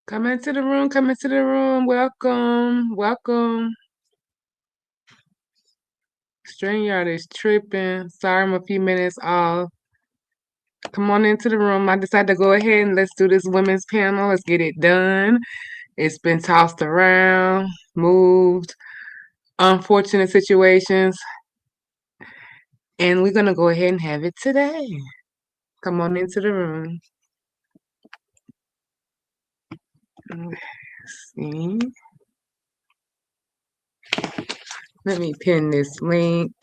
Come into the room, come into the room. Welcome, welcome. StreamYard is tripping. Sorry, I'm a few minutes off. Come on into the room. I decided to go ahead and let's do this women's panel. Let's get it done. It's been tossed around, moved, unfortunate situations, and we're gonna go ahead and have it today. Come on into the room. Let's see. Let me pin this link.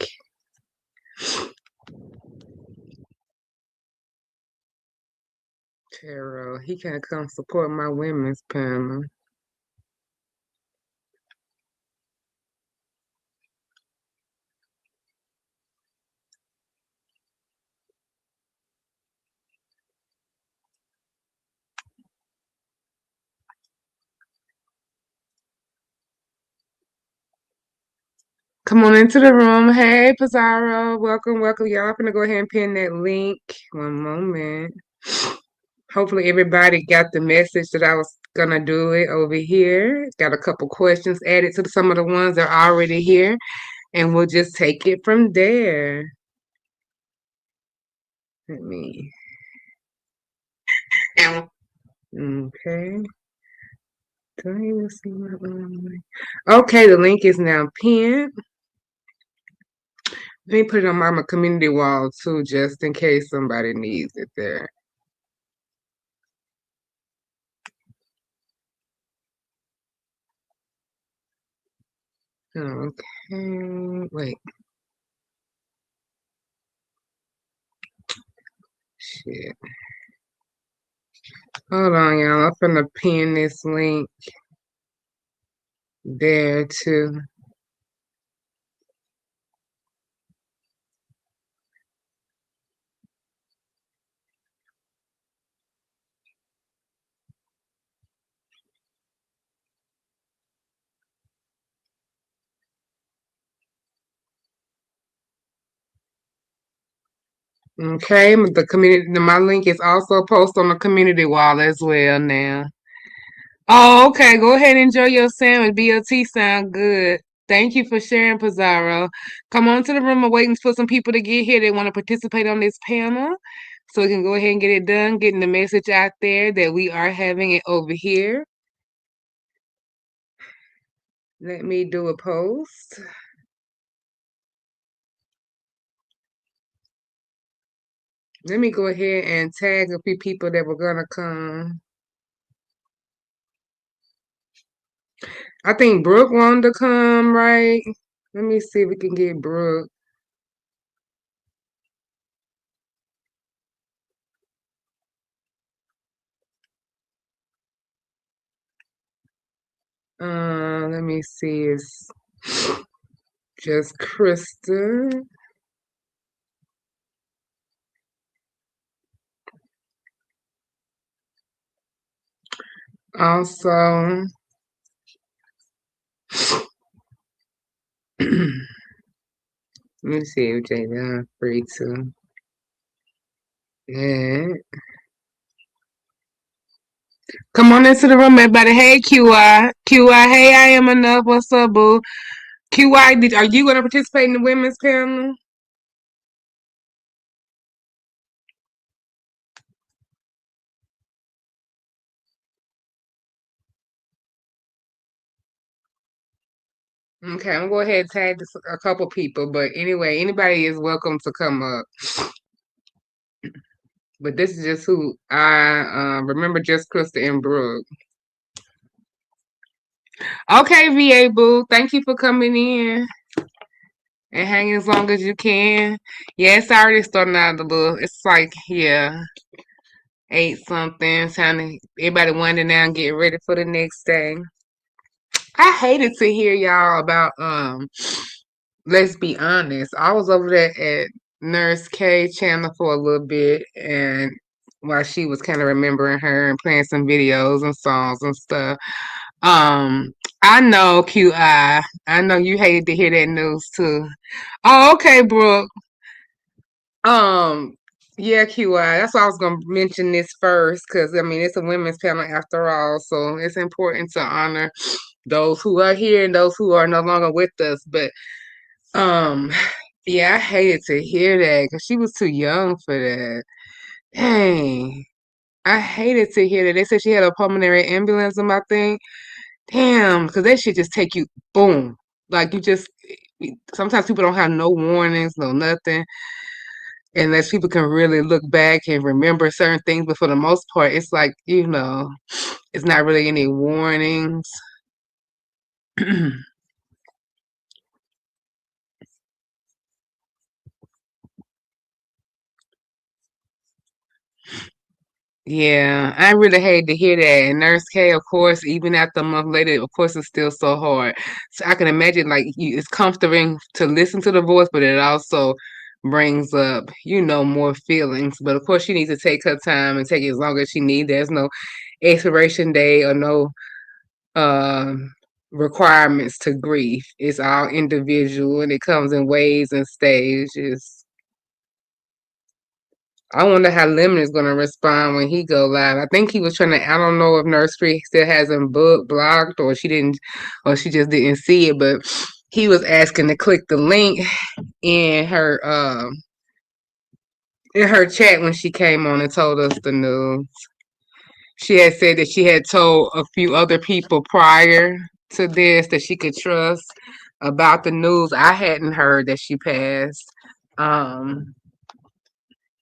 Carol, he can't come support my women's panel. Come on into the room. Hey, Pizarro. Welcome, welcome. Y'all, I'm gonna go ahead and pin that link. One moment. Hopefully everybody got the message that I was gonna do it over here. Got a couple questions added to some of the ones that are already here, and we'll just take it from there. Let me. Okay. Do I even see my Okay, the link is now pinned. Let me put it on my community wall too, just in case somebody needs it there. Okay, wait. Shit. Hold on, y'all. I'm gonna pin this link there too. Okay, the community. My link is also posted on the community wall as well now. Oh, okay. Go ahead and enjoy your sandwich. BLT sound good. Thank you for sharing, Pizarro. Come on to the room. I'm waiting for some people to get here. They want to participate on this panel. So we can go ahead and get it done, getting the message out there that we are having it over here. Let me do a post. Let me go ahead and tag a few people that were gonna come. I think Brooke wanted to come, right? Let me see if we can get Brooke. Let me see. It's just Krista. Also, let me see if Jada free too. Yeah. Come on into the room, everybody. Hey, QI. QI, hey, I am enough. What's up, boo? QI, are you going to participate in the women's panel? Okay, I'm gonna go ahead and tag a couple people, but anyway, anybody is welcome to come up. But this is just who I remember, just Krista and Brooke. Okay, VA Boo, thank you for coming in and hanging as long as you can. Yeah, it's already starting out a little. It's like, yeah, 8 something. Time to everybody winding down, get ready for the next day. I hated to hear y'all about let's be honest. I was over there at Nurse K channel for a little bit, and while she was kind of remembering her and playing some videos and songs and stuff. I know QI. I know you hated to hear that news too. Oh, okay, Brooke. Um, Yeah, QI. That's why I was gonna mention this first, because I mean it's a women's panel after all, so it's important to honor those who are here and those who are no longer with us. But um, yeah, I hated to hear that because she was too young for that. Dang, I hated to hear that. They said she had a pulmonary embolism, I think. Damn, because that shit just take you boom. Like you just sometimes people don't have no warnings, no nothing, unless people can really look back and remember certain things. But for the most part, it's like it's not really any warnings. Yeah, I really hate to hear that. And Nurse K, of course, even after a month later, of course, it's still so hard. So I can imagine, like, it's comforting to listen to the voice, but it also brings up, more feelings. But of course, she needs to take her time and take it as long as she needs. There's no expiration date or no um requirements to grief. It's all individual and it comes in waves and stages. I wonder how Lemon is gonna respond when he go live. I think he was trying to. I don't know if Nursery still has him blocked or she didn't, or she just didn't see it. But he was asking to click the link in her chat when she came on and told us the news. She had said that she had told a few other people prior to this that she could trust about the news. I hadn't heard that she passed. Um,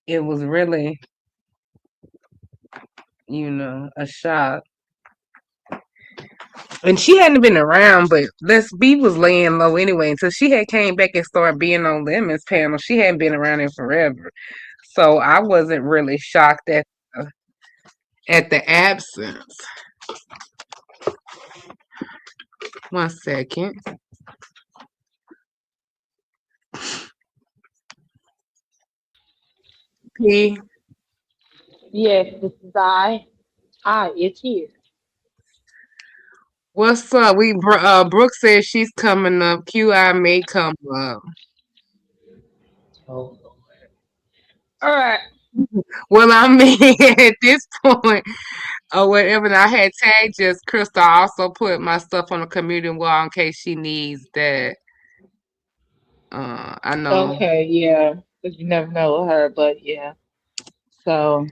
it was really, a shock. And she hadn't been around, but Les B was laying low anyway until she had came back and started being on Lemon's panel. She hadn't been around in forever, so I wasn't really shocked at the absence. One second. P, Yes, this is I. I, it's here. what's up? Brooke says she's coming up. QI may come up. Oh, all right. Well, I mean, at this point, or whatever, I had tagged just Crystal. I also put my stuff on the community wall in case she needs that. I know. Okay, yeah. Because you never know with her, but yeah. So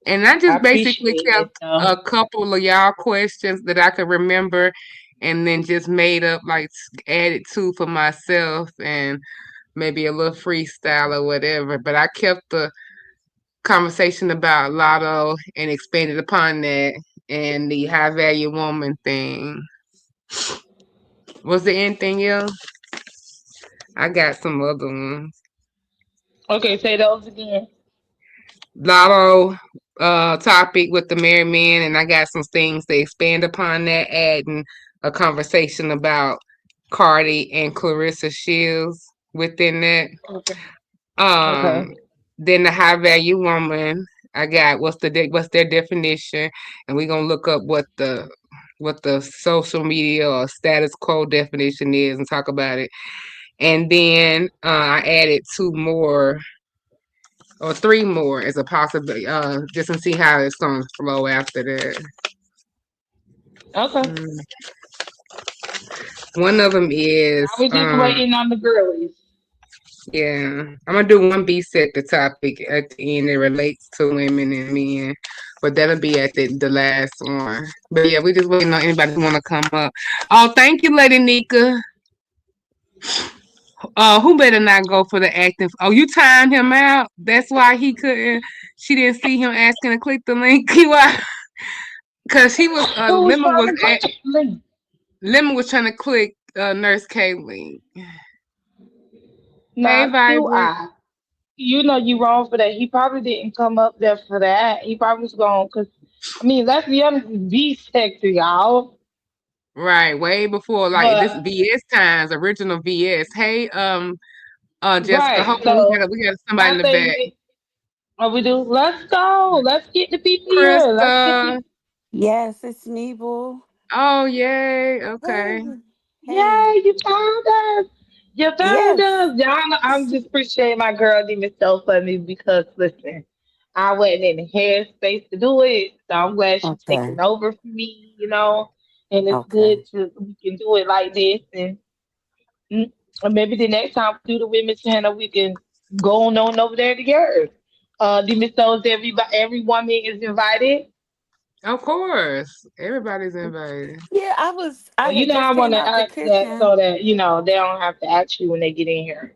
And I I just basically appreciate it kept though. a couple of y'all questions that I could remember and then just made up, like, added two for myself and maybe a little freestyle or whatever. But I kept the conversation about Lotto and expanded upon that and the high value woman thing. Was there anything else? I got some other ones. Okay, say those again. Lotto topic with the married man, and I got some things to expand upon that, adding a conversation about Cardi and Clarissa Shields within that. Okay. Okay. Um, then the high value woman, I got what's their definition, and we're gonna look up what the social media or status quo definition is and talk about it. And then I added two more or three more as a possibility, just to see how it's gonna flow after that. Okay. Mm. One of them Now is, we're just waiting on the girlies. yeah, I'm gonna do one B set the topic at the end that relates to women and men, but that'll be at the last one. But yeah, we just waiting on anybody who wanna come up. Oh, thank you, Lady Nika. Who better not go for the acting? Oh, you timed him out. That's why he couldn't. She didn't see him asking to click the link. Because he was Who was trying to click the link? Lemon was trying to click Nurse Kaylee. Hey, Not Vibrant. QI. You know you wrong for that. He probably didn't come up there for that. He probably was going because I mean let's be honest, it's be sexy, y'all. Right, way before like this But VS times, original VS. Hey, Jessica, hold right, on, so we got somebody my in the thing back. is what we do, let's go. Let's get the people here. Let's get Krista. the Yes, it's Nebel. Oh, yay. Okay. Hey, hey. yay, you found us. Your family Yes. does. Y'all, I'm just appreciating my girl even so for me because listen, I wasn't in the headspace to do it. So I'm glad she's Okay. taking over for me, and it's Okay. good to we can do it like this mm, and maybe the next time we do the women's channel we can go on over there together. The Miss Souls, every woman is invited. Of course, everybody's invited. Yeah, I had I just want came to out the ask that kitchen. so that they don't have to ask you when they get in here.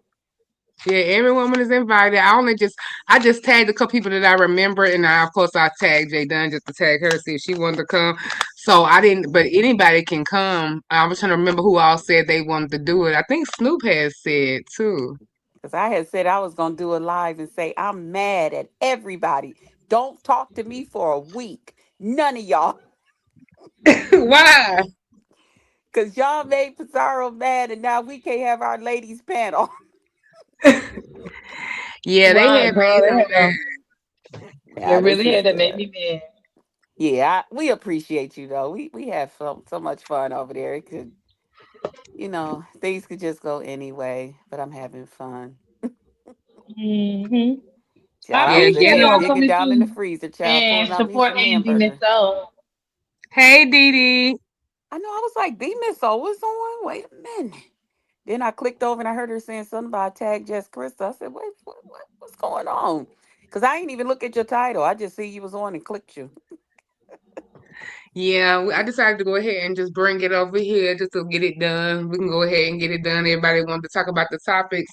Yeah, every woman is invited. I just tagged a couple people that I remember, and of course I tagged Jay Dunn just to tag her to see if she wanted to come. So I didn't, but anybody can come. I was trying to remember who all said they wanted to do it. I think Snoop has said too. Because I had said I was going to do a live and say, I'm mad at everybody. Don't talk to me for a week. None of y'all. Why? Because y'all made Pizarro mad and now we can't have our ladies panel. Yeah, they Right, had girl, made him they Nah, they really had to sister. make me mad. Yeah, we appreciate you though. We have so much fun over there. It could, things could just go anyway, but I'm having fun. Hmm. I Child, I yeah, was in appreciate here ghetto. y'all digging coming down in the through freezer, child, and pulling out me support some Andy Miss hamburger. O. Hey, Dee Dee. I know I was like, B Miss O was on. Wait a minute. Then I clicked over and I heard her saying something about tag Jess Krista. I said, wait, what's going on? Because I ain't even look at your title. I just see you was on and clicked you. Yeah, I decided to go ahead and just bring it over here just to get it done. We can go ahead and get it done. Everybody wanted to talk about the topics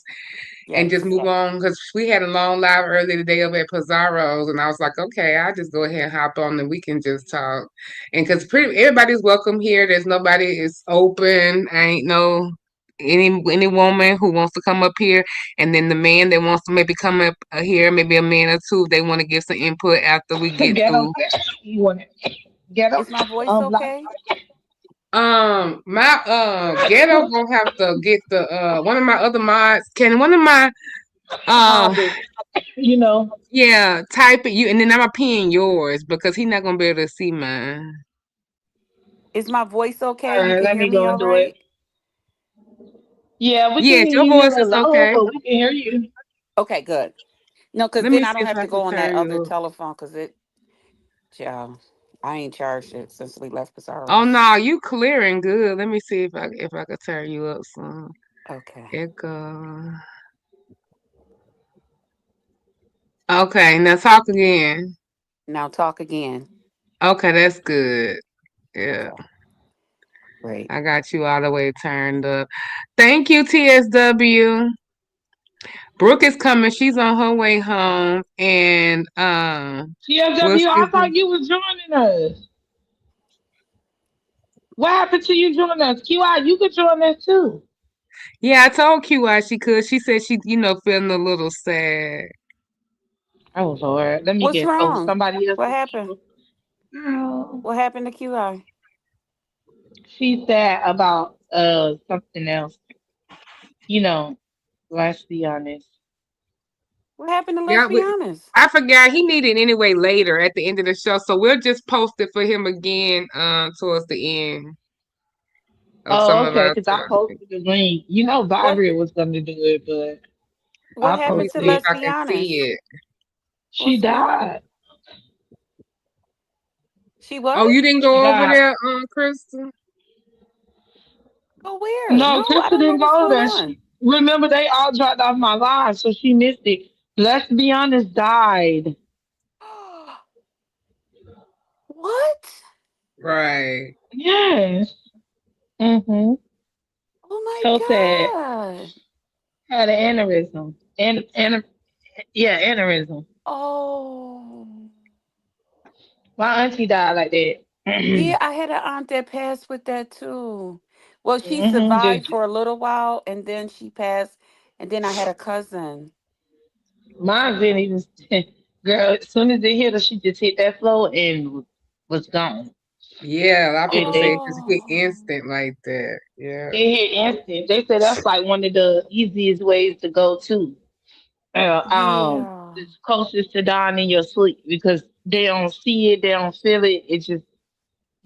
and just Yes. move on because we had a long live earlier today over at Pizarro's, and I was like, okay, I'll just go ahead and hop on and we can just talk. And because pretty everybody's welcome here. There's nobody is open. Ain't no any woman who wants to come up here, and then the man that wants to maybe come up here, maybe a man or two, if they want to give some input after we get Ghetto, through. you want it? Ghetto, Is my voice black. okay? My ghetto gonna have to get the one of my other mods. Can one of my uh Hobby, you know. yeah, type it you and then I'm gonna pin yours because he's not gonna be able to see mine. Is my voice okay? All You right, can let hear me me go and all do it. right? Yeah, we can Yes, hear your you. You're a voice little is low, okay. but we can hear you. Okay, good. No, because Let then me I see don't if have I to can go on that turn other you up. telephone because child, I ain't charged it since we left Oh Pizarro's. no, you clearing good. Let me see if I could turn you up some. Okay. Echo. Okay, now talk again. Now talk again. Okay, that's good. Yeah, Okay, great. I got you all the way turned up. Thank you, TSW. Brooke is coming. She's on her way home, and we'll TFW, see. I thought you was joining us. What happened to you joining us? QI, you could join us too. Yeah, I told QI she could. She said she, feeling a little sad. Oh Lord, let me What's get wrong? somebody What else's happened? people. Girl, What happened to QI? she said about something else. You know, let's be honest. What happened to Let's Yeah, Be Honest? I forgot he needed anyway later at the end of the show, so we'll just post it for him again towards the end of some Oh, of okay, our because I stuff. posted the link. You know, What Vibria was going to do it, but What I Let me happened to posted see if it. Let's I Be can see Honest? it. She What's what? died. She what? Oh, you didn't She go over died. there, Crystal? Go where? No, No, I Krista don't know didn't what's go going there. on. Remember, they all dropped off my live, so she missed it. Let's be honest, died. What? Right. Yes. Mm-hmm. Oh my So sad. god. Had an aneurysm. Yeah, aneurysm. Oh. My auntie died like that. Yeah, I had an aunt that passed with that too. Well, she Mm-hmm. survived Just for a little while and then she passed. And then I had a cousin. mine didn't even. Girl, as soon as they hit her, she just hit that floor and was gone. Yeah, a lot of people say It, it's just hit Oh, instant like that. Yeah. it hit instant. They said that's like one of the easiest ways to go to. yeah. It's closest to dying in your sleep because they don't see it, they don't feel it. It just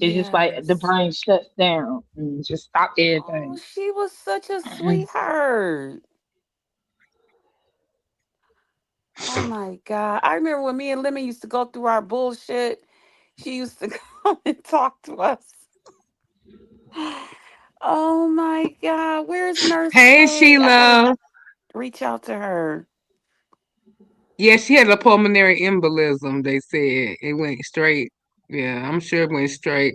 It's just like the Yes. brain shuts down and just stop Oh, everything. she was such a sweetheart. Oh my God. I remember when me and Lemon used to go through our bullshit. She used to come and talk to us. Oh my God. Where's Nurse Hey, K? I gotta Sheila. reach out to her. Yeah, she had a pulmonary embolism. They said it went straight. Yeah, I'm sure it went straight.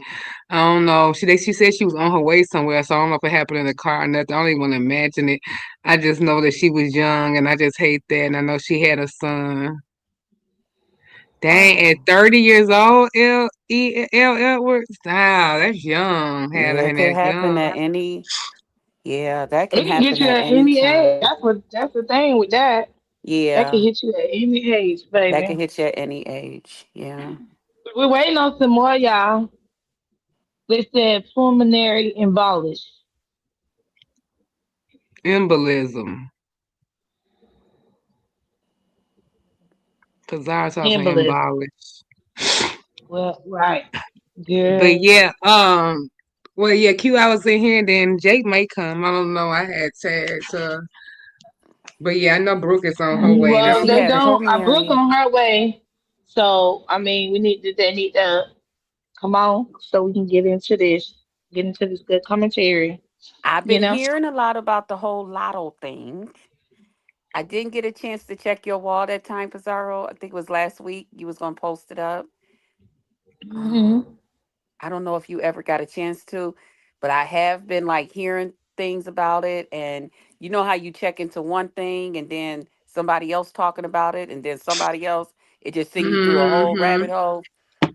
I don't know. She said she was on her way somewhere, so I don't know if it happened in the car or nothing. I don't even want to imagine it. I just know that she was young, and I just hate that. And I know she had a son. Dang, at Oh. 30 years old, L. Edwards. Wow, that's young. Had Yeah, her it could that happen young. at any, yeah, that It can can get happen you at at any any age. time. That's the thing with that. That can Yeah, hit you at any age, that can baby. hit you at any age. Yeah. We're waiting on some more, y'all. They said pulmonary embolish. Embolism. Kazar talking Embolism. embolish. Well, right. But Good. yeah, well, yeah, Q, I was in here, and then Jake may come. I don't know. I had tagged her. But yeah, I know Brooke is on her way. That's Well, She they had don't. I Brooke pulmonary. on her way. So I mean, they need to come on so we can get into this good commentary. I've You been know. hearing a lot about the whole Lotto thing. I didn't get a chance to check your wall that time, Pizarro. I think it was last week. You was gonna post it up. Um, Hmm. I don't know if you ever got a chance to, but I have been like hearing things about it, and you know how you check into one thing and then somebody else talking about it, and then somebody else, it just send you through a whole hmm rabbit hole.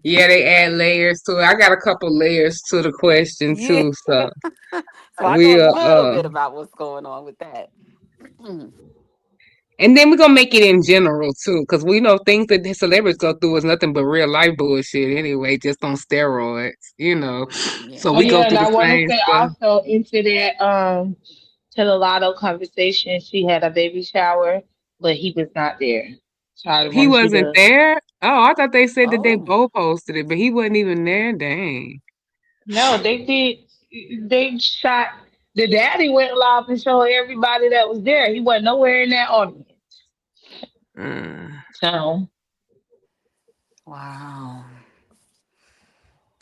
Yeah, they add layers to it. I got a couple layers to the question Yeah. too. So So I know a we'll little bit about what's going on with that. and then we're gonna make it in general too, because we know things that the celebrities go through is nothing but real life bullshit anyway, just on steroids. So Oh we Yeah. go yeah, and through I the want to same say stuff. also into that to the Lotto conversation. She had a baby shower, but he was not there. So I He wanted you wasn't to. there. Oh, I thought they said that they Oh. both posted it, but he wasn't even there. Dang. No, they did. They shot. The daddy went live and showed everybody that was there. He wasn't nowhere in that audience. Mm. So Wow.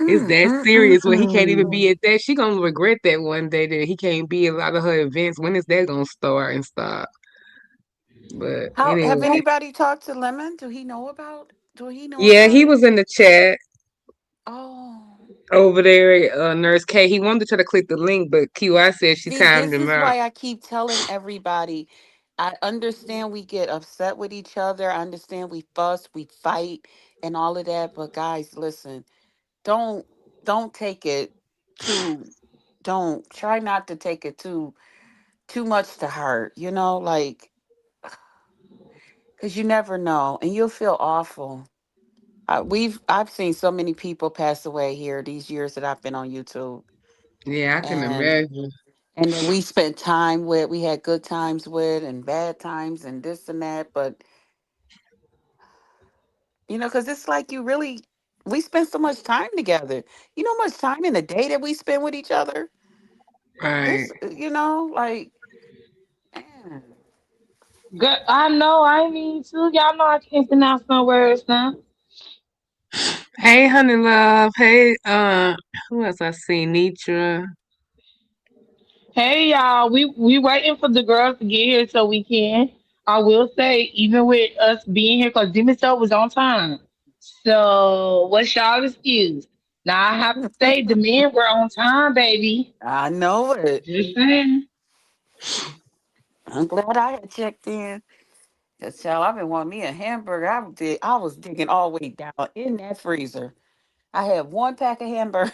It's Mm, that mm, mm, serious when he can't even be mm. at that. She gonna regret that one day that he can't be at a lot of her events. When is that gonna start and stop? But How have anyway, anybody talked to Lemon? Do he know about? Do he know yeah, about he it? was in the chat Oh. over there, Nurse K. He wanted to try to click the link, but QI said she See, timed this him is out. why I keep telling everybody. I understand we get upset with each other. I understand we fuss, we fight, and all of that. But guys, listen, don't don't take it too. Don't try not to take it too much to heart. Like because you never know, and you'll feel awful. I've seen so many people pass away here these years that I've been on YouTube, Yeah, I can and imagine. that we spent time with, we had good times with, and bad times, and this and that. But because it's like we spend so much time together. You know, how much time in the day that we spend with each other. Right. This, like, man. good. I know. I mean, too. Y'all know I can't pronounce no words now. Hey, honey love. Hey, who else I see? Nitra. Hey, y'all. We waiting for the girls to get here so we can. I will say, even with us being here, because Demon Soul was on time. So what's y'all excuse? Now I have to say the men were on time, baby. I know it. Just saying. I'm glad I had checked in. Cause child, I've been wanting me a hamburger. I was digging all the way down in that freezer. I had one pack of hamburger.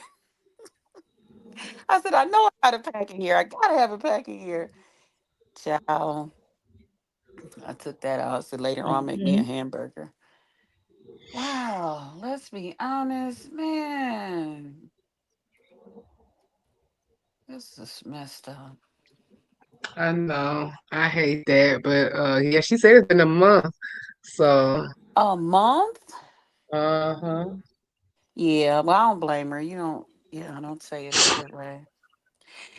I said, I know I got a pack in here. I gotta have a pack in here. Child, I took that out. So later on, make me a Mhm. hamburger. Wow, let's be honest, man. This is messed up. I know. I hate that, but yeah, she said it's been a month. So, A month? uh-huh. Yeah, well, I don't blame her. You don't. Yeah, I don't say it feel that way.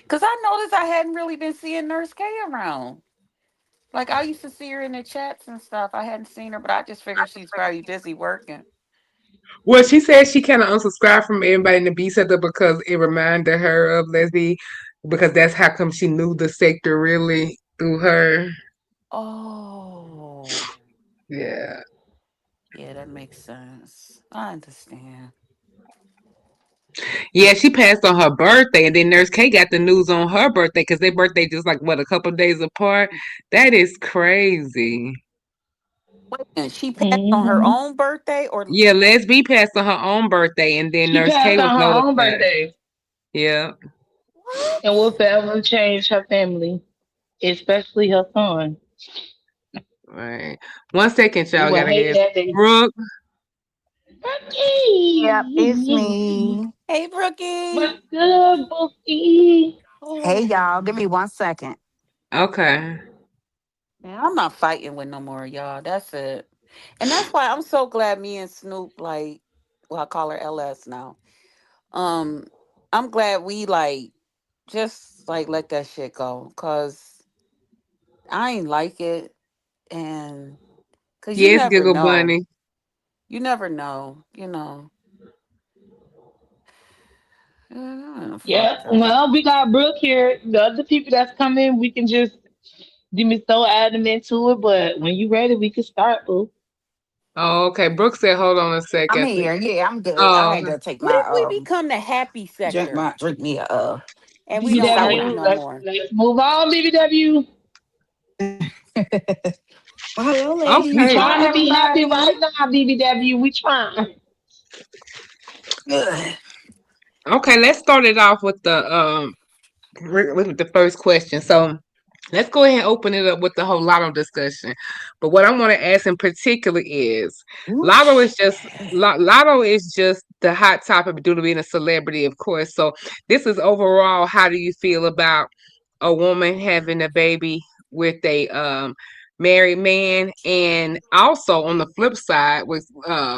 Cause I noticed I hadn't really been seeing Nurse K around. Like I used to see her in the chats and stuff. I hadn't seen her, but I just figured she's probably busy working. Well, she said she kind of unsubscribed from everybody in the B sector because it reminded her of Leslie, because that's how come she knew the sector really through her. Oh, Yeah. yeah, that makes sense. I understand. Yeah, she passed on her birthday, and then Nurse K got the news on her birthday because their birthday just like what, a couple days apart. That is crazy. Wait, and she passed on her Hmm. own birthday, or Yeah, Leslie passed on her own birthday, and then She Nurse K passed was on her own notified. birthday Yeah. and will what? forever change her family, especially her son. Right. 1 second, He y'all. will Gotta hate get that day. Brooke. Yep, it's Okay. me. Hey, Brookie. What's good, Bookie? Hey, Oh y'all. Give me 1 second. Okay. man, I'm not fighting with no more, y'all. That's it. And that's why I'm so glad me and Snoop, like, well, I call her LS now. Um, I'm glad we like just like let that shit go, cause I ain't like it, and cause you Yes, never Giggle know, Bunny. you know. Fuck Yeah. that. Well, we got Brooke here. The other people that's coming, we can just be so adamant to it. But when you ready, we can start, boo. Oh, okay. Brooke said, hold on a I'm second. here. Yeah, I'm good. I Oh, had to take What my if we become the happy sector drink me and we don't soda. argue BBW, no more? let's move on, BBW. Hello, We ladies. okay. Hi, trying to be happy everybody. right now, BBW. We trying. Good. Okay, let's start it off with the first question. So let's go ahead and open it up with the whole lotto discussion. But what I want to ask in particular is Ooh, lotto is just lotto is just the hot topic due to being a celebrity, of course. So this is overall, how do you feel about a woman having a baby with a married man? And also on the flip side with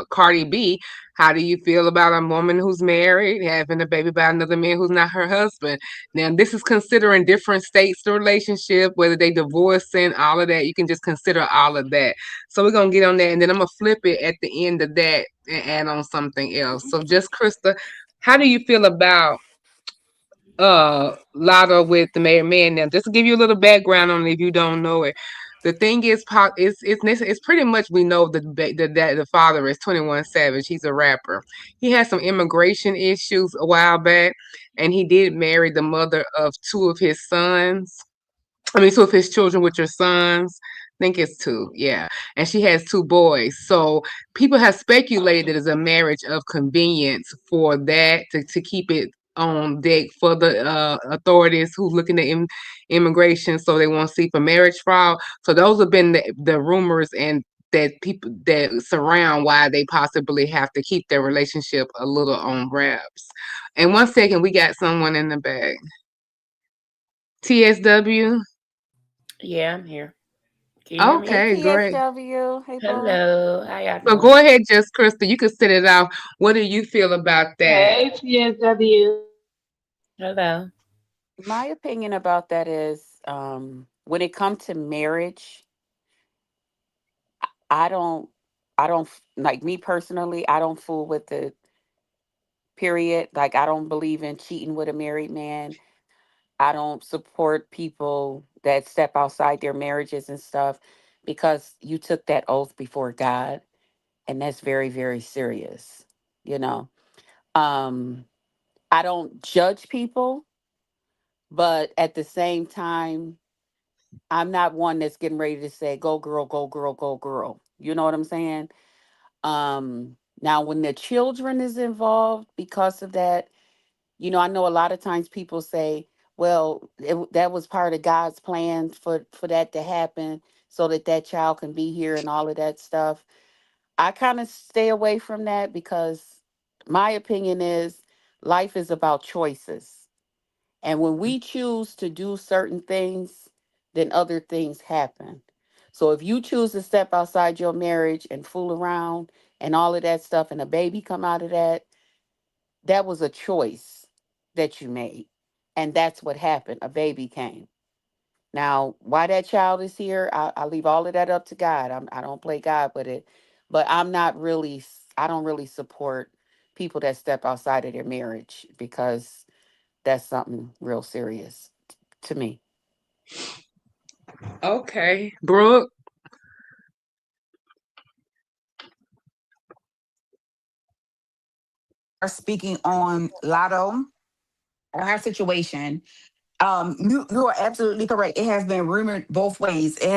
Cardi B, how do you feel about a woman who's married having a baby by another man who's not her husband? Now, this is considering different states, the relationship, whether they divorcing, all of that. You can just consider all of that. So we're gonna get on that, and then I'm gonna flip it at the end of that and add on something else. So, just Krista, how do you feel about Latto with the married man? Now, just to give you a little background on it if you don't know it. The thing is, it's pretty much we know that the father is 21 Savage. He's a rapper. He had some immigration issues a while back, and he did marry the mother of two of his sons. I mean, two of his children, which are sons. I think it's two, yeah. And she has two boys. So people have speculated that it's a marriage of convenience for that to keep it on deck for the authorities who's looking at immigration, so they won't see for marriage fraud. So those have been the rumors and that people that surround why they possibly have to keep their relationship a little on wraps. And 1 second, we got someone in the back. TSW. Yeah, I'm here. Can you hear me? Hey, Okay, great. TSW. Hey, boo. Hello, how y'all So doing? go ahead, just Krista. You can set it off. What do you feel about that? Hey, TSW. Hello. My opinion about that is, when it comes to marriage, I don't, like me personally, I don't fool with the period. Like, I don't believe in cheating with a married man. I don't support people that step outside their marriages and stuff because you took that oath before God, and that's very, very serious, you know. Um, I don't judge people, but at the same time, I'm not one that's getting ready to say, go girl, go girl, go girl. You know what I'm saying? Now when the children is involved because of that, I know a lot of times people say, well, that was part of God's plan for that to happen so that that child can be here and all of that stuff. I kind of stay away from that because my opinion is life is about choices. And when we choose to do certain things, then other things happen. So if you choose to step outside your marriage and fool around and all of that stuff and a baby come out of that, That was a choice that you made. And that's what happened. A baby came. Now, why that child is here, I leave all of that up to God. I don't play God with it. But I don't really support people that step outside of their marriage because that's something real serious to me. Okay, Brooke. Are speaking on Lotto or her situation. You are absolutely correct. It has been rumored both ways. It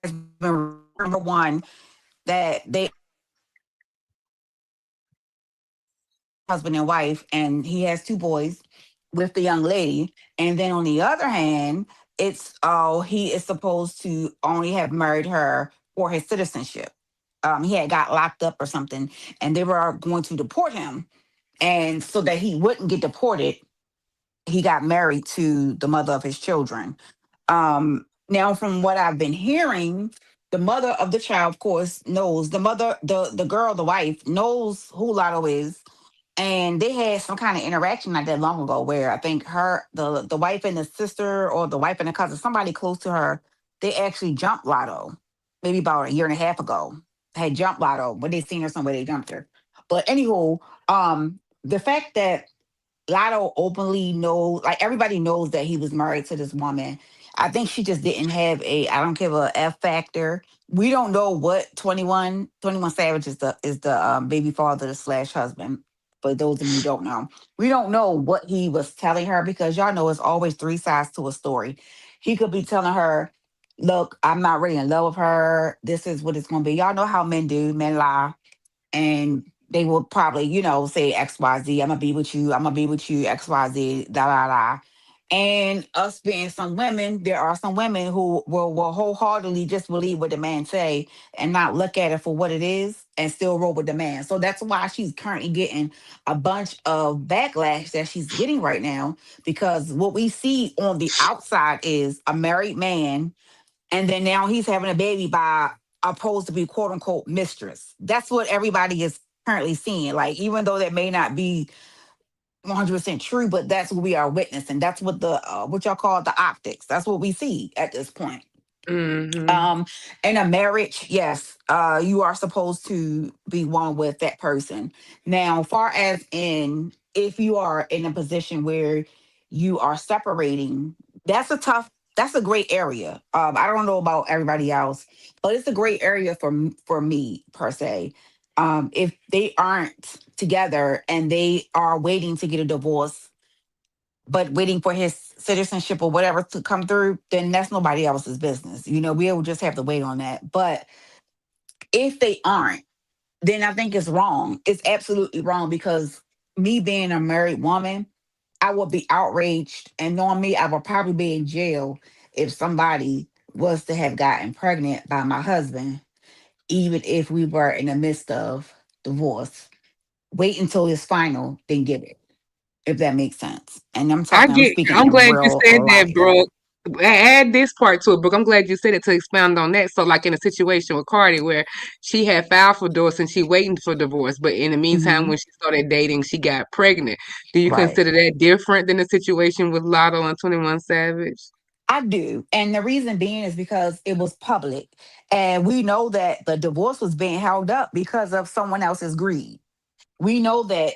has been rumored, number one, that they husband and wife, and he has two boys with the young lady. And then on the other hand, it's he is supposed to only have married her for his citizenship. He had got locked up or something, and they were going to deport him. And so that he wouldn't get deported, he got married to the mother of his children. Now, from what I've been hearing, the mother of the child, of course, knows the mother, the girl, the wife knows who Lotto is, and they had some kind of interaction not that long ago where I think the wife and the sister, or the wife and the cousin, somebody close to her, they actually jumped Lotto maybe about a year and a half ago. Had jumped Lotto, but they seen her somewhere, they jumped her. But anywho, the fact that Lotto openly knows, like everybody knows that he was married to this woman. I think she just didn't have a, I don't give a F factor. We don't know what 21 Savage is the baby father slash husband. For those of you who don't know, we don't know what he was telling her, because y'all know it's always three sides to a story. He could be telling her, "Look, I'm not really in love with her. This is what it's going to be." Y'all know how men do. Men lie, and they will probably, say XYZ, I'm gonna be with you, I'm gonna be with you, XYZ, da da da. And us being some women, there are some women who will wholeheartedly just believe what the man say and not look at it for what it is and still roll with the man. So that's why she's currently getting a bunch of backlash that she's getting right now, because what we see on the outside is a married man, and then now he's having a baby by opposed to be quote unquote mistress. That's what everybody is currently seeing. Like, even though that may not be 100% true, but that's what we are witnessing. That's what the what y'all call the optics. That's what we see at this point. Mm-hmm. um in a marriage, yes, you are supposed to be one with that person. Now, far as in, if you are in a position where you are separating, that's a great area. I don't know about everybody else, but it's a great area for me per se. If they aren't together and they are waiting to get a divorce, but waiting for his citizenship or whatever to come through, then that's nobody else's business. We will just have to wait on that. But if they aren't, then I think it's wrong. It's absolutely wrong, because me being a married woman, I would be outraged. And knowing me, I would probably be in jail if somebody was to have gotten pregnant by my husband, even if we were in the midst of divorce. Wait until it's final, then get it, if that makes sense. And I'm speaking I'm in glad you real said that, life. Brooke. Add this part to it, Brooke. I'm glad you said it to expound on that. So, like in a situation with Cardi, where she had filed for divorce and she waiting for divorce, but in the meantime, Hmm. when she started dating, she got pregnant. Do you Right. consider that different than the situation with Lotto and 21 Savage? I do. And the reason being is because it was public. And we know that the divorce was being held up because of someone else's greed. We know that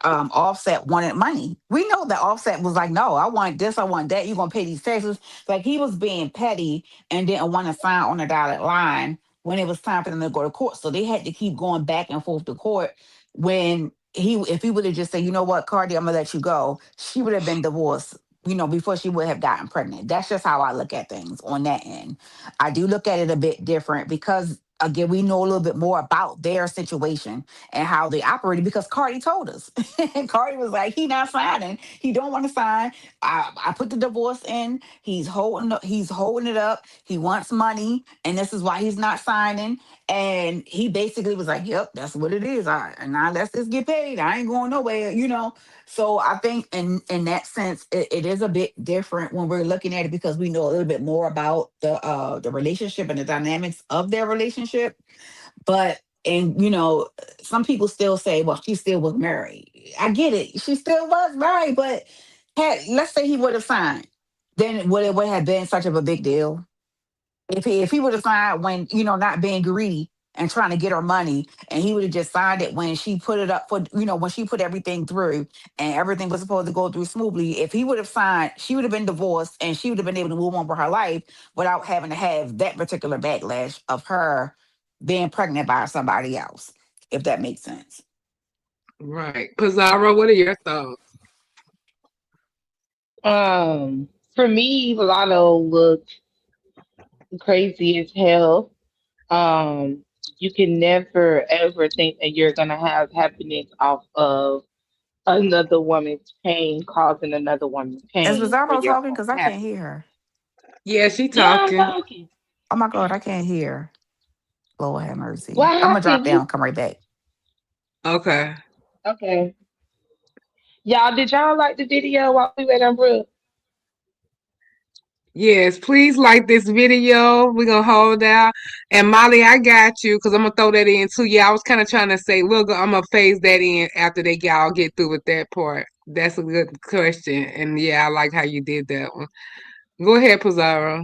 Offset wanted money. We know that Offset was like, no, I want this, I want that. You're gonna pay these taxes. Like, he was being petty and didn't want to sign on the dotted line when it was time for them to go to court. So they had to keep going back and forth to court. When if he would have just said, you know what, Cardi, I'm gonna let you go, she would have been divorced. Before she would have gotten pregnant. That's just how I look at things on that end. I do look at it a bit different because, again, we know a little bit more about their situation and how they operated, because Cardi told us. And Cardi was like, he not signing. He don't want to sign. I put the divorce in. He's holding it up. He wants money, and this is why he's not signing. And he basically was like, "Yep, that's what it is. And now let's just get paid. I ain't going nowhere." So I think in that sense, it is a bit different when we're looking at it, because we know a little bit more about the relationship and the dynamics of their relationship. But And some people still say, well, she still was married. I get it, she still was married, but let's say he would have signed, then would it have been such of a big deal? If he would have signed when, not being greedy and trying to get her money, and he would have just signed it when she put it up for, when she put everything through and everything was supposed to go through smoothly. If he would have signed, she would have been divorced and she would have been able to move on with her life without having to have that particular backlash of her being pregnant by somebody else, if that makes sense. Right. Pizarro, what are your thoughts? For me, Lotto looked crazy as hell. Um, you can never ever think that you're gonna have happiness off of another woman's pain, causing another woman's Is pain for Bizarro your talking? own Because I can't happiness. hear her. Yeah, she Yeah, I'm talking. talking. Oh my God, I can't hear. Lord have mercy. What I'm gonna drop happened? down, come right back. Okay. Okay. Y'all, did y'all like the video while we were on break? Yes, please like this video. We're gonna hold out. And Molly, I got you because I'm gonna throw that in too. Yeah, I was kind of trying to say, look, I'm gonna phase that in after they y'all get through with that part. That's a good question. And yeah, I like how you did that one. Go ahead, Pizarro.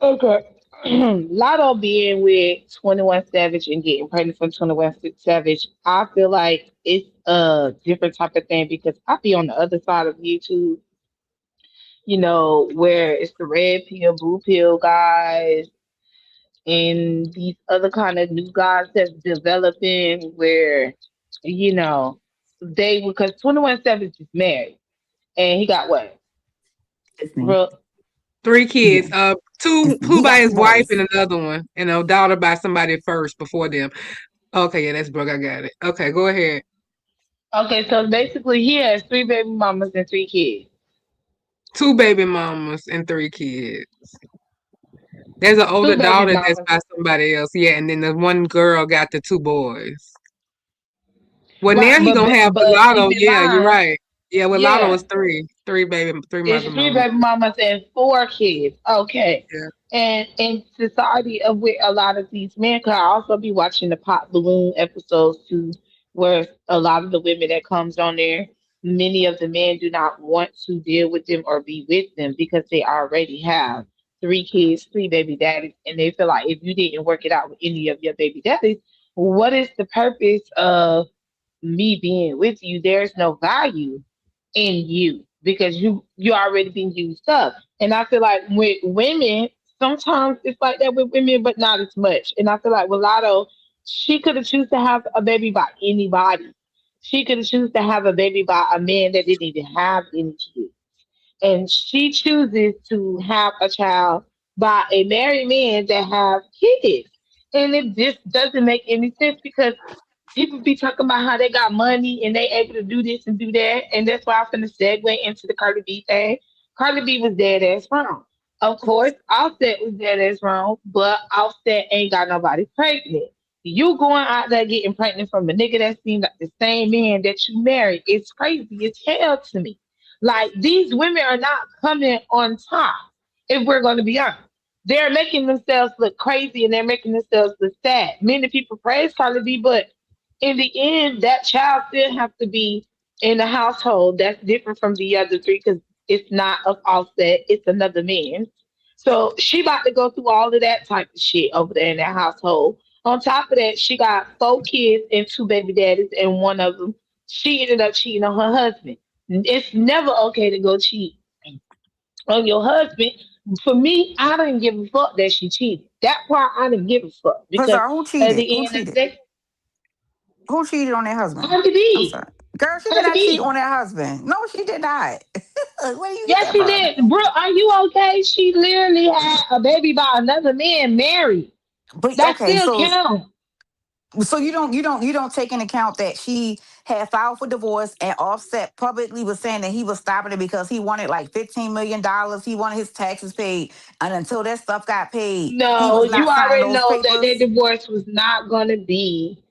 Okay. Lotto being with 21 Savage and getting pregnant from 21 Savage, I feel like it's a different type of thing because I be on the other side of YouTube, where it's the red pill, blue pill guys and these other kind of new guys that's developing where, you know, they because 21 Savage is married and he got what? Listening. Bro, 3 kids. Yeah. Two He by got his two wife boys. and another one, and a daughter by somebody first before them. Okay, yeah, that's Brooke. I got it. Okay, go ahead. okay, so basically he has three baby mamas and three kids. 2 baby mamas and 3 kids. There's an older Two baby daughter that's mamas. by somebody else. Yeah, and then the one girl got the 2 boys. Well, now Right, he gonna have but Latto. keep in Yeah, you're mind, right. Yeah, well, Latto yeah, is three it's mother three mamas. baby mamas and four kids. Okay. Yeah. And in society of with a lot of these men, cause I also be watching the Pop Balloon episodes too, where a lot of the women that comes on there, many of the men do not want to deal with them or be with them because they already have three kids, three baby daddies, and they feel like if you didn't work it out with any of your baby daddies, what is the purpose of me being with you? There's no value in you because you already been used up. And I feel like with women, sometimes it's like that with women, but not as much. And I feel like with Lotto, she could have choose to have a baby by anybody. She could have choose to have a baby by a man that didn't even have any kids, and she chooses to have a child by a married man that have kids. And it just doesn't make any sense because people be talking about how they got money and they able to do this and do that. And that's why I'm finna segue into the Cardi B thing. Cardi B was dead ass wrong. Of course, Offset was dead ass wrong, but Offset ain't got nobody pregnant. You going out there getting pregnant from a nigga that seems like the same man that you married. It's crazy as hell to me. Like these women are not coming on top, if we're gonna be honest. They're making themselves look crazy and they're making themselves look sad. Many people praise Cardi B, but in the end, that child still have to be in a household that's different from the other three because it's not of Offset, it's another man. So she about to go through all of that type of shit over there in that household. On top of that, she got four kids and two baby daddies, and one of them she ended up cheating on her husband. It's never okay to go cheat on your husband. For me, I didn't give a fuck that she cheated. That part I didn't give a fuck because Bizarre, who at cheated? Who the end of the cheated? day, Who cheated on their husband? Cardi I'm B. sorry. Girl, she did Cardi not cheat B. on her husband. No, she did not. Where do you get Yes, that she from? did. Bro, are you okay? She literally had a baby by another man married. But That okay, still so counts. you don't take into account that she had filed for divorce and Offset publicly was saying that he was stopping it because he wanted like $15 million. He wanted his taxes paid, and until that stuff got paid, he No, was you not signing already those know that their papers. divorce was not going to be.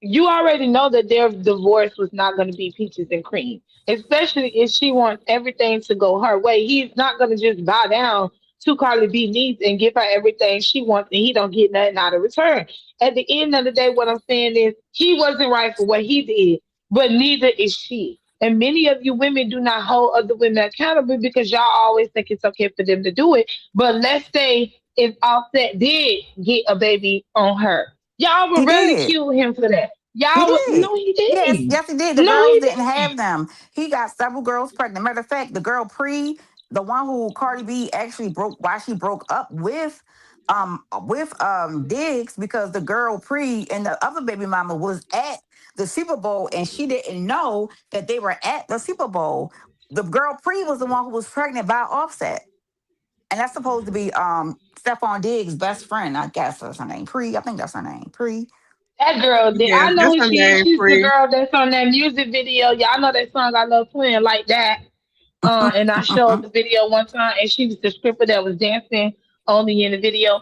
You already know that their divorce was not going to be peaches and cream, especially if she wants everything to go her way. He's not going to just bow down to Carly B needs and give her everything she wants, and he don't get nothing out of return. At the end of the day, what I'm saying is he wasn't right for what he did, but neither is she. And many of you women do not hold other women accountable because y'all always think it's okay for them to do it. But let's say if Offset did get a baby on her, y'all He would really did. kill him for that. He Y'all would, did. no, he Yes, did. yes, he did. The No, girls he didn't have didn't. them. He got several girls pregnant. Matter of fact, the girl Pre, the one who Cardi B actually broke, why she broke up with Diggs, because the girl Pre and the other baby mama was at the Super Bowl and she didn't know that they were at the Super Bowl. The girl Pre was the one who was pregnant by Offset. And that's supposed to be Stephon Diggs' best friend, I guess that's her name. Pre, I think that's her name. Pre. That girl, Yeah, I know that's who her she is. name, She's the free. girl that's on that music video. Y'all know that song I love playing like that. And I showed the video one time, and she was the stripper that was dancing only in the video.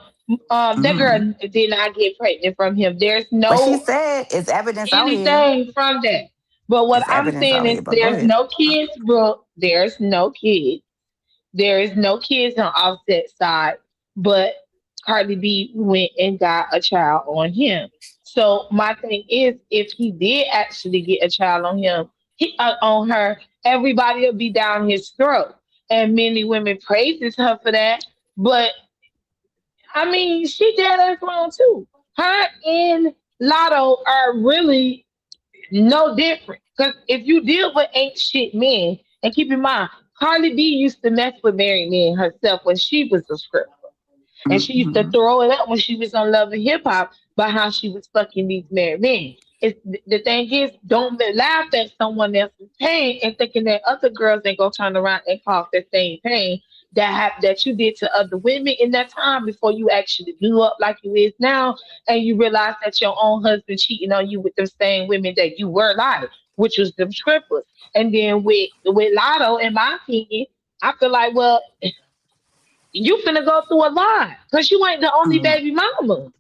That Mhm. girl did not get pregnant from him. There's But she no said it's evidence out here. anything from that. But what It's I'm evidence saying out is, here. But go there's ahead. no kids, bro. There's no kids. There is no kids on Offset side, but Cardi B went and got a child on him. So my thing is, if he did actually get a child on him, on her, everybody will be down his throat, and many women praises her for that. But I mean, she dead ass wrong too. Her and Lotto are really no different. Because if you deal with ain't shit men, and keep in mind, Carly B used to mess with married men herself when she was a script. And she used to Hmm. throw it up when she was on Love and Hip Hop by how she was fucking these married men. It's, the thing is, don't laugh at someone else's pain and thinking that other girls ain't gonna turn around and cause the same pain that you did to other women in that time before you actually blew up like you is now, and you realize that your own husband cheating on you with the same women that you were like, which was them strippers. And then with Lotto, in my opinion, I feel like, well, you finna go through a lot because you ain't the only Hmm. baby mama.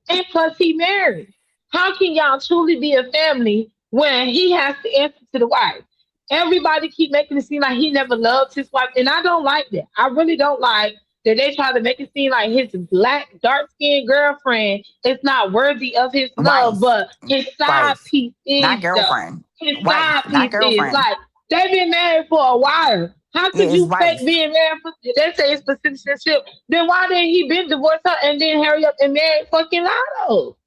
And plus, he married. How can y'all truly be a family when he has to answer to the wife? Everybody keep making it seem like he never loved his wife, and I don't like that. I really don't like that they try to make it seem like his black, dark skinned girlfriend is not worthy of his love, Wife. but his side Wife. piece Not is though. girlfriend. His Wife. side Not piece is girlfriend. like they've been married for a while. How Yeah, could his you fake wife. being married for? They say it's for citizenship. Then why didn't he been divorced her and then hurry up and marry fucking Lotto?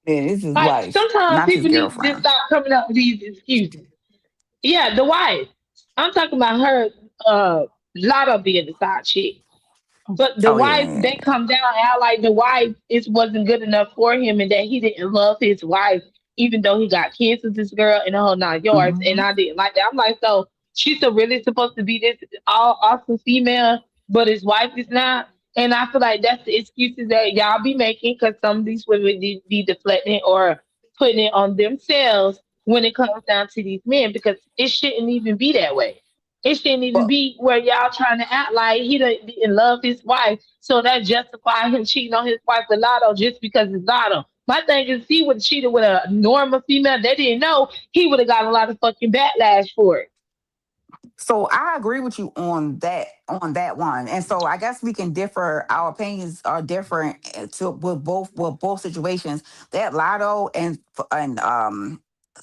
Yeah, this is Like wife. sometimes Not his people need to just girlfriend. stop coming up with these excuses. Yeah, the wife. I'm talking about her. Lotto being the side chick. But the Oh yeah, wife, yeah, they come down and act like the wife is wasn't good enough for him and that he didn't love his wife, even though he got kids with this girl and the whole nine yeah. yards. And Hmm. I didn't like that. I'm like, so she's so really supposed to be this all awesome female, but his wife is not. And I feel like that's the excuses that y'all be making because some of these women be deflecting or putting it on themselves when it comes down to these men because it shouldn't even be that way. It shouldn't even Well, be where y'all trying to act like he didn't love his wife, so that justify him cheating on his wife with Lotto just because it's Lotto. My thing is, he would have cheated with a normal female they didn't know. He would have got a lot of fucking backlash for it. so I agree with you on that one, and so I guess we can differ. Our opinions are different to with both situations. That Lotto and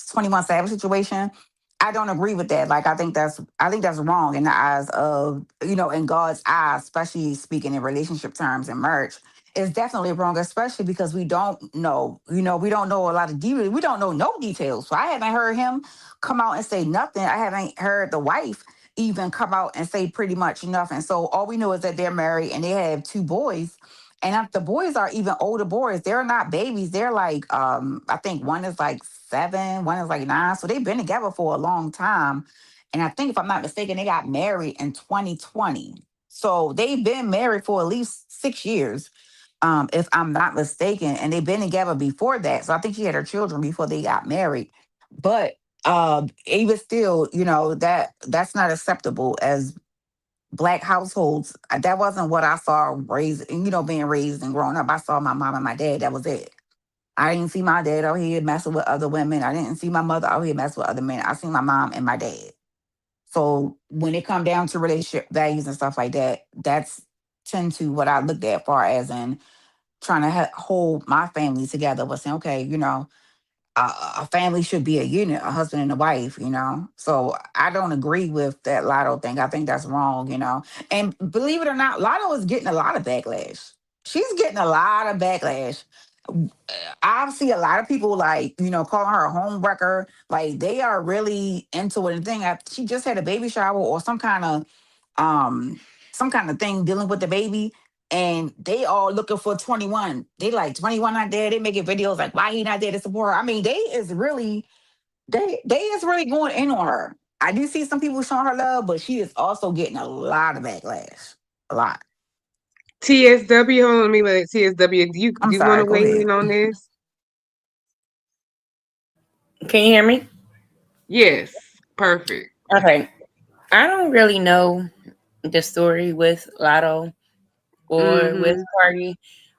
21 Savage situation, I don't agree with that. Like I think that's wrong in the eyes of in God's eyes, especially speaking in relationship terms and marriage. It's definitely wrong, especially because we don't know. We don't know a lot of details. We don't know no details. So I haven't heard him come out and say nothing. I haven't heard the wife even come out and say pretty much nothing. So all we know is that they're married and they have two boys. And if the boys are even older boys, they're not babies. They're like, I think one is like 7, one is like 9. So they've been together for a long time. And I think if I'm not mistaken, they got married in 2020. So they've been married for at least 6 years, if I'm not mistaken. And they've been together before that. So I think she had her children before they got married. But even still, that's not acceptable as black households. That wasn't what I saw raised, being raised and growing up. I saw my mom and my dad. That was it. I didn't see my dad out here messing with other women. I didn't see my mother out here messing with other men. I seen my mom and my dad. So when it come down to relationship values and stuff like that, that's tend to what I looked at far as in trying to hold my family together. Was saying, okay, a family should be a unit, a husband and a wife. So I don't agree with that Lotto thing. I think that's wrong. And believe it or not, Lotto is getting a lot of backlash. She's getting a lot of backlash. I see a lot of people calling her a home wrecker. Like they are really into it. And thing, she just had a baby shower or um some kind of thing dealing with the baby, and they all looking for 21. They like 21 not there. They making videos like why he not there to support her. I mean, they is really going in on her. I do see some people showing her love, but she is also getting a lot of backlash. A lot. TSW, hold on, let me let TSW. Do I'm you want sorry. to Go weigh ahead. in on this? Can you hear me? Yes, perfect. Okay. I don't really know the story with Lotto or with Mm-hmm. Cardi,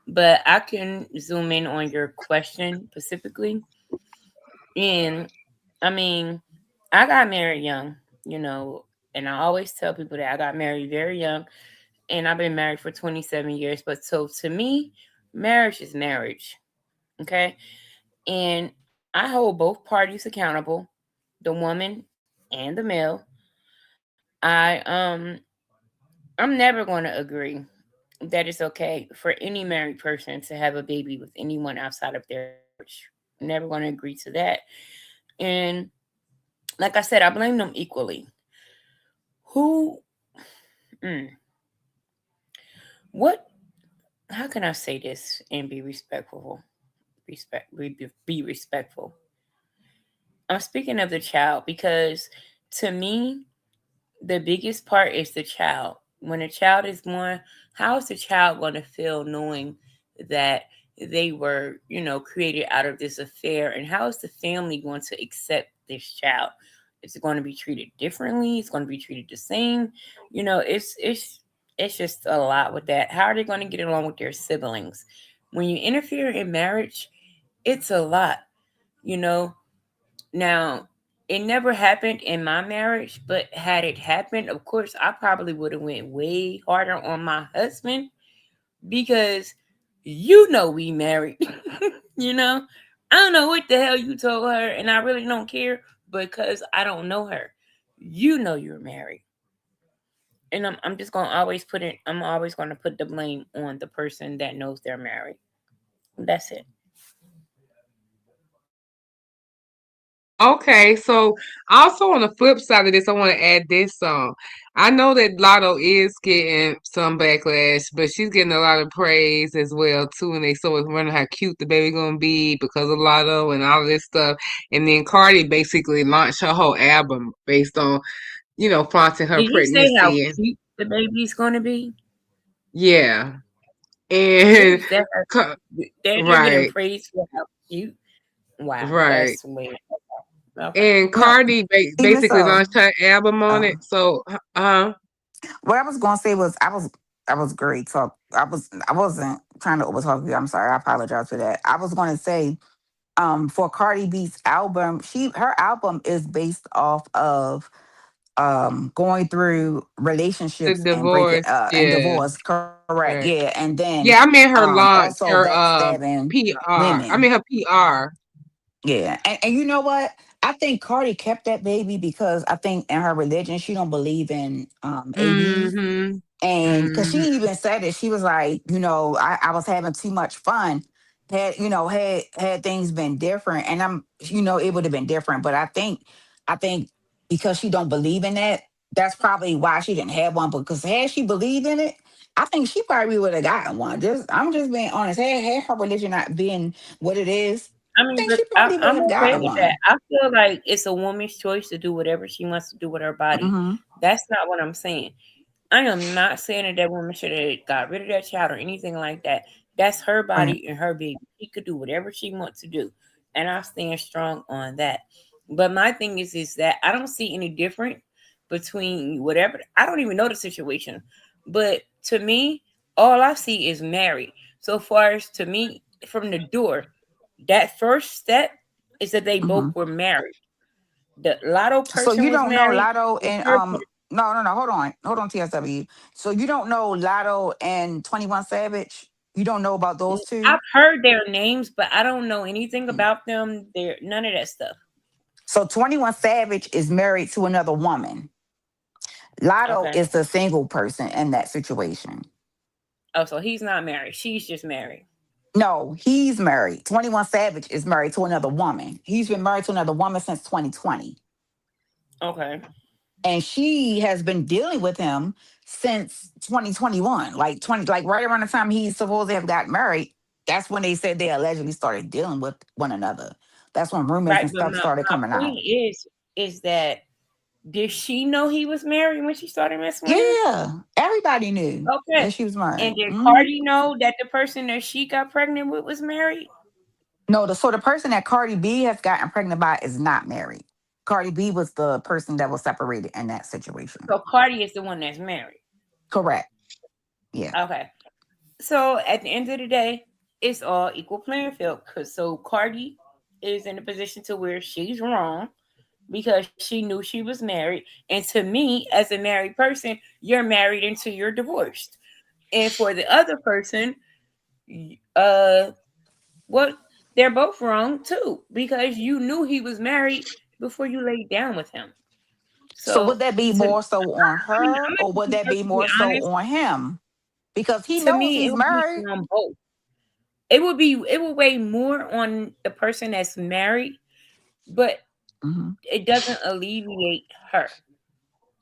but I can zoom in on your question specifically. And I mean, I got married young, you know, and I always tell people that I got married very young, and I've been married for 27 years. But so to me, marriage is marriage. Okay. And I hold both parties accountable, the woman and the male. I'm never going to agree that it's okay for any married person to have a baby with anyone outside of their marriage. Never going to agree to that. And like I said, I blame them equally. Who, mm, what, how can I say this and be respectful? Be respectful. I'm speaking of the child because to me, the biggest part is the child. When a child is born, how is the child going to feel knowing that they were, created out of this affair? And how is the family going to accept this child? Is it going to be treated differently? It's going to be treated the same. It's just a lot with that. How are they going to get along with their siblings? When you interfere in marriage, it's a lot, you know. Now, it never happened in my marriage, but had it happened, of course, I probably would have went way harder on my husband because we married. you know, I don't know what the hell you told her, and I really don't care because I don't know her. You're married, and I'm just gonna always put it. I'm always gonna put the blame on the person that knows they're married. That's it. Okay, so also on the flip side of this, I want to add this song. I know that Lotto is getting some backlash, but she's getting a lot of praise as well too. And they so was wondering how cute the baby gonna be because of Lotto and all of this stuff. And then Cardi basically launched her whole album based on, flaunting her Did you say how pregnancy and cute the baby's gonna be? yeah. And Yes, that's they're getting right, praise for how cute. Wow, right. that's weird. Okay. And No, Cardi even basically so, launched her album on it. um, So, what I was gonna say was I was great talk. I wasn't trying to overtalk you. I'm sorry. I apologize for that. I was gonna say, for Cardi B's album, her album is based off of going through the relationships and breaking divorce, and yeah, divorce. Correct. Yeah. right. And then Yeah, I meant her launch, also her backstabbing PR. I women. mean her PR. Yeah. And you know what? I think Cardi kept that baby because I think in her religion she don't believe in ABs. Mm-hmm. And because Mm-hmm. she even said it, she was like, I was having too much fun. Had things been different, and it would have been different. But I think because she don't believe in that, that's probably why she didn't have one. Because had she believed in it, I think she probably would have gotten one. I'm just being honest. Had her religion not been what it is, I I mean, think but she probably would I'm have okay gotten with that. one. I feel like it's a woman's choice to do whatever she wants to do with her body. Hmm. That's not what I'm saying. I am not saying that that woman should have got rid of that child or anything like that. That's her Right. body and her baby. She could do whatever she wants to do, and I stand strong on that. But my thing is that I don't see any different between whatever. I don't even know the situation, but to me, all I see is married. So far as to me, from the door, that first step is that they both Hmm. were married. The Lotto So person you was don't know married. Lotto The and third no, hold on TSW. So you don't know Lotto and 21 Savage. You don't know about those I've two. heard their names, but I don't know anything Mm. about them. They're none of that stuff. So 21 Savage is married to another woman. Lotto Okay. is the single person in that situation. Oh, so he's not married. She's just married. No, he's married. 21 Savage is married to another woman. He's been married to another woman since 2020. Okay. And she has been dealing with him since 2021. Like 20, like right around the time he supposed to have got married, that's when they said they allegedly started dealing with one another. That's when rumors Right, and but stuff started my coming point out. is that did she know he was married when she started messing with him? Yeah, everybody knew Okay. that she was And married. did Mhm. Cardi know that the person that she got pregnant with was married? No, so the person that Cardi B has gotten pregnant by is not married. Cardi B was the person that was separated in that situation. So Cardi is the one that's married. Correct. Yeah. Okay. So at the end of the day, it's all equal playing field. Cause so Cardi is in a position to where she's wrong because she knew she was married. And to me, as a married person, you're married until you're divorced. And for the other person, uh, what they're both wrong too because you knew he was married before you laid down with him. So So would that be to more so on her I'm or gonna would be that be perfectly more so honest. on him? Because he To knows me, it he's would be married. on both. It would weigh more on the person that's married, but Hmm. it doesn't alleviate her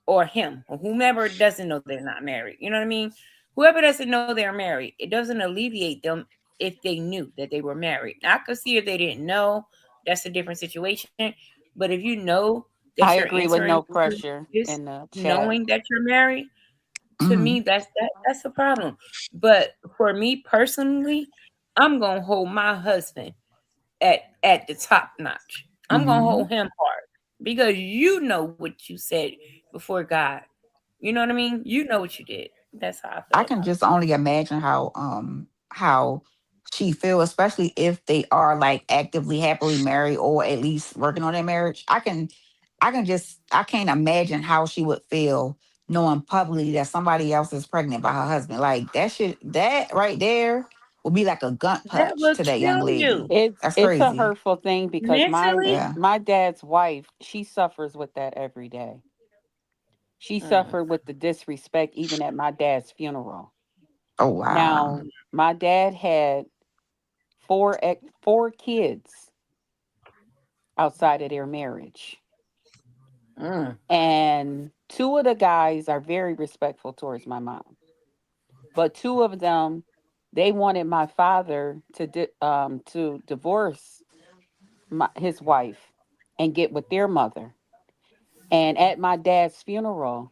or him or whomever doesn't know they're not married. You know what I mean? Whoever doesn't know they're married, it doesn't alleviate them if they knew that they were married. Now, I could see if they didn't know, that's a different situation. But if you know that I you're agree with entering no into pressure this in the chat. knowing that you're married, to Hmm. me that's a problem. But for me personally, I'm gonna hold my husband at the top notch. I'm gonna Hmm. hold him hard because you know what you said before God. You know what I mean? You know what you did. That's how I feel I can about it. just only imagine how she feel, especially if they are like actively happily married or at least working on their marriage. I can't imagine how she would feel knowing publicly that somebody else is pregnant by her husband. Like that right there would be like a gut That punch will to that young kill lady. you That's It's a crazy. hurtful thing because mentally. Yeah. my dad's wife, she suffers with that every day. She Mm, suffered with the disrespect even at my dad's funeral. Oh wow. Now, my dad had four kids outside of their marriage. mm. And two of the guys are very respectful towards my mom. But two of them, they wanted my father to divorce his wife and get with their mother. And at my dad's funeral,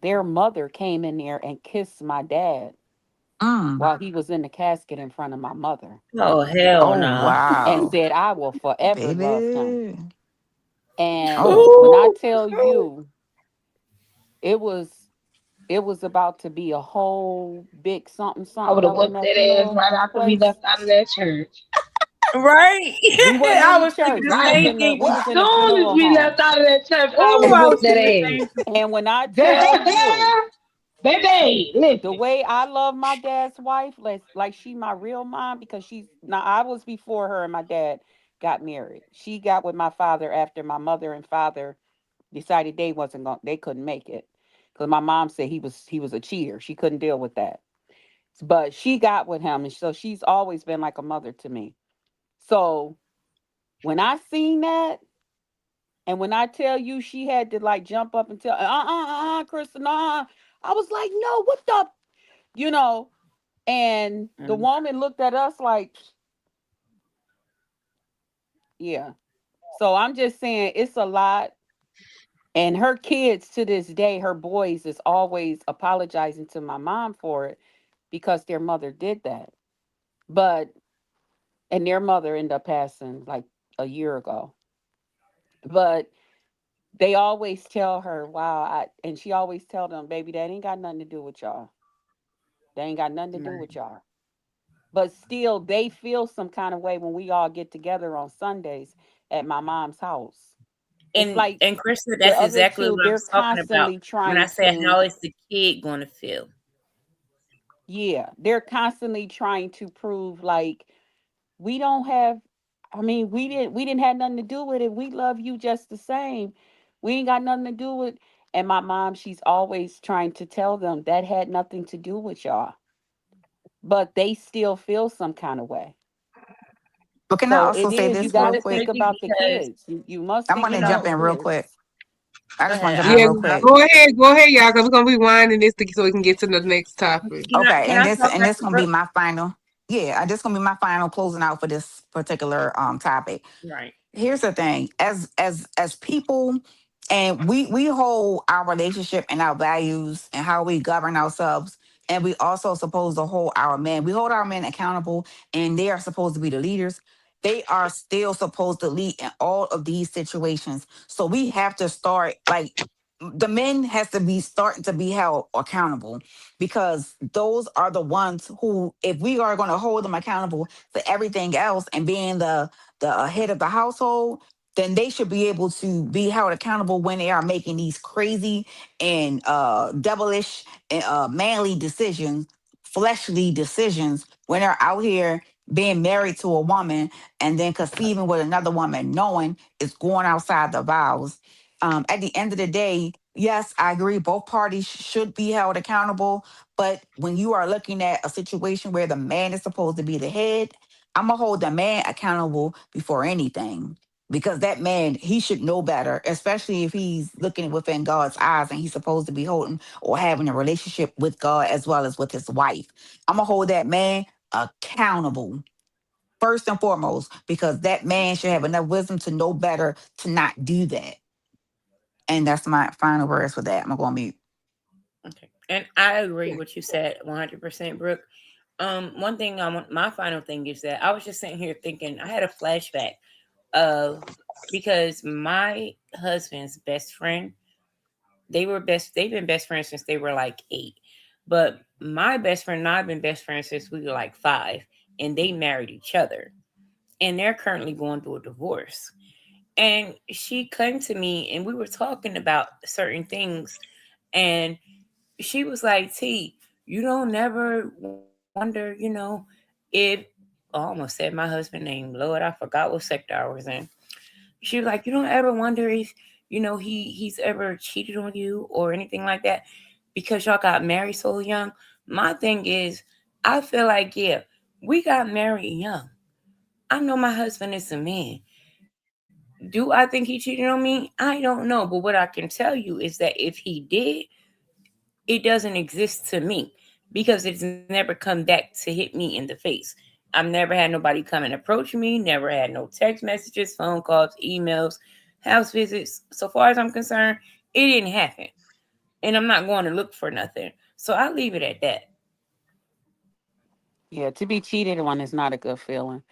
their mother came in there and kissed my dad Mm. while he was in the casket in front of my mother Oh hell Oh no! and wow. said, I will forever love him. Baby. And Oh. when I Ooh, tell you, it was it was about to be a whole big something I would something have up in whooped that that ass funeral right after we place. left out of that church. right? We wasn't in I the was thinking church. the We was Right. same in the thing. we As was in the soon as funeral we left home. out of that church, I would Oh, have I was whooped that thinking the ass. same. And when I tell you Baby, the listen. way I love my dad's wife, like she my real mom because she's now I was before her and my dad got married. She got with my father after my mother and father decided they couldn't make it. Because my mom said he was a cheater. She couldn't deal with that. But she got with him and so she's always been like a mother to me. So when I seen that, and when I tell you she had to like jump up and tell, Krista, nah, I was like, no, what the, you know, and the Mm. woman looked at us like, yeah. So I'm just saying it's a lot. And her kids to this day, her boys is always apologizing to my mom for it because their mother did that. But, and their mother ended up passing like a year ago. But they always tell her, wow, and she always tell them, baby, that ain't got nothing to do with y'all. They ain't got nothing to do with Right. y'all. But still, they feel some kind of way when we all get together on Sundays at my mom's house. It's like And Krista, the that's other exactly two, what I they're was talking about constantly when I trying said to, how is the kid going to feel. yeah, they're constantly trying to prove like we don't have, I mean, we didn't have nothing to do with it. We love you just the same. We ain't got nothing to do with. And my mom, she's always trying to tell them that had nothing to do with y'all, but they still feel some kind of way. But can I So also it say is, you this got real to It's think quick? tricky about the because kids. You must I'm think you gonna about jump the know. in real kids. quick. I Go just want ahead. to jump in Yeah, real quick. go ahead, y'all, because we're gonna be winding this so we can get to the next topic. Okay, Can and I this talk and this after gonna be Brooke? my final. Yeah, I just gonna be my final closing out for this particular topic. Right. Here's the thing, as people, and we hold our relationship and our values and how we govern ourselves, and we also supposed to hold our men, we hold our men accountable, and they are supposed to be the leaders. They are still supposed to lead in all of these situations, so we have to start like the men has to be starting to be held accountable, because those are the ones who, if we are going to hold them accountable for everything else and being the head of the household, then they should be able to be held accountable when they are making these crazy and devilish and manly decisions, fleshly decisions, when they're out here being married to a woman and then conceiving with another woman, knowing it's going outside the vows. At the end of the day, yes, I agree, both parties should be held accountable. But when you are looking at a situation where the man is supposed to be the head, I'm gonna hold the man accountable before anything, because that man, he should know better, especially if he's looking within God's eyes and he's supposed to be holding or having a relationship with God as well as with his wife. I'm gonna hold that man accountable first and foremost, because that man should have enough wisdom to know better to not do that. And that's my final words for that. I'm gonna go on mute. Okay. And I agree with what you said 100%, Brooke. One thing I want, my final thing is that I was just sitting here thinking, I had a flashback of, because my husband's best friend, they've been best friends since they were like 8. But my best friend and I've been best friends since we were like 5, and they married each other. And they're currently going through a divorce. And she came to me and we were talking about certain things, and she was like, T, you don't never wonder, if, oh, I almost said my husband's name. Lord, I forgot what sector I was in. She was like, you don't ever wonder if, he's ever cheated on you or anything like that because y'all got married so young. My thing is, I feel like, yeah, we got married young. I know my husband is a man. Do I think he cheated on me? I don't know. But what I can tell you is that if he did, it doesn't exist to me because it's never come back to hit me in the face. I've never had nobody come and approach me, never had no text messages, phone calls, emails, house visits. So far as I'm concerned, it didn't happen. And I'm not going to look for nothing. So I'll leave it at that. Yeah, to be cheated on is not a good feeling.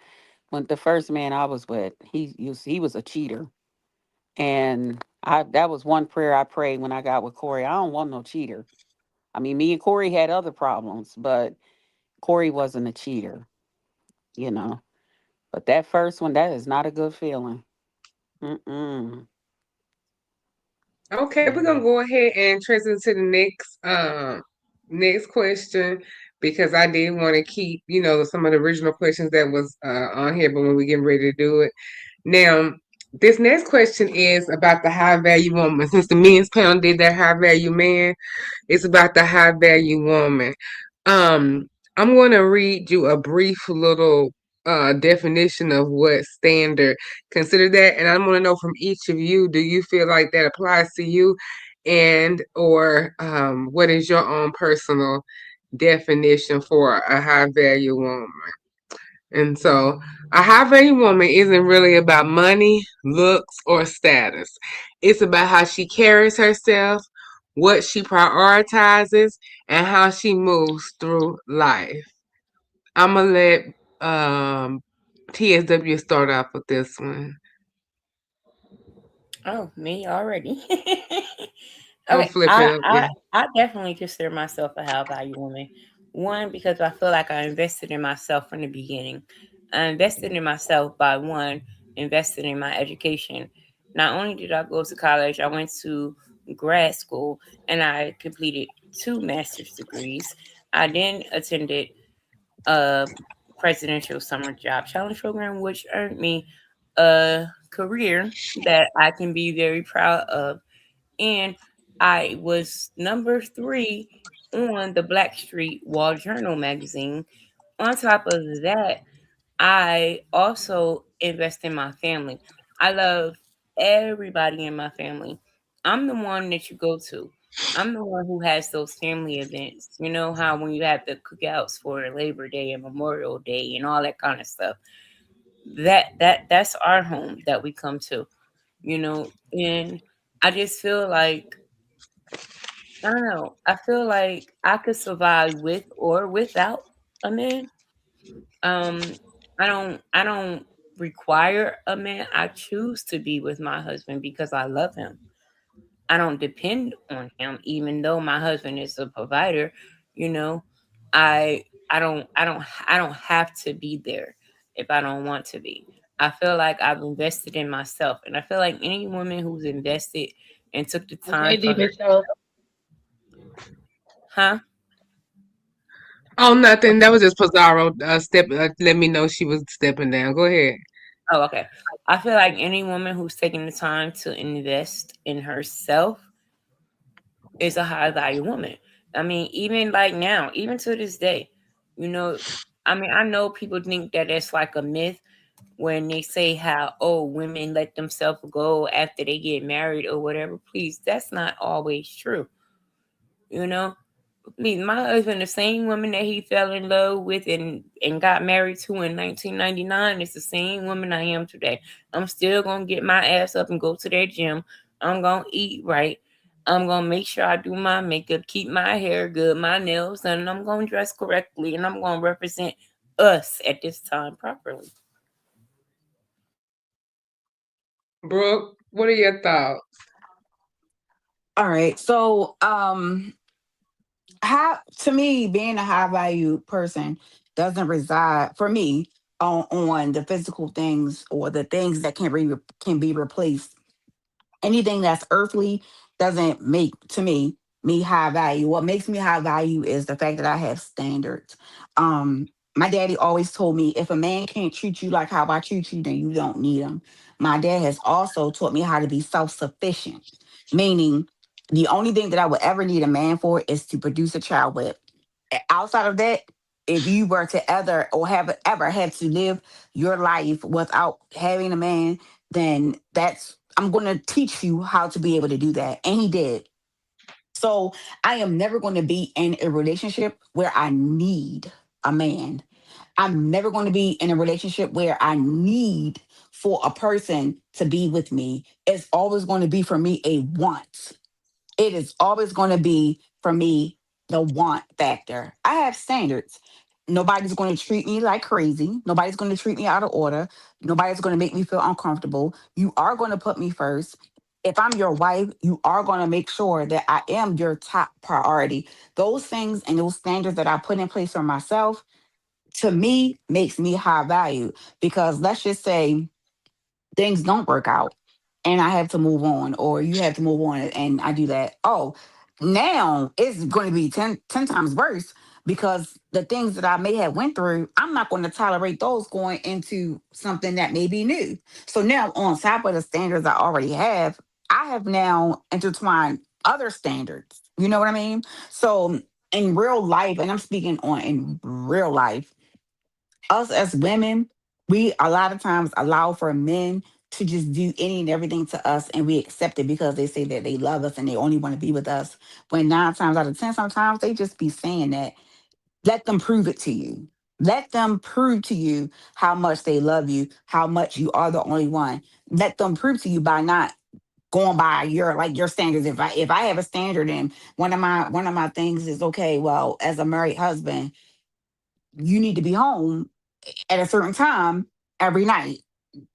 When the first man I was with, he was a cheater. And I that was one prayer I prayed when I got with Corey. I don't want no cheater. I mean, me and Corey had other problems, but Corey wasn't a cheater, you know. But that first one, that is not a good feeling. Mm-mm. Okay, we're gonna go ahead and transition to the next question, because I did want to keep, some of the original questions that was on here, but when we get ready to do it. Now, this next question is about the high value woman. Since the men's panel did that high value man, it's about the high value woman. Um, I'm going to read you a brief little definition of what standard consider that, and I want to know from each of you: do you feel like that applies to you, and or what is your own personal definition for a high value woman? And so, a high value woman isn't really about money, looks, or status. It's about how she carries herself, what she prioritizes, and how she moves through life. I'm gonna let TSW start off with this one. Oh, me already. I'm gonna Okay, flip it I, up. I Yeah. I definitely consider myself a high value woman. One, because I feel like I invested in myself from the beginning. I invested in myself by one, investing in my education. Not only did I go to college, I went to grad school and I completed two master's degrees. I then attended a presidential summer job challenge program, which earned me a career that I can be very proud of. And I was number three on the Blackstreet Wall Journal magazine. On top of that, I also invest in my family. I love everybody in my family. I'm the one that you go to. I'm the one who has those family events. You know how when you have the cookouts for Labor Day and Memorial Day and all that kind of stuff. That's our home that we come to. And I just feel like I don't know. I feel like I could survive with or without a man. Um, I don't require a man. I choose to be with my husband because I love him. I don't depend on him, even though my husband is a provider. You know, I don't have to be there if I don't want to be. I feel like I've invested in myself, and I feel like any woman who's invested and took the time Okay, for D her, Miss O. huh? Oh, nothing. That was just Pizarro let me know she was stepping down. Go ahead. Oh, okay. I feel like any woman who's taking the time to invest in herself is a high value woman. I mean, even like now, even to this day, you know, I mean, I know people think that it's like a myth when they say how, oh, women let themselves go after they get married or whatever. Please, that's not always true. You know, me, my husband, the same woman that he fell in love with and got married to in 1999 is the same woman I am today. I'm still gonna get my ass up and go to that gym. I'm gonna eat right. I'm gonna make sure I do my makeup, keep my hair good, my nails done, and I'm gonna dress correctly, and I'm gonna represent us at this time properly. Brooke, what are your thoughts? All right. So, how to me, being a high value person doesn't reside for me on the physical things or the things that can be replaced. Anything that's earthly doesn't make to me high value. What makes me high value is the fact that I have standards. My daddy always told me if a man can't treat you like how I treat you, then you don't need him. My dad has also taught me how to be self-sufficient, meaning the only thing that I would ever need a man for is to produce a child with. Outside of that, if you were to ever have to live your life without having a man, then that's I'm going to teach you how to be able to do that. And he did. So I am never going to be in a relationship where I need a man. I'm never going to be in a relationship where I need for a person to be with me. It's always going to be for me a want. It is always going to be for me the want factor. I have standards. Nobody's going to treat me like crazy. Nobody's going to treat me out of order. Nobody's going to make me feel uncomfortable. You are going to put me first. If I'm your wife, you are going to make sure that I am your top priority. Those things and those standards that I put in place for myself, to me, makes me high value. Because let's just say things don't work out and I have to move on, or you have to move on and I do that. Oh, now it's going to be ten times worse because the things that I may have went through, I'm not going to tolerate those going into something that may be new. So now on top of the standards I already have, I have now intertwined other standards. You know what I mean? So in real life, and I'm speaking on in real life, us as women, we a lot of times allow for men to just do any and everything to us and we accept it because they say that they love us and they only want to be with us. When 9 times out of 10, sometimes they just be saying that. Let them prove it to you. Let them prove to you how much they love you, how much you are the only one. Let them prove to you by not going by your standards. If I have a standard and one of my things is okay, well, as a married husband, you need to be home at a certain time every night.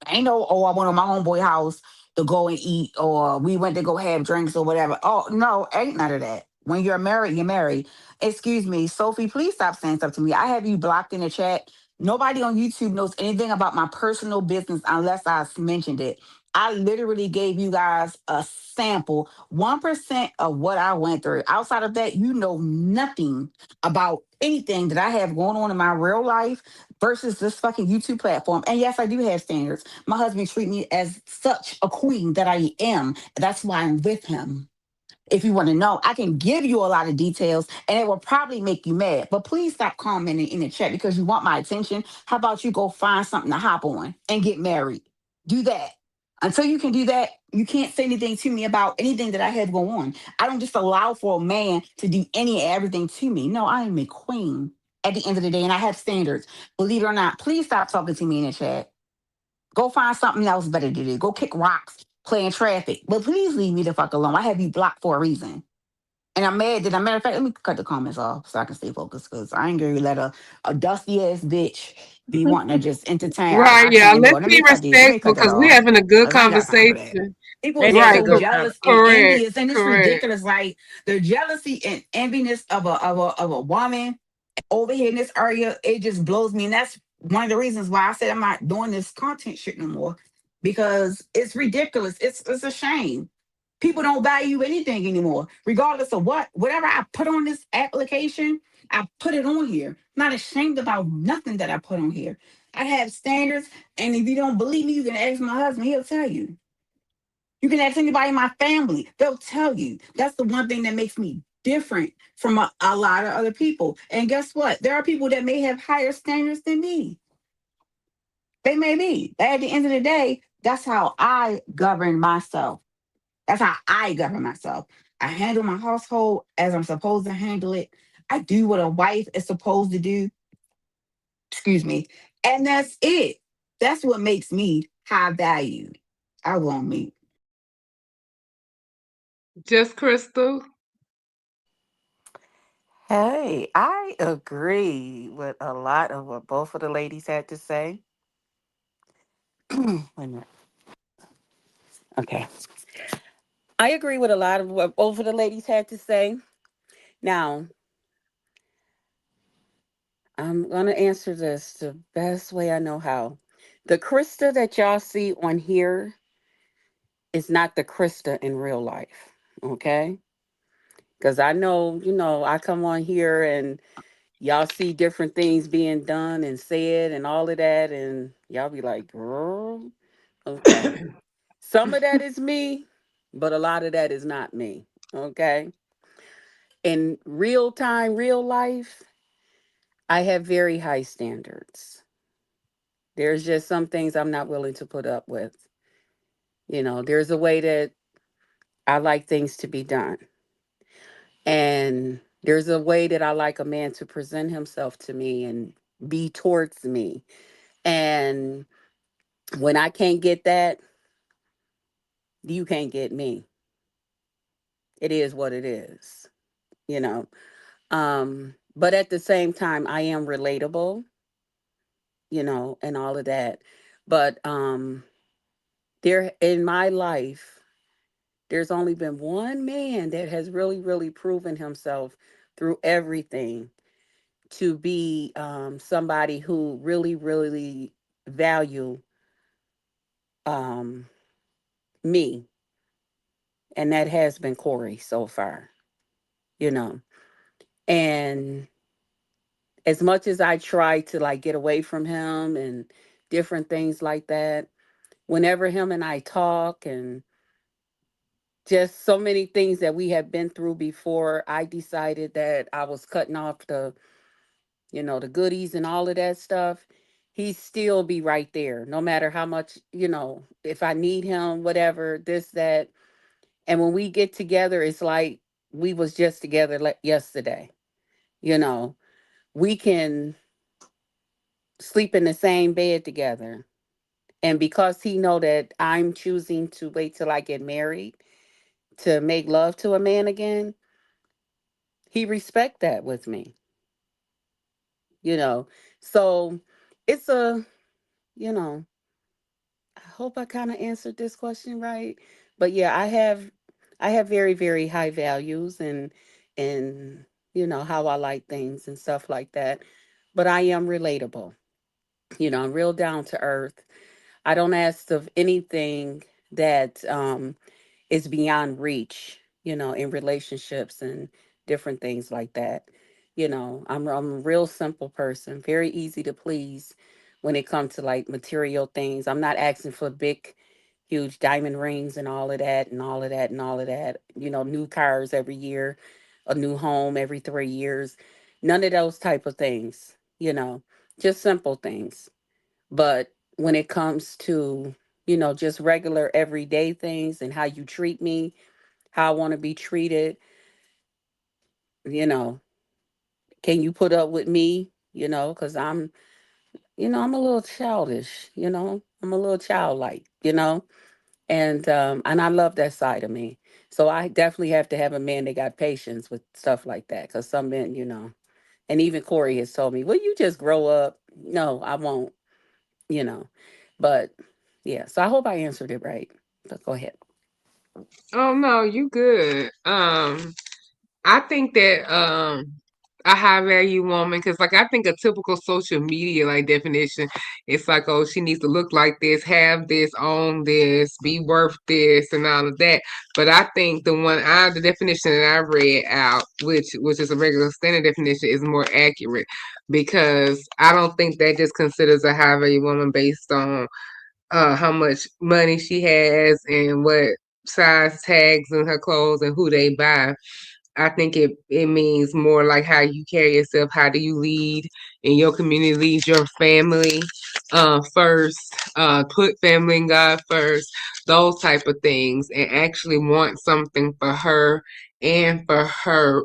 Ain't no, oh, I went to my homeboy house to go and eat, or we went to go have drinks or whatever. Oh, no, ain't none of that. When you're married, you're married. Excuse me, Sophie, please stop saying stuff to me. I have you blocked in the chat. Nobody on YouTube knows anything about my personal business unless I mentioned it. I literally gave you guys a sample, 1% of what I went through. Outside of that, you know nothing about anything that I have going on in my real life versus this fucking YouTube platform. And yes, I do have standards. My husband treat me as such a queen that I am. That's why I'm with him. If you want to know, I can give you a lot of details and it will probably make you mad. But please stop commenting in the chat because you want my attention. How about you go find something to hop on and get married? Do that. Until you can do that, you can't say anything to me about anything that I have going on. I don't just allow for a man to do any and everything to me. No, I am a queen at the end of the day and I have standards. Believe it or not, please stop talking to me in the chat. Go find something else better to do. Go kick rocks, play in traffic. But please leave me the fuck alone. I have you blocked for a reason. And I'm mad that, a matter of fact, let me cut the comments off so I can stay focused because I ain't gonna let a dusty ass bitch be wanting to just entertain. Right, I yeah. can't do Let's it. be Let me respectful cut that because we off. having a good Because I ain't got time for that. conversation. People And get there's Right, a so co- jealous and correct, envious, and it's correct. ridiculous. Like the jealousy and enviness of a woman over here in this area, it just blows me. And that's one of the reasons why I said I'm not doing this content shit no more. Because it's ridiculous. It's a shame. People don't value anything anymore, regardless of whatever I put on this application, I put it on here. I'm not ashamed about nothing that I put on here. I have standards, and if you don't believe me, you can ask my husband, he'll tell you. You can ask anybody in my family, they'll tell you. That's the one thing that makes me different from a lot of other people. And guess what? There are people that may have higher standards than me. They may be. But at the end of the day, that's how I govern myself. That's how I govern myself. I handle my household as I'm supposed to handle it. I do what a wife is supposed to do. Excuse me. And that's it. That's what makes me high valued. I won't meet. Just Crystal. Hey, I agree with a lot of what both of the ladies had to say. Wait a minute. Okay. I agree with a lot of what both of the ladies had to say. Now, I'm going to answer this the best way I know how. The Krista that y'all see on here is not the Krista in real life. Okay? Because I know, I come on here and y'all see different things being done and said and all of that. And y'all be like, girl, okay. Some of that is me, but a lot of that is not me. Okay. In real time, real life, I have very high standards. There's just some things I'm not willing to put up with. There's a way that I like things to be done. And there's a way that I like a man to present himself to me and be towards me. And when I can't get that, you can't get me. It is what it is, you know. But at the same time, I am relatable, and all of that. But there in my life, there's only been one man that has really, really proven himself through everything to be somebody who really, really value um, me, and that has been Corey so far, you know. And as much as I try to like get away from him and different things like that, whenever him and I talk and just so many things that we have been through before, I decided that I was cutting off the goodies and all of that stuff. He still be right there, no matter how much, if I need him, whatever, this, that. And when we get together, it's like we was just together yesterday. You know, we can sleep in the same bed together. And because he know that I'm choosing to wait till I get married to make love to a man again, he respect that with me, you know. So it's you know, I hope I kind of answered this question right. But yeah, I have very, very high values and how I like things and stuff like that. But I am relatable. I'm real down to earth. I don't ask of anything that is beyond reach, in relationships and different things like that. I'm a real simple person, very easy to please when it comes to like material things. I'm not asking for big, huge diamond rings and all of that and all of that and all of that. New cars every year, a new home every 3 years. None of those type of things, just simple things. But when it comes to, just regular everyday things and how you treat me, how I want to be treated, you know, can you put up with me? Because I'm a little childish, I'm a little childlike, and I love that side of me. So I definitely have to have a man that got patience with stuff like that. Because some men, and even Corey has told me, "Will you just grow up?" No, I won't. You know, but yeah. So I hope I answered it right. But go ahead. Oh no, you good. I think that a high value woman, because like I think a typical social media like definition, it's like, oh, she needs to look like this, have this, own this, be worth this, and all of that. But I think the definition that I read out, which is a regular standard definition, is more accurate, because I don't think that just considers a high value woman based on how much money she has and what size tags in her clothes and who they buy. I think it means more like how you carry yourself. How do you lead in your community? Lead your family first. Put family and God first. Those type of things, and actually want something for her and for her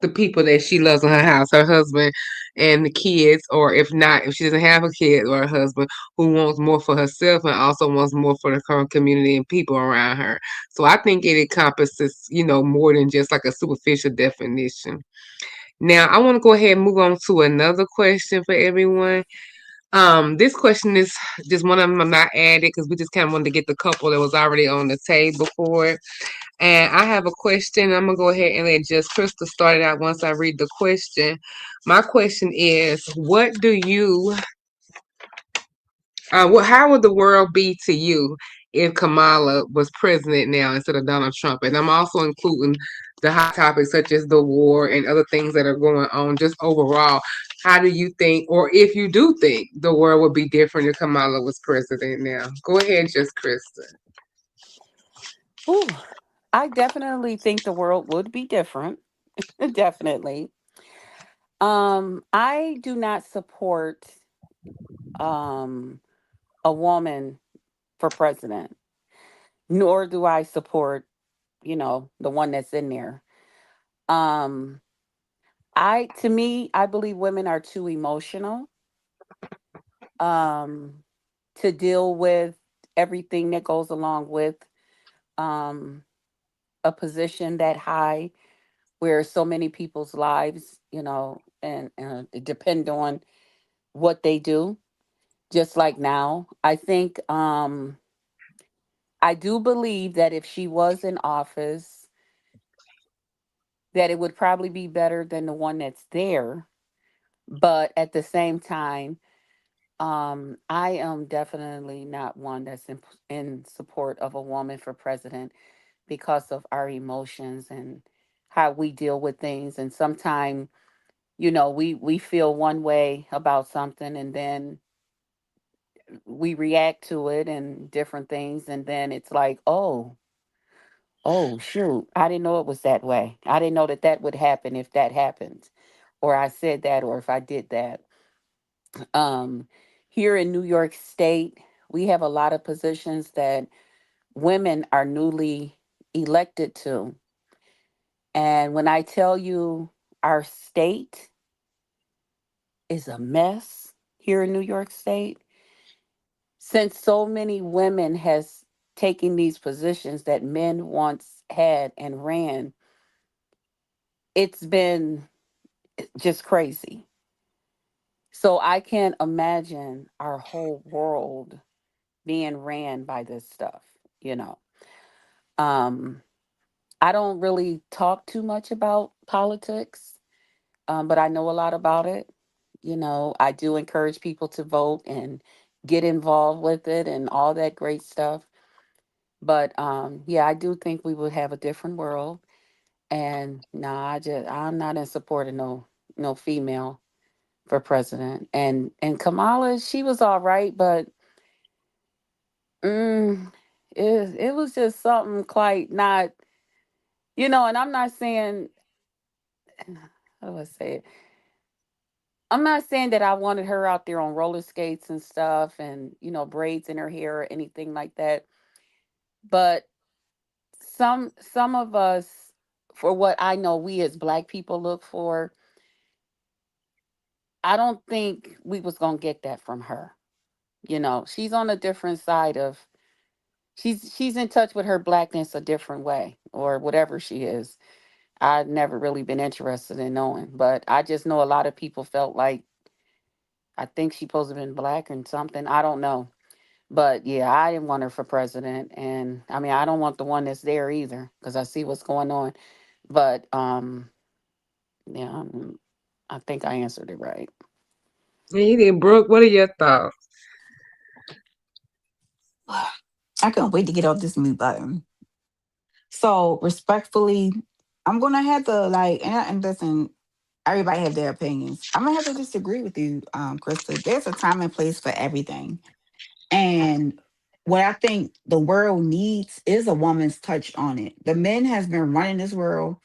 the people that she loves in her house, her husband and the kids, or if not, if she doesn't have a kid or a husband, who wants more for herself and also wants more for the current community and people around her. So I think it encompasses, more than just like a superficial definition. Now, I want to go ahead and move on to another question for everyone. This question is just one of them I'm not added because we just kind of wanted to get the couple that was already on the table for it. And I have a question. I'm gonna go ahead and let just Crystal start it out once I read the question. My question is, what do you how would the world be to you if Kamala was president now instead of Donald Trump? And I'm also including the hot topics such as the war and other things that are going on. Just overall, how do you think, or if you do think, the world would be different if Kamala was president now? Go ahead, just Kristen. Ooh, I definitely think the world would be different. Definitely. I do not support um a woman for president, nor do I support, the one that's in there. Um, to me, I believe women are too emotional um to deal with everything that goes along with um a position that high where so many people's lives, and it depend on what they do. Just like now, I think I do believe that if she was in office, that it would probably be better than the one that's there. But at the same time, I am definitely not one that's in support of a woman for president because of our emotions and how we deal with things. And sometimes, we feel one way about something, and then we react to it and different things, and then it's like, oh shoot, I didn't know it was that way. I didn't know that that would happen if that happened, or I said that, or if I did that. um Here in New York State, we have a lot of positions that women are newly elected to. And when I tell you, our state is a mess here in New York State, since so many women has taken these positions that men once had and ran, it's been just crazy. So I can't imagine our whole world being ran by this stuff, you know. Um, I don't really talk too much about politics, but I know a lot about it. I do encourage people to vote and get involved with it and all that great stuff. But yeah, I do think we would have a different world. And nah, I'm not in support of no female for president. And Kamala, she was all right, but mm, it was just something quite not, and I'm not saying, how do I say it? I'm not saying that I wanted her out there on roller skates and stuff and, braids in her hair or anything like that. But some of us, for what I know we as black people look for, I don't think we was gonna get that from her. She's on a different side of she's in touch with her blackness a different way or whatever she is. I've never really been interested in knowing, but I just know a lot of people felt like I think she supposed to have been black and something. I don't know. But yeah, I didn't want her for president. And I mean I don't want the one that's there either, because I see what's going on. But yeah, I think I answered it right. Yeah, you did, Brooke. What are your thoughts? I couldn't wait to get off this mute button. So respectfully, I'm gonna have to like, and listen, everybody have their opinions. I'm gonna have to disagree with you, Krista. There's a time and place for everything. And what I think the world needs is a woman's touch on it. The men has been running this world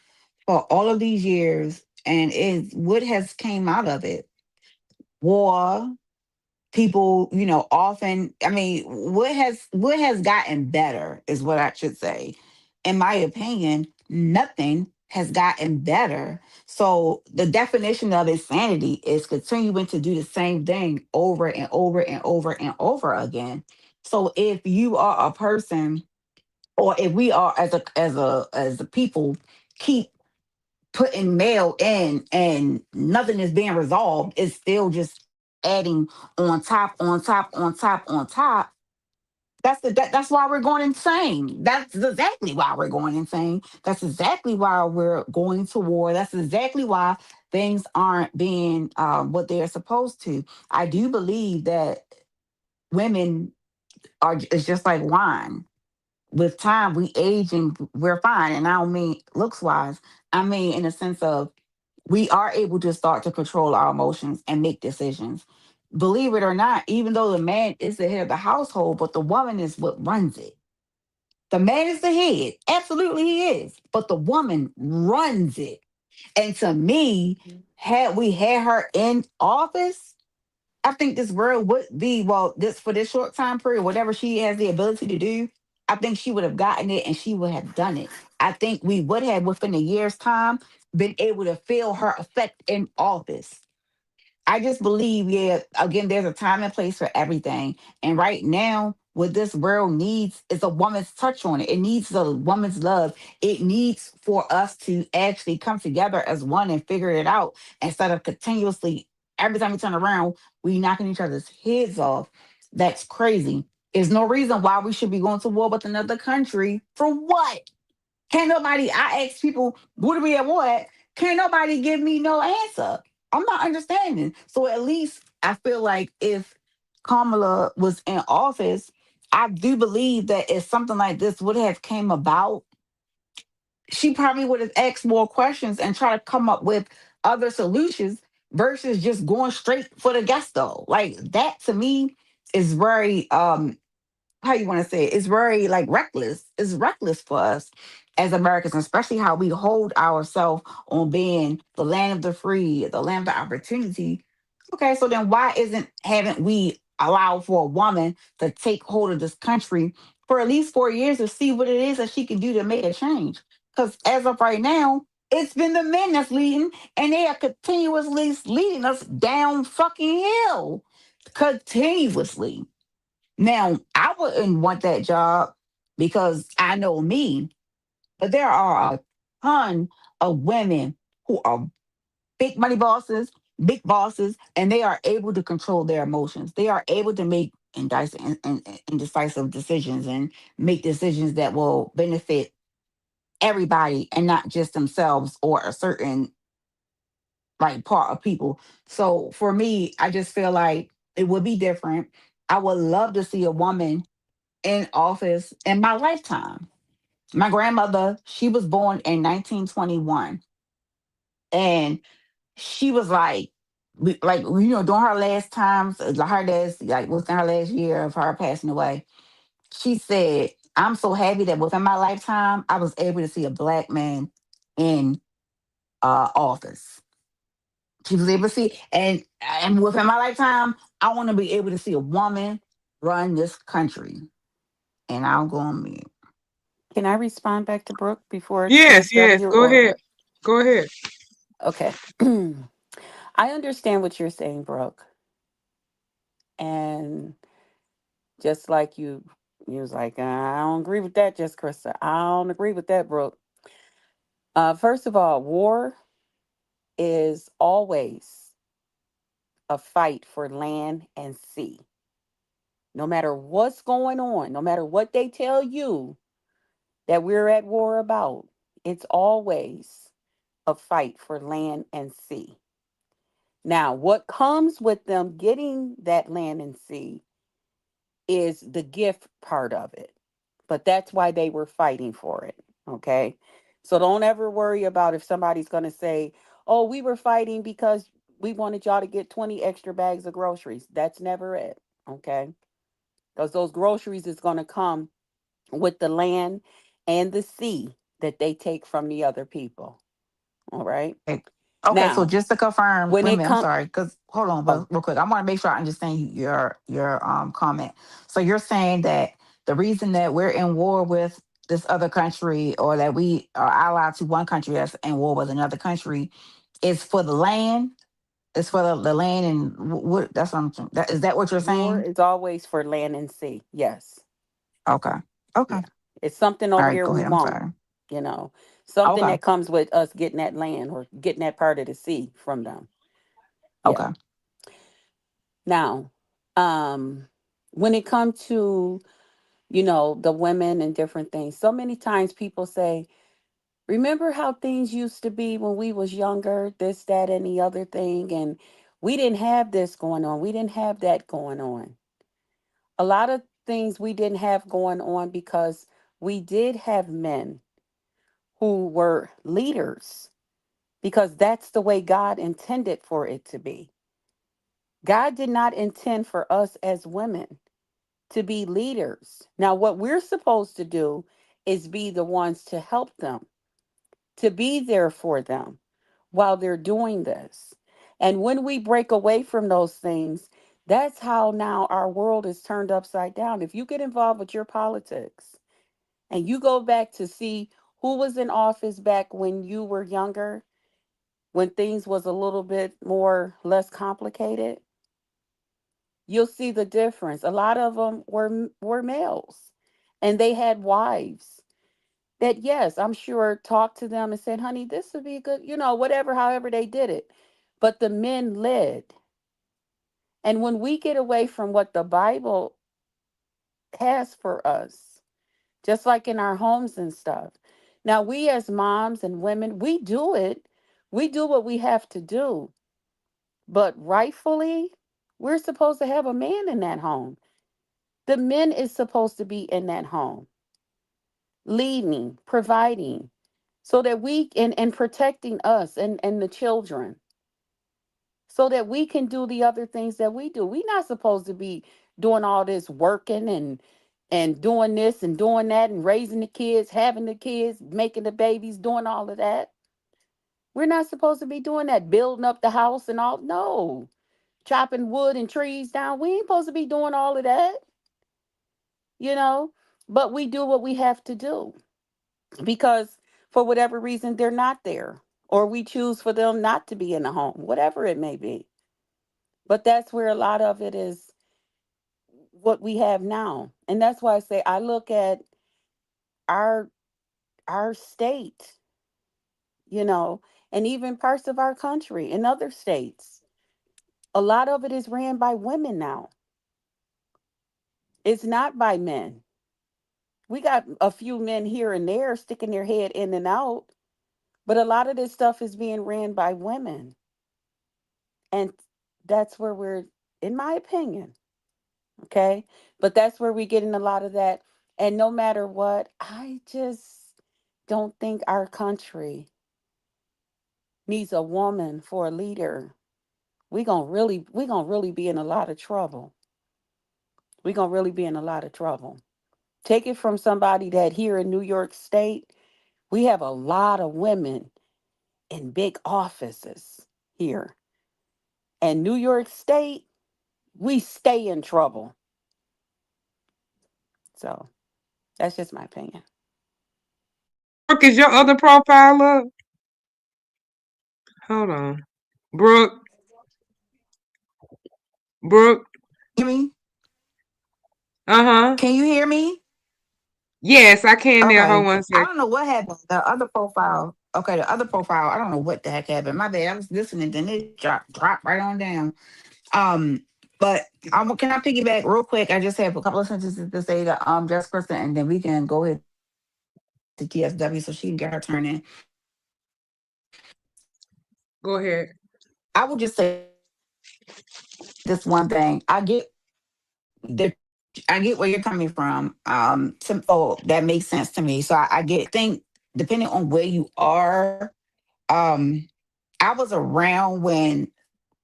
for all of these years, and is what has came out of it. War, people, often, I mean, what has gotten better is what I should say. In my opinion, nothing has gotten better. So the definition of insanity is continuing to do the same thing over and over and over and over again. So if you are a person, or if we are as a people, keep putting mail in and nothing is being resolved, it's still just adding on top, on top, on top, on top. That's why we're going insane. That's exactly why we're going insane. That's exactly why we're going to war. That's exactly why things aren't being what they're supposed to. I do believe that women are is just like wine. With time, we age and we're fine. And I don't mean looks wise. I mean in the sense of we are able to start to control our emotions and make decisions. Believe it or not, even though the man is the head of the household, but the woman is what runs it. The man is the head. Absolutely, he is. But the woman runs it. And to me, had we had her in office, I think this world would be, well, this for this short time period, whatever she has the ability to do, I think she would have gotten it and she would have done it. I think we would have, within a year's time, been able to feel her effect in office. I just believe, yeah, again, there's a time and place for everything. And right now, what this world needs is a woman's touch on it. It needs a woman's love. It needs for us to actually come together as one and figure it out instead of continuously, every time we turn around, we knocking each other's heads off. That's crazy. There's no reason why we should be going to war with another country. For what? Can't nobody, I ask people, what are we at war at? Can't nobody give me no answer. I'm not understanding. So at least I feel like if Kamala was in office, I do believe that if something like this would have came about, she probably would have asked more questions and try to come up with other solutions versus just going straight for the gusto. Like that to me is very how you want to say it, it's very like reckless. It's reckless for us as Americans, especially how we hold ourselves on being the land of the free, the land of opportunity. Okay, so then why isn't haven't we allowed for a woman to take hold of this country for at least 4 years to see what it is that she can do to make a change? Because as of right now, it's been the men that's leading, and they are continuously leading us down fucking hill, continuously. Now, I wouldn't want that job because I know me, but there are a ton of women who are big money bosses, big bosses, and they are able to control their emotions. They are able to make indecisive decisions and make decisions that will benefit everybody and not just themselves or a certain like part of people. So for me, I just feel like it would be different. I would love to see a woman in office in my lifetime. My grandmother, she was born in 1921, and she was like, during her last times, like her last, like within her last year of her passing away, she said, "I'm so happy that within my lifetime, I was able to see a black man in office." She was able to see, and within my lifetime, I want to be able to see a woman run this country. And I'll go on mute. Can I respond back to Brooke before it Yes, yes. transgresses you? Go Or ahead. Go ahead. okay, I understand what you're saying, Brooke, and just like you was like, I don't agree with that, just Krista. I don't agree with that, Brooke. First of all, war is always a fight for land and sea. No matter what's going on, no matter what they tell you that we're at war about, it's always a fight for land and sea. Now, what comes with them getting that land and sea is the gift part of it. But that's why they were fighting for it. Okay. So don't ever worry about if somebody's going to say, oh, we were fighting because we wanted y'all to get 20 extra bags of groceries. That's never it. Okay. Because those groceries is going to come with the land and the sea that they take from the other people. All right. Okay. Okay, so Now, just to confirm, when wait a it minute, I'm comes, sorry, because hold on, oh, but real quick, I want to make sure I understand your comment. So you're saying that the reason that we're in war with this other country, or that we are allied to one country that's in war with another country, is for the land? It's for the land, and what? That's what I'm. That is that what you're war saying? is always for land and sea. Yes. Okay. Okay. Yeah. It's something All over right. here Go we ahead. I'm want, sorry. you know, something Okay. that comes with us getting that land or getting that part of the sea from them. Yeah. Okay. Now, um, when it comes to, the women and different things, so many times people say, remember how things used to be when we was younger, this, that, and the other thing, and we didn't have this going on. We didn't have that going on. A lot of things we didn't have going on because we did have men who were leaders, because that's the way God intended for it to be. God did not intend for us as women to be leaders. Now, what we're supposed to do is be the ones to help them, to be there for them while they're doing this. And when we break away from those things, that's how now our world is turned upside down. If you get involved with your politics and you go back to see who was in office back when you were younger, when things was a little bit more less complicated, you'll see the difference. A lot of them were males, and they had wives that, yes, I'm sure, talked to them and said, honey, this would be good, whatever, however they did it. But the men led. And when we get away from what the Bible has for us, just like in our homes and stuff, now we as moms and women, we do it. We do what we have to do. But rightfully, we're supposed to have a man in that home. The men is supposed to be in that home, leading, providing, so that we and protecting us and the children, so that we can do the other things that we do. We're not supposed to be doing all this working and doing this and doing that and raising the kids, having the kids, making the babies, doing all of that. We're not supposed to be doing that, building up the house and all. No, chopping wood and trees down. We ain't supposed to be doing all of that, you know. But we do what we have to do because for whatever reason they're not there, or we choose for them not to be in the home, whatever it may be. But that's where a lot of it is what we have now. And that's why I say I look at our our state, you know, and even parts of our country and other states. A lot of it is ran by women now. It's not by men. We got a few men here and there sticking their head in and out, but a lot of this stuff is being ran by women. And that's where we're, in my opinion, okay? But that's where we're getting a lot of that. And no matter what, I just don't think our country needs a woman for a leader. We gonna really be in a lot of trouble. We're gonna really be in a lot of trouble. Take it from somebody that here in New York State, we have a lot of women in big offices here. And New York State, we stay in trouble. So that's just my opinion. Brooke, is your other profile up? Hold on. Brooke, Brooke. Hear me? Uh-huh. Can you hear me? Yes, I can now. Hold Okay. one I second. don't know what happened. The other profile. Okay, the other profile. I don't know what the heck happened. My bad. I was listening, then it dropped right on down. Um, but can I piggyback real quick? I just have a couple of sentences to say to Jess Kristen, and then we can go ahead to TSW so she can get her turn in. Go ahead. I will just say this one thing. The I get where you're coming from. That makes sense to me. So I get think depending on where you are, um, I was around when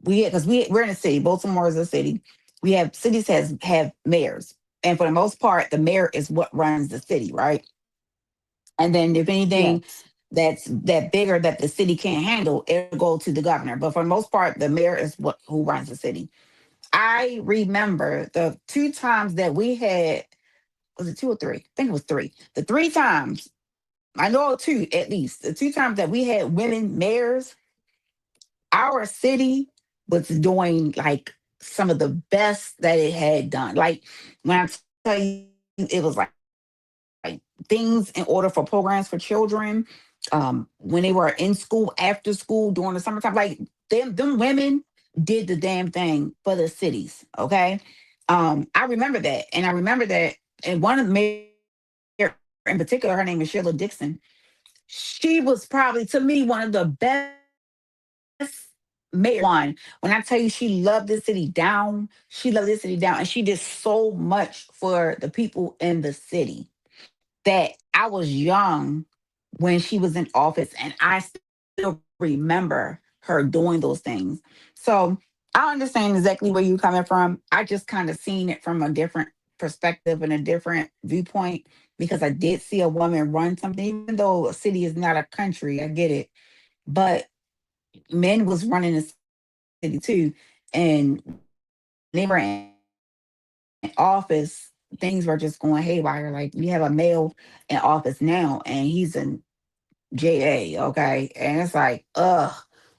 we're in a city. Baltimore is a city. We have cities have mayors, and for the most part, the mayor is what runs the city, right? And then if anything Yes. that's that bigger that the city can't handle, it'll go to the governor. But for the most part, the mayor is what who runs the city. I remember the two times that we had, was it two or three? I think it was three. The three times, I know two at least, the two times that we had women mayors, our city was doing like some of the best that it had done. Like when I tell you, it was like things in order for programs for children. When they were in school, after school, during the summertime, like them women did the damn thing for the cities. Okay. I remember that. And I remember that. And one of the mayor in particular, her name is Sheila Dixon. She was probably to me one of the best mayors. One, when I tell you she loved this city down, she loved this city down, and she did so much for the people in the city that I was young when she was in office, and I still remember her doing those things. So I understand exactly where you're coming from. I just kind of seen it from a different perspective and a different viewpoint because I did see a woman run something, even though a city is not a country. I get it, but men was running the city too, and when they were in office, things were just going haywire. Like we have a male in office now, and he's in JA, okay? And it's like,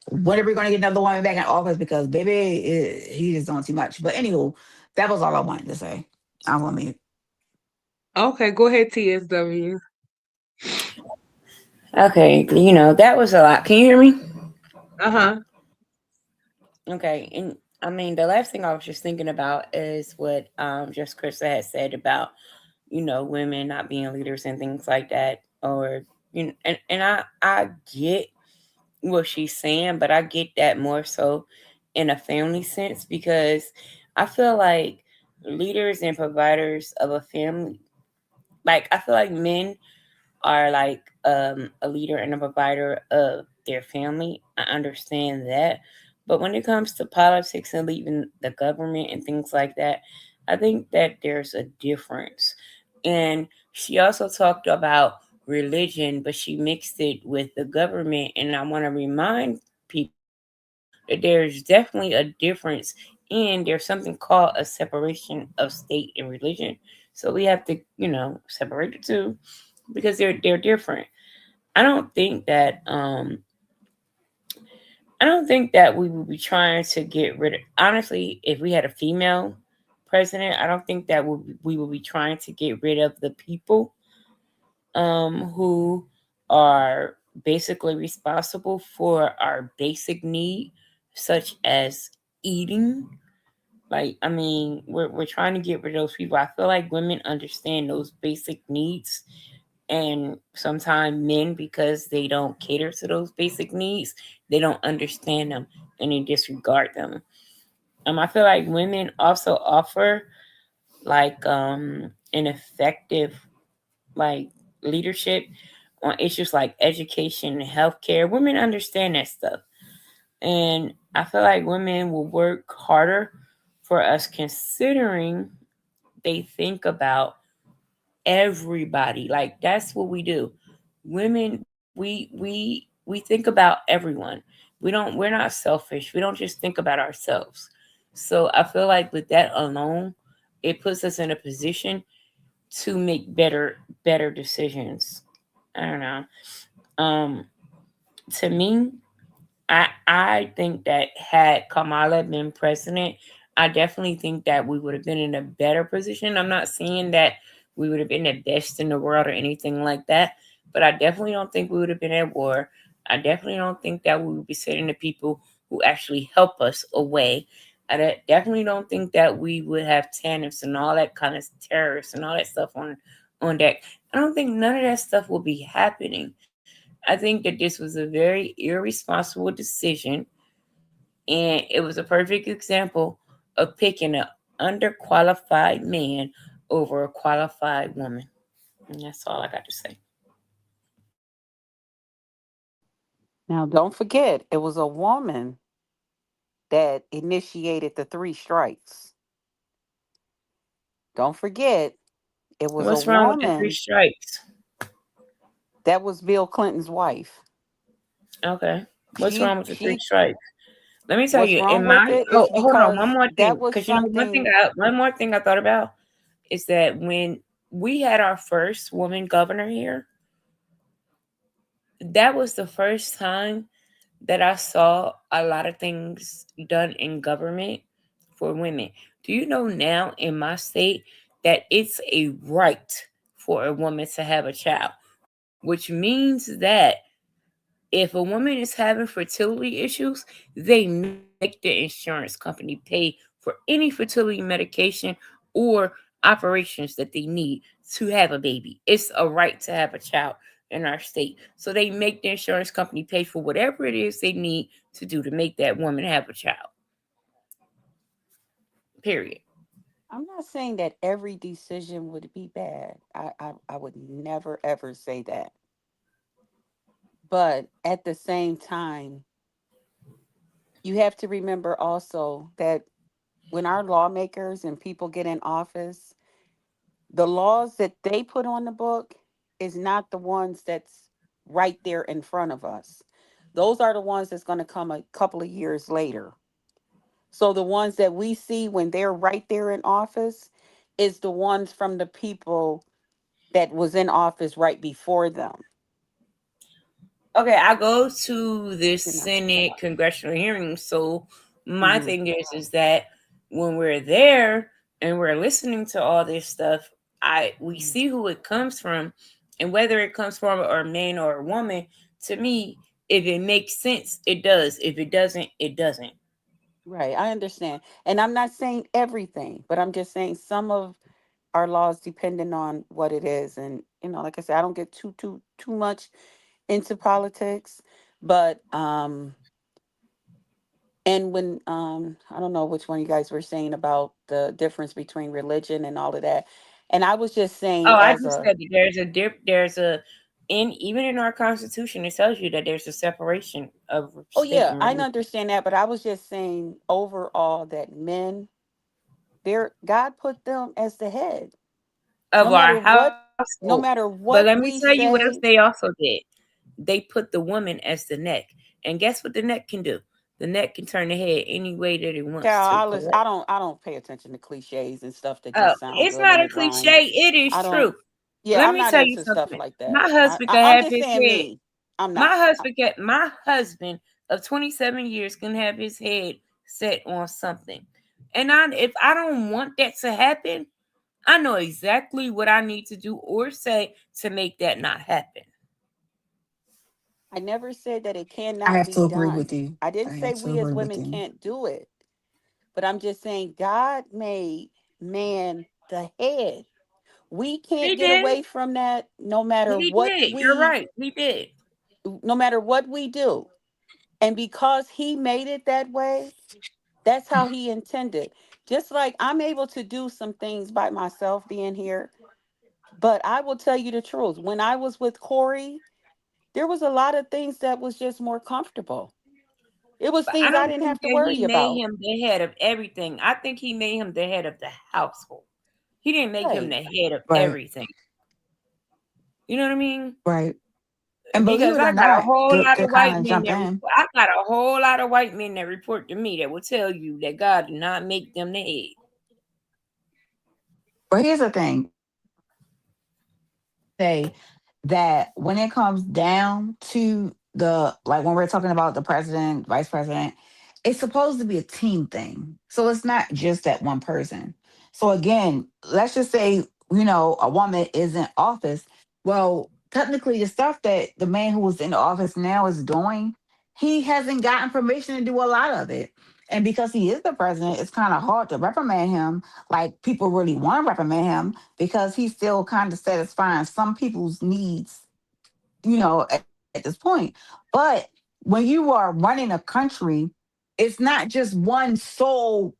when are we gonna get another woman back in office? Because baby, he's just doing too much. But anywho, that was all I wanted to say. I want me. Okay, go ahead, TSW. Okay, that was a lot. Can you hear me? Uh-huh. Okay, and I mean the last thing I was just thinking about is what just Krista had said about women not being leaders and things like that, or and I get what she's saying, but I get that more so in a family sense because I feel like leaders and providers of a family, like I feel like men are like a leader and a provider of their family. I understand that. But when it comes to politics and leaving the government and things like that, I think that there's a difference. And she also talked about religion, but she mixed it with the government. And I want to remind people that there's definitely a difference, and there's something called a separation of state and religion. So we have to, separate the two because they're different. I don't think that I don't think that we would be trying to get rid of, honestly, if we had a female president, I don't think that we would be trying to get rid of the people who are basically responsible for our basic need, such as eating. Like, I mean, we're trying to get rid of those people. I feel like women understand those basic needs, And sometimes men, because they don't cater to those basic needs, they don't understand them and they disregard them. I feel like women also offer like an effective like leadership on issues like education and healthcare. Women understand that stuff. And I feel like women will work harder for us considering they think about everybody. Like that's what we do. Women, we think about everyone. We're not selfish. We don't just think about ourselves. So I feel like with that alone, it puts us in a position to make better decisions. I don't know. Um to me, I think that had Kamala been president, I definitely think that we would have been in a better position. I'm not saying that we would have been the best in the world or anything like that, but I definitely don't think we would have been at war. I definitely don't think that we would be sending the people who actually help us away. Definitely don't think that we would have TANFs and all that kind of terrorists and all that stuff on deck. I don't think none of that stuff will be happening. I think that this was a very irresponsible decision, and it was a perfect example of picking an underqualified man over a qualified woman. And that's all I got to say. Now, don't forget, it was a woman that initiated the three strikes. Don't forget, it was a What's wrong with the three woman strikes? that was Bill Clinton's wife. Okay. What's She wrong with the three she strikes? Let me tell what's you, wrong in with my it oh is hold on, one because more that thing, was because something. one more thing I thought about is that when we had our first woman governor here, that was the first time that I saw a lot of things done in government for women. Do you know now in my state that it's a right for a woman to have a child, which means that if a woman is having fertility issues, they make the insurance company pay for any fertility medication or operations that they need to have a baby. It's a right to have a child in our state. So they make the insurance company pay for whatever it is they need to do to make that woman have a child. Period. I'm not saying that every decision would be bad. I would never ever say that. But at the same time, you have to remember also that when our lawmakers and people get in office, the laws that they put on the book is not the ones that's right there in front of us. Those are the ones that's going to come a couple of years later. So the ones that we see when they're right there in office is the ones from the people that was in office right before them. Okay, I go to the You know. Senate congressional hearings. So my Hmm. thing is that when we're there and we're listening to all this stuff, I we see who it comes from, and whether it comes from a man or a woman. To me, if it makes sense, it does. If it doesn't, it doesn't. Right, I understand. And I'm not saying everything, but I'm just saying some of our laws depending on what it is. And like I said, I don't get too much into politics, but and when I don't know which one you guys were saying about the difference between religion and all of that. And I was just Oh, saying I as just a said that there's a in even in our constitution it tells you that there's a separation of oh state yeah, and I religion. understand that, but I was just saying overall that men, they're God put them as the head. Of No our matter what, household. no matter But let what me tell we you what else say. they also did. They put the woman as the neck. And guess what the neck can do? The neck can turn the head any way that it wants Carol, to, I correct? don't pay attention to cliches and stuff that Oh, just sound it's good and not a it rhymes. cliche. It is I don't. true. Yeah, Let I'm me not tell you into stuff something. like that. My husband could I'm have just his saying head. me. I'm My not. husband get my husband of 27 years can have his head set on something. And if I don't want that to happen, I know exactly what I need to do or say to make that not happen. I never said that it I cannot have be to agree with done. you. I didn't I say have to we as agree with women you. can't do it, but I'm just saying God made man the head. We can't He get did. away from that no matter He what did. You're right. He did. we do. And because he made it that way, that's how he intended. Just like I'm able to do some things by myself being here, but I will tell you the truth. When I was with Corey, there was a lot of things that was just more comfortable. It was But I things I don't didn't think have to that he worry made about. him the head of everything. I think he made him the head of the household. He didn't make him Right. the head of Right, everything. You know what I mean? right. And believe Because it I or got a not, whole lot to of white kind of men jump that in. I got a whole lot of white men that report to me that will tell you that God did not make them the head. But here's the thing, say that when it comes down to the, like when we're talking about the president, vice president, it's supposed to be a team thing. So it's not just that one person. So again, let's just say, a woman is in office. Well, technically the stuff that the man who was in the office now is doing, he hasn't gotten permission to do a lot of it. And because he is the president, it's kind of hard to reprimand him like people really want to reprimand him because he's still kind of satisfying some people's needs, at this point. But when you are running a country, it's not just one sole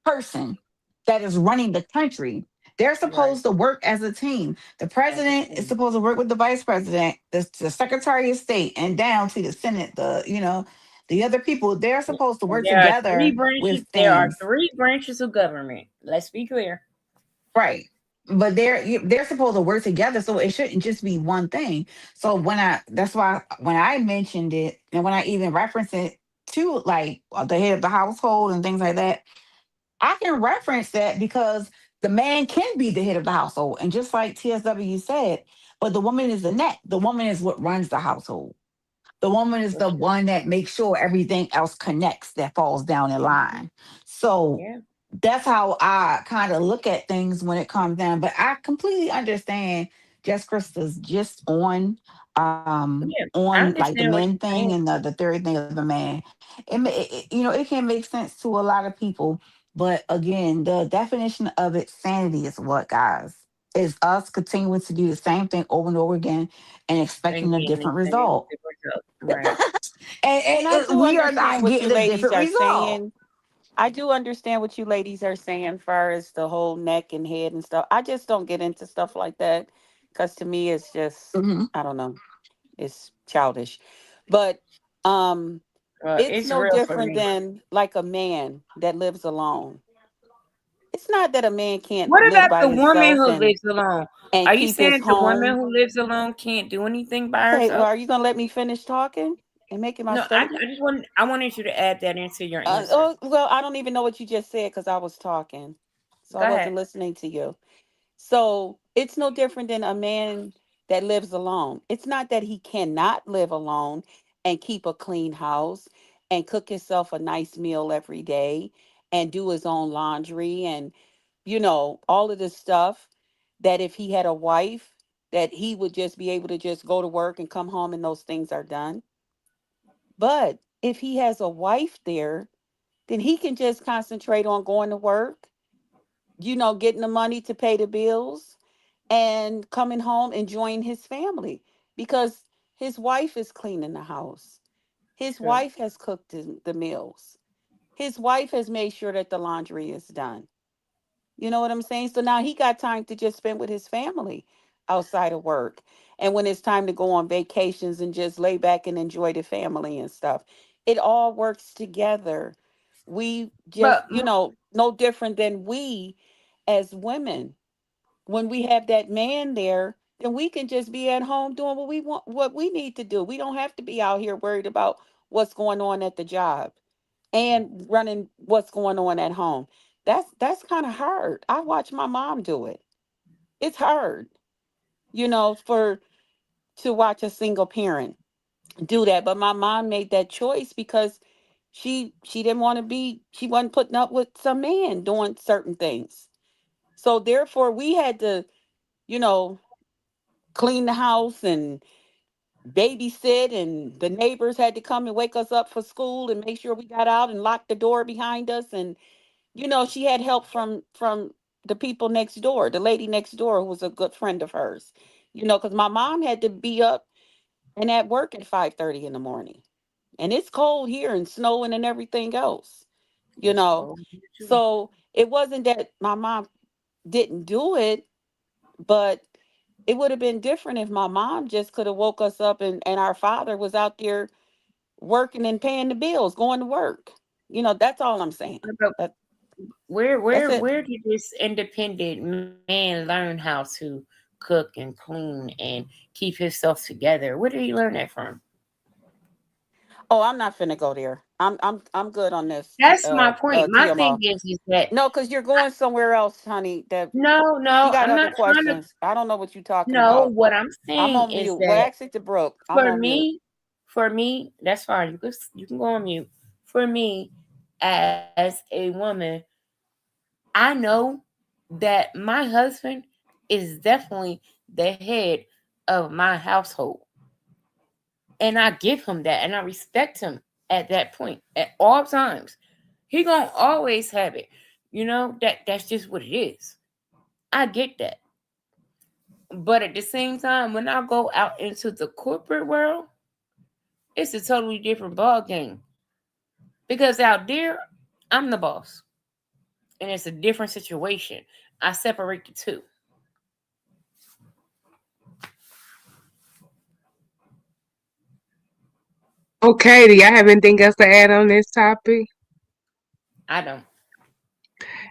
person that is running the country. They're Right. supposed to work as a team. The As a president is team. supposed to work with the vice president, the secretary of state, and down to the Senate, the other people. They're supposed to And work there are three together branches. with There are things. three branches of government. Let's be clear. Right. But they're supposed to work together, so it shouldn't just be one thing. So that's why when I mentioned it, and when I even reference it to like the head of the household and things like that, I can reference that because the man can be the head of the household, and just like TSW said, but the woman is the neck. The woman is what runs the household. The woman is For the sure. one that makes sure everything else connects, that falls down in line. So Yeah. that's how I kind of look at things when it comes down. But I completely understand Jess Krista's just Yeah. I on like the understand what men you're thing saying. and the third thing of a man. It can make sense to a lot of people. But again, the definition of it, sanity, is what, guys, is us continuing to do the same thing over and over again and And expecting a getting different extended result. different results. Right. And I do We are understand not what you getting a ladies different are result. saying. I do understand what you ladies are saying, far as the whole neck and head and stuff. I just don't get into stuff like that because to me, it's just, Mhm. I don't know, it's childish. But um, it's It's no real for different me. than like a man that lives alone. It's not that a man can't What live about by the woman himself who lives alone? and Are you keep his saying the woman home. who lives alone can't do anything by Okay, well, herself? are you gonna let me finish talking and making my No, I statement? just wanted you to add that into your answer. Well, I don't even know what you just said because I was talking, so I Go ahead. wasn't listening to you. So it's no different than a man that lives alone. It's not that he cannot live alone and keep a clean house and cook himself a nice meal every day and do his own laundry and, all of this stuff, that if he had a wife, that he would just be able to just go to work and come home and those things are done. But if he has a wife there, then he can just concentrate on going to work, getting the money to pay the bills and coming home enjoying his family because his wife is cleaning the house. His True. wife has cooked the meals. His wife has made sure that the laundry is done. You know what I'm saying? So now he got time to just spend with his family outside of work. And when it's time to go on vacations and just lay back and enjoy the family and stuff, it all works together. We just, But no different than we as women. When we have that man there, then we can just be at home doing what we want, what we need to do. We don't have to be out here worried about what's going on at the job and running what's going on at home. That's kind of hard. I watch my mom do it. It's hard, for to watch a single parent do that. But my mom made that choice because she didn't want to be, she wasn't putting up with some man doing certain things. So therefore we had to, you know, clean the house and babysit, and the neighbors had to come and wake us up for school and make sure we got out and lock the door behind us. And she had help from the people next door, the lady next door who was a good friend of hers. Because my mom had to be up and at work at 5:30 in the morning. And it's cold here and snowing and everything else. You It's know. cold here too. So it wasn't that my mom didn't do it, but it would have been different if my mom just could have woke us up and our father was out there working and paying the bills, going to work. That's all I'm saying. But That, where that's where it. where did this independent man learn how to cook and clean and keep himself together? Where did he learn that from? Oh, I'm not finna go there. I'm good on this. That's my point. My thing TMR. is that No, because you're going somewhere else, honey. That she no, got I'm other not trying to. questions. I don't know what you're talking No, about. what I'm I'm saying on is mute. Well, that actually, to Brooke, I'm for on mute. me, for me, that's fine. You can go on mute. For me, as a woman, I know that my husband is definitely the head of my household, and I give him that, and I respect him at that point at all times. He gonna always have it. That's just what it is. I get that. But at the same time, when I go out into the corporate world, it's a totally different ball game. Because out there, I'm the boss. And it's a different situation. I separate the two. Okay, do y'all have anything else to add on this topic? I don't.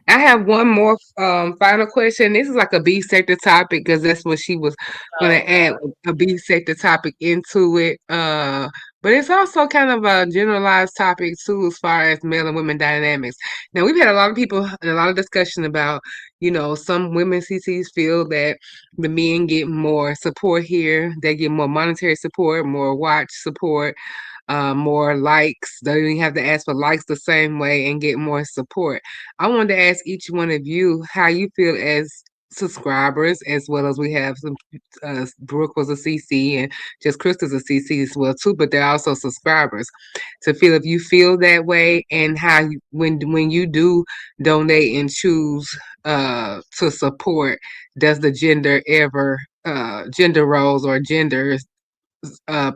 I have one more final question. This is like a B sector topic because that's what she was going Oh to add God. a B sector topic into it. But it's also kind of a generalized topic too, as far as male and women dynamics. Now we've had a lot of people and a lot of discussion about, some women CCs feel that the men get more support here. They get more monetary support, more watch support, more likes. They don't even have to ask for likes the same way and get more support. I wanted to ask each one of you how you feel as subscribers, as well as we have some. Brooke was a CC and just Krista's a CC as well too, but they're also subscribers. To feel if you feel that way and how you when you do donate and choose to support, does the gender roles or gender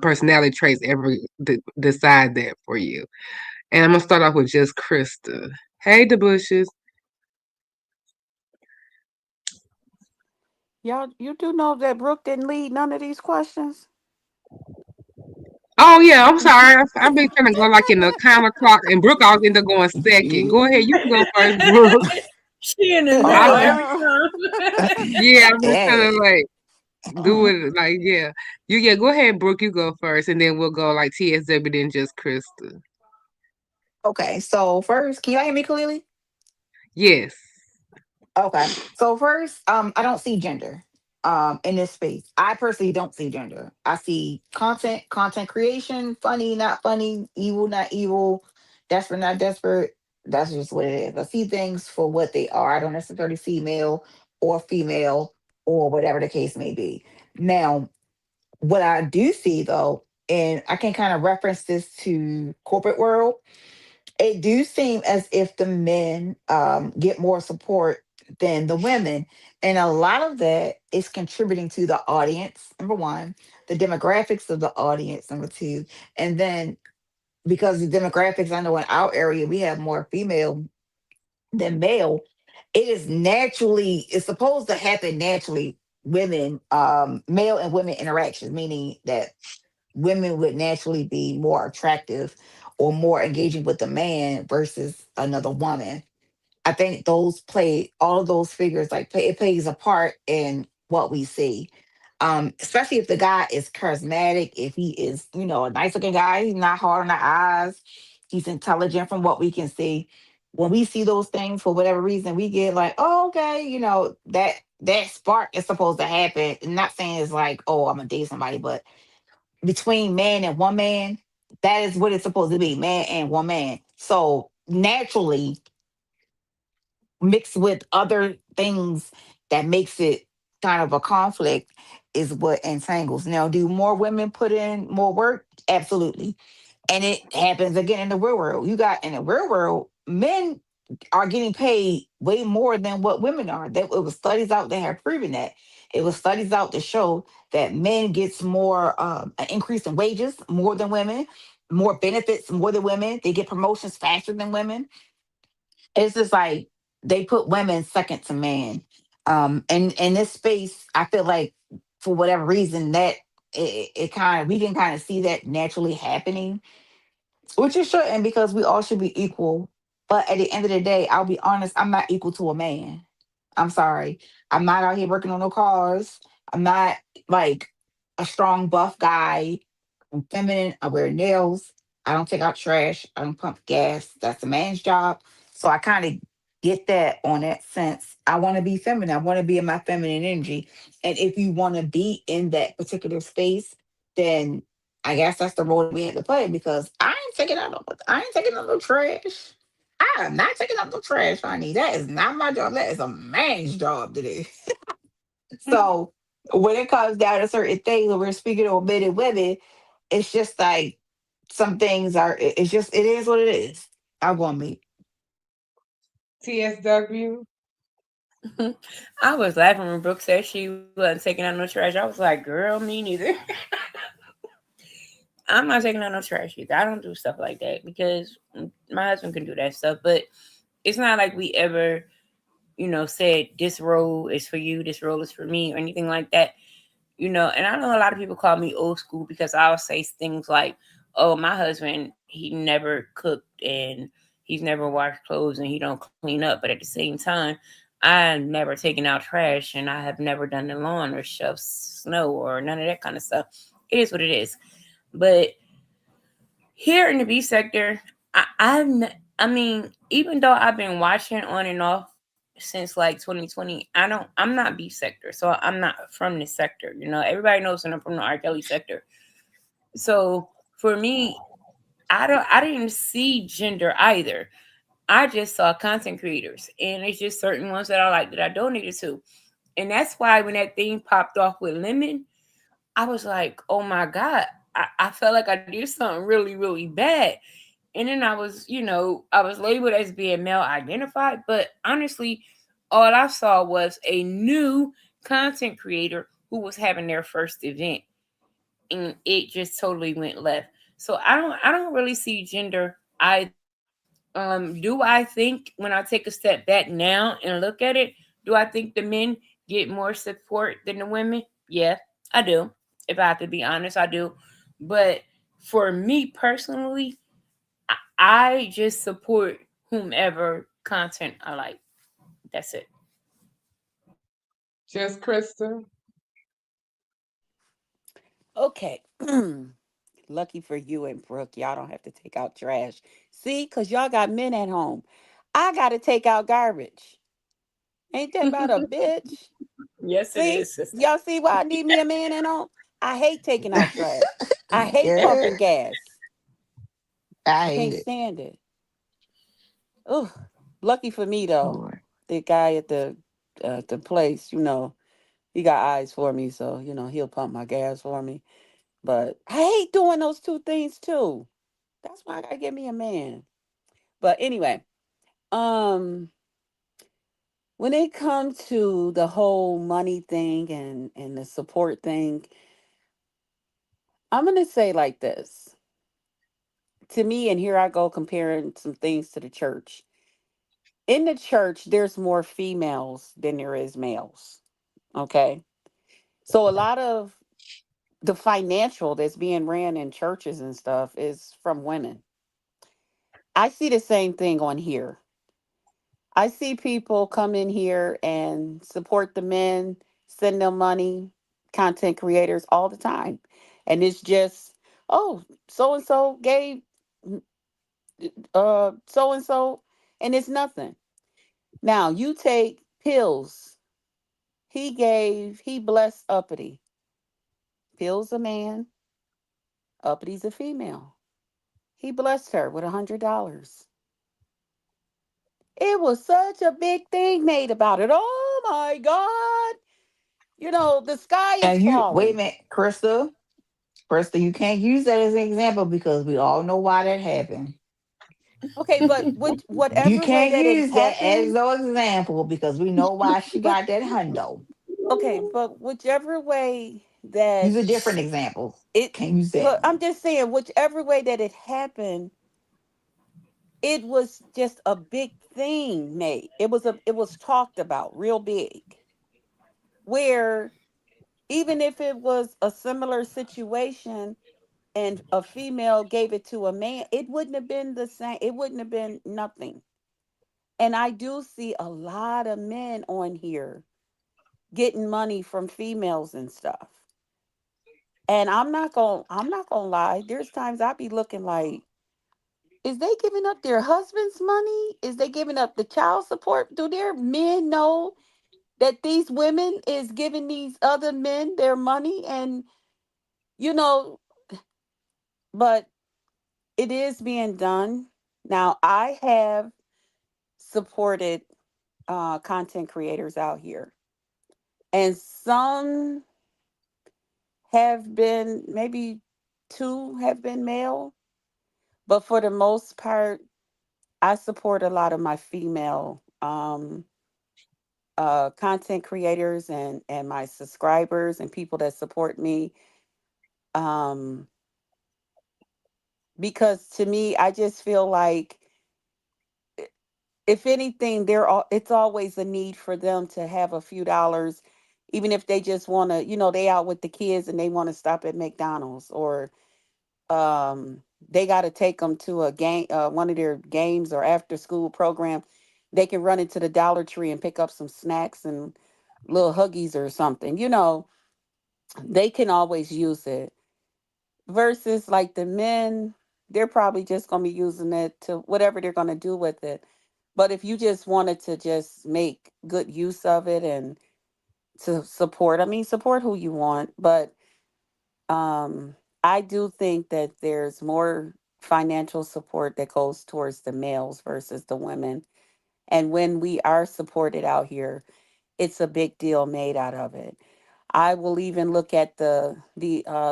personality traits ever decide that for you? And I'm gonna start off with just Krista. Hey, the bushes. Y'all, you do know that Brooke didn't lead none of these questions? Oh yeah, I'm sorry. I've been trying to go like in the counterclock, and Brooke always end up going second. Go ahead, you can go first, Brooke. She in the I middle just every Oh. time. yeah, I'm just trying to Hey. like do it like yeah. Go ahead, Brooke. You go first, and then we'll go like TSW, then just Krista. Okay, so first, can you hear me clearly? Yes. Okay. So first, I don't see gender in this space. I personally don't see gender. I see content creation, funny, not funny, evil, not evil, desperate, not desperate. That's just what it is. I see things for what they are. I don't necessarily see male or female or whatever the case may be. Now, what I do see though, and I can kind of reference this to corporate world, it do seem as if the men get more support than the women, and a lot of that is contributing to the audience, number one, the demographics of the audience, number two, and then because the demographics, I know in our area we have more female than male. It is naturally, it's supposed to happen naturally. Women, male and women interactions, meaning that women would naturally be more attractive or more engaging with the man versus another woman. I think those play all of those figures it plays a part in what we see. Especially if the guy is charismatic, if he is, a nice looking guy, he's not hard on the eyes, he's intelligent from what we can see. When we see those things for whatever reason, we get like, oh, okay, that spark is supposed to happen. I'm not saying it's like, oh, I'm gonna date somebody, but between man and woman, that is what it's supposed to be, man and woman. So naturally, mixed with other things that makes it kind of a conflict is what entangles. Now, do more women put in more work? Absolutely. And it happens again in the real world. You got in the real world, men. are getting paid way more than what women are. That it was studies out that have proven that. It was studies out to show that men gets more an increase in wages more than women, more benefits more than women. They get promotions faster than women. It's just like they put women second to man. And in this space, I feel like for whatever reason that it kind of we can kind of see that naturally happening, which it shouldn't because we all should be equal. But at the end of the day, I'll be honest, I'm not equal to a man. I'm sorry. I'm not out here working on no cars. I'm not like a strong buff guy. I'm feminine. I wear nails. I don't take out trash. I don't pump gas. That's a man's job. So I kind of get that on that sense. I want to be feminine. I want to be in my feminine energy. And if you want to be in that particular space, then I guess that's the role that we had to play because I ain't taking out no trash. I am not taking out no trash, honey. That is not my job. That is a man's job to do. So when it comes down to certain things, when we're speaking on men and women, it's just like some things are. It's just it is what it is. I'm gonna meet. TSW. I was laughing when Brooke said she wasn't taking out no trash. I was like, girl, me neither. I'm not taking out no trash either. I don't do stuff like that because my husband can do that stuff. But it's not like we ever, said this role is for you, this role is for me, or anything like that. And I know a lot of people call me old school because I'll say things like, oh, my husband, he never cooked and he's never washed clothes and he don't clean up. But at the same time, I never taken out trash and I have never done the lawn or shoved snow or none of that kind of stuff. It is what it is. But here in the B sector, I mean, even though I've been watching on and off since like 2020, I'm not B sector, so I'm not from this sector. Everybody knows that I'm from the R. Kelly sector. So for me, I didn't see gender either. I just saw content creators, and it's just certain ones that I like that I donated to, and that's why when that thing popped off with Lemon, I was like, oh my God, I felt like I did something really, really bad. And then I was labeled as being male identified, but honestly, all I saw was a new content creator who was having their first event, and it just totally went left. So I don't really see gender either. Do I think when I take a step back now and look at it, do I think the men get more support than the women? Yeah, I do. If I have to be honest, I do. But for me personally, I just support whomever content I like. That's it. Just Krista. Okay. Lucky for you and Brooke, y'all don't have to take out trash. See, because y'all got men at home. I got to take out garbage. Ain't that about a bitch? Yes, it See, is, sister. y'all see why I need me a man at home? I hate taking out trash. I hate Yeah, pumping gas. I I hate can't it. stand it. Oh, lucky for me though, Lord. the guy at the place, he got eyes for me, so he'll pump my gas for me. But I hate doing those two things too. That's why I gotta get me a man. But anyway, um, when it comes to the whole money thing and the support thing, I'm gonna say like this. To me, and here I go comparing some things to the church. In the church, there's more females than there is males. Okay. So a lot of the financial that's being ran in churches and stuff is from women. I see the same thing on here. I see people come in here and support the men, send them money, content creators all the time. And it's just, oh, so and so gave so and so, and it's nothing. Now you take pills. He blessed Uppity. Pills a man, Uppity's a female. He blessed her with $100. It was such a big thing made about it. Oh my God. The sky is And you wait a falling. minute, Krista, you can't use that as an example because we all know why that happened. Okay, but which You whatever way can't that it use that as happened, no example because we know why she but got that hundo. okay, but whichever way that Use a different example. it, Can't use that but I'm one. just saying, whichever way that it happened, it was just a big thing, Nate. It was talked about real big. Where even if it was a similar situation and a female gave it to a man, it wouldn't have been the same. It wouldn't have been nothing. And I do see a lot of men on here getting money from females and stuff. And I'm not gonna lie. There's times I be looking like, is they giving up their husband's money? Is they giving up the child support? Do their men know that these women is giving these other men their money? And you know, but it is being done. Now I have supported content creators out here. And some have been, maybe two have been male, but for the most part, I support a lot of my female content creators and my subscribers and people that support me. Um, because to me, I just feel like if anything, it's always a need for them to have a few dollars, even if they just want to, they out with the kids and they want to stop at McDonald's, or they got to take them to a game, one of their games or after school program. They can run into the Dollar Tree and pick up some snacks and little huggies or something. They can always use it. Versus like the men, they're probably just going to be using it to whatever they're going to do with it. But if you just wanted to just make good use of it and to support, I mean, support who you want, but um, I do think that there's more financial support that goes towards the males versus the women. And when we are supported out here, it's a big deal made out of it. I will even look at the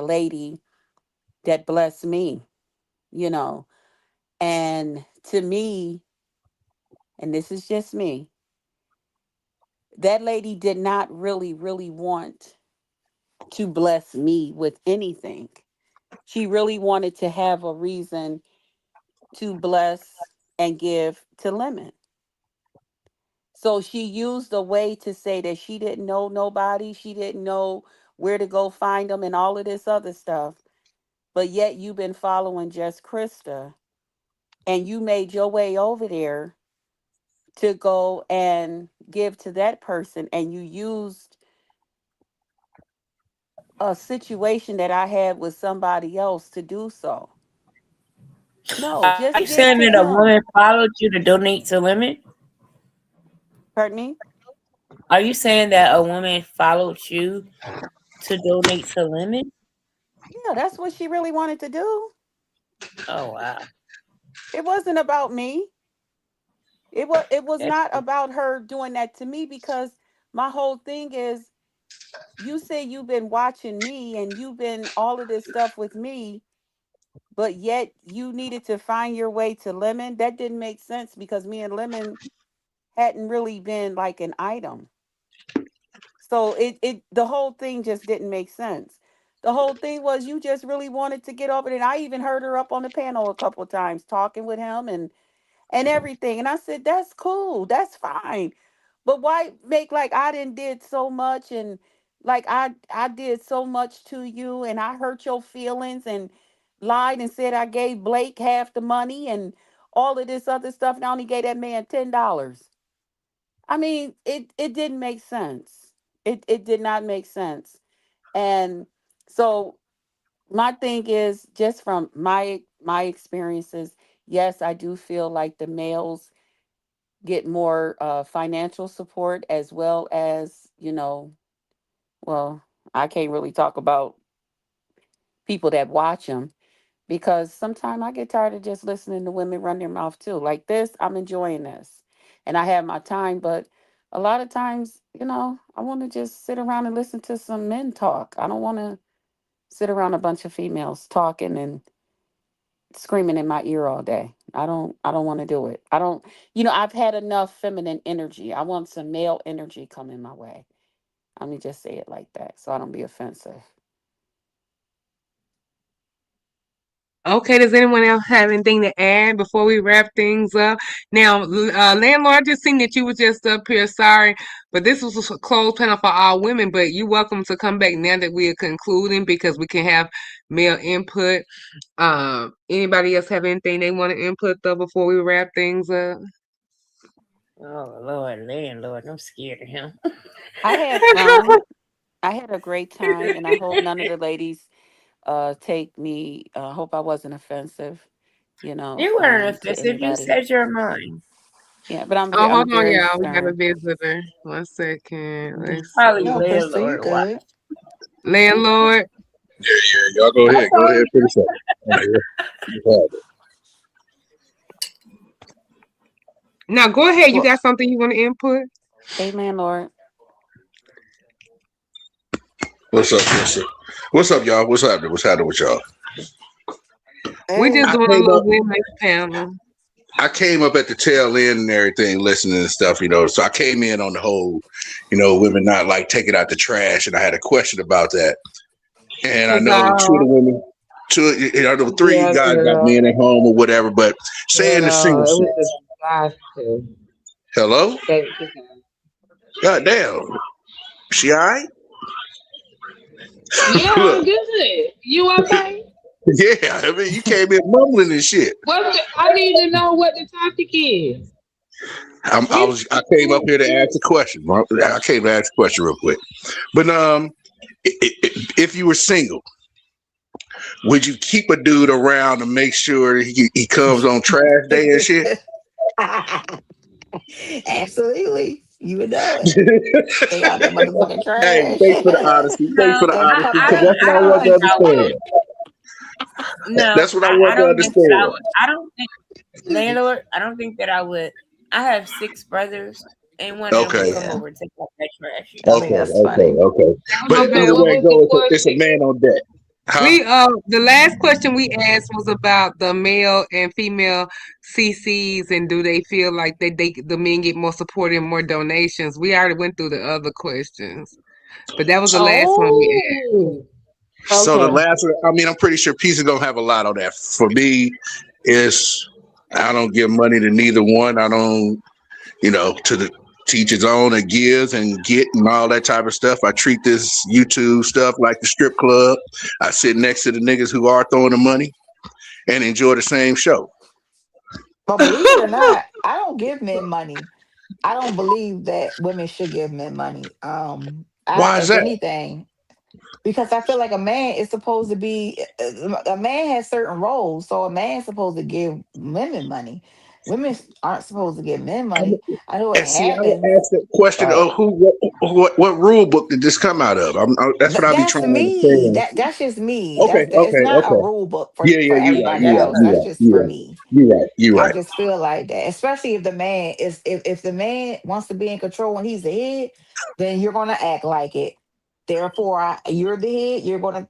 lady that blessed me, you know, and to me, and this is just me, that lady did not really want to bless me with anything. She really wanted to have a reason to bless and give to Lemon. So she used a way to say that she didn't know nobody, she didn't know where to go find them and all of this other stuff. But yet you've been following Just Krista and you made your way over there to go and give to that person, and you used a situation that I had with somebody else to do so. No, Are you just give saying to that a them. woman followed you to donate to Lemon? Pardon me? Are you saying that a woman followed you to donate to Lemon? Yeah, that's what she really wanted to do. Oh wow, It wasn't about me. It was that's not about her doing that to me, because my whole thing is, you say you've been watching me and you've been all of this stuff with me, but yet you needed to find your way to Lemon. That didn't make sense because me and Lemon hadn't really been like an item. So the whole thing just didn't make sense. The whole thing was you just really wanted to get over it. And I even heard her up on the panel a couple of times talking with him and everything. And I said, that's cool. That's fine. But why make like I didn't did so much, and like I did so much to you and I hurt your feelings and lied and said I gave Blake half the money and all of this other stuff, and I only gave that man $10. I mean, it didn't make sense. It did not make sense. And so my thing is, just from my experiences, yes, I do feel like the males get more financial support, as well as, well, I can't really talk about people that watch them, because sometimes I get tired of just listening to women run their mouth too. Like this, I'm enjoying this and I have my time, but a lot of times, I want to just sit around and listen to some men talk. I don't want to sit around a bunch of females talking and screaming in my ear all day. I don't want to do it. I don't I've had enough feminine energy. I want some male energy coming my way. Let me just say it like that so I don't be offensive. Okay, does anyone else have anything to add before we wrap things up? Now, landlord, I just seen that you were just up here. Sorry, but this was a closed panel for all women. But you're welcome to come back now that we are concluding because we can have male input. Anybody else have anything they want to input though before we wrap things up? Oh Lord, landlord, I'm scared of him. I had fun. I had a great time, and I hope none of the ladies take me. Hope I wasn't offensive, You weren't to offensive. You anybody. said your mind. Yeah, but Oh, I'm hold on, very y'all. We got a stern. visitor. 1 second. Let's Probably see. No, Crystal, you landlord. Why? good. Landlord. Yeah, y'all go ahead. Go ahead. Finish up. I'm here. You have it. Now go ahead. You Well, got something you want to input? hey, landlord. What's up? What's up? What's up, y'all? What's happening? What's happening with y'all? We Hey, just I doing a came little up. women's panel. I came up at the tail end and everything, listening and stuff. So I came in on the whole, women not like taking out the trash, and I had a question about that. And I Cause know two of the women, the three yeah, guys got girl, men at home or whatever. But say in the single it was a sex, disaster. hello, State to God. god damn, she all right? Yeah, Look, I'm good. You okay? yeah, I mean, you came in mumbling and shit. I need to know what the topic is. I came up here to ask a question. I came to ask a question real quick. But if you were single, would you keep a dude around to make sure he comes on trash day and shit? absolutely. You would know it. Take out that motherfucking Hey, trash. thanks for the honesty. Thanks for No, the Every honesty, couple I because don't. that's days. what I I don't want to think I would. understand. No, That's what I I want to don't think that I understand. would. I don't think landlord. I don't think that I would. I have six brothers, and one of them would Okay, come Yeah, over and take out that trash. I think okay, that's funny. okay, okay. But Okay, either what way it was the goes, it's a question? man on deck, huh? We the last question we asked was about the male and female CCs and do they feel like they the men get more support and more donations. We already went through the other questions, but that was the last one we asked. Oh, So the okay. last one, I mean, I'm pretty sure Pizza gonna have a lot on that. For me, is I don't give money to neither one. I don't, to the teach his own and gives and get and all that type of stuff. I treat this YouTube stuff like the strip club. I sit next to the niggas who are throwing the money and enjoy the same show. But believe it or not, I don't give men money. I don't believe that women should give men money. Why is If that? anything, because I feel like a man is supposed to be a man has certain roles, so a man's supposed to give women money. Women aren't supposed to give men money. I know it And see, I would happens, ask that question but of what rule book did this come out of? That's what I be That's trying to me. understand. That's just me. Okay, It's okay, not a okay. rule book Yeah, for yeah, you're right, everybody you're right, else. you're That's right, just you're for right, me. you're right, you're I right. just feel like that, especially if the man is if the man wants to be in control and he's the head, then you're gonna act like it. Therefore, you're the head. You're gonna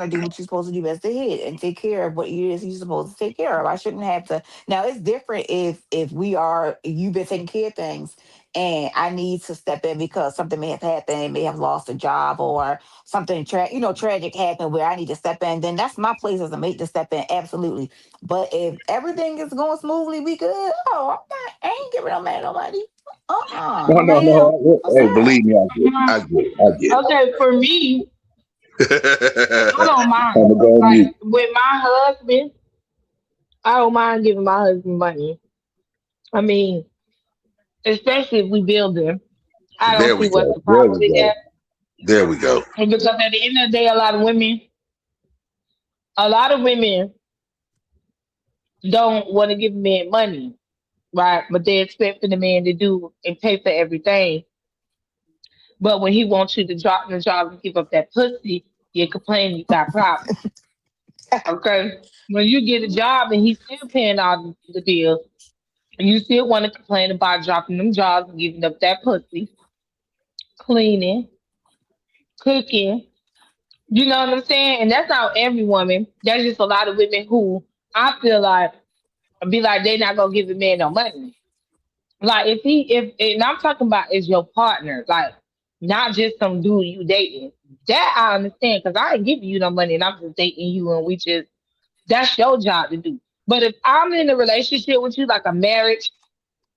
do what you're supposed to do as the head and take care of what it is you're supposed to take care of. I shouldn't have to. Now it's different if you've been taking care of things and I need to step in because something may have happened. They may have lost a job or something tragic happened where I need to step in. Then that's my place as a mate to step in. Absolutely. But if everything is going smoothly, we good. Oh, I ain't giving no man no money. No, No no, ma'am. no. What's Hey, that? believe me, I get it. I get it. I get Okay, for me, I it. don't I'm mind. gonna go on Like mute. with my husband, I don't mind giving my husband money. I mean, especially if we building. I don't There we see what's go. the There problem we with go. that. There we go. And because at the end of the day, a lot of women don't want to give men money, right? But they expect for the man to do and pay for everything. But when he wants you to drop the job and give up that pussy, you complain you got problems. Okay? When you get a job and he's still paying all the bills, and you still want to complain about dropping them jobs and giving up that pussy, cleaning, cooking. You know what I'm saying? And that's not every woman. That's just a lot of women who I feel like be like they not gonna give the man no money. Like if he if and I'm talking about is your partner, like not just some dude you dating. That I understand because I ain't giving you no money and I'm just dating you and we just that's your job to do. But if I'm in a relationship with you, like a marriage,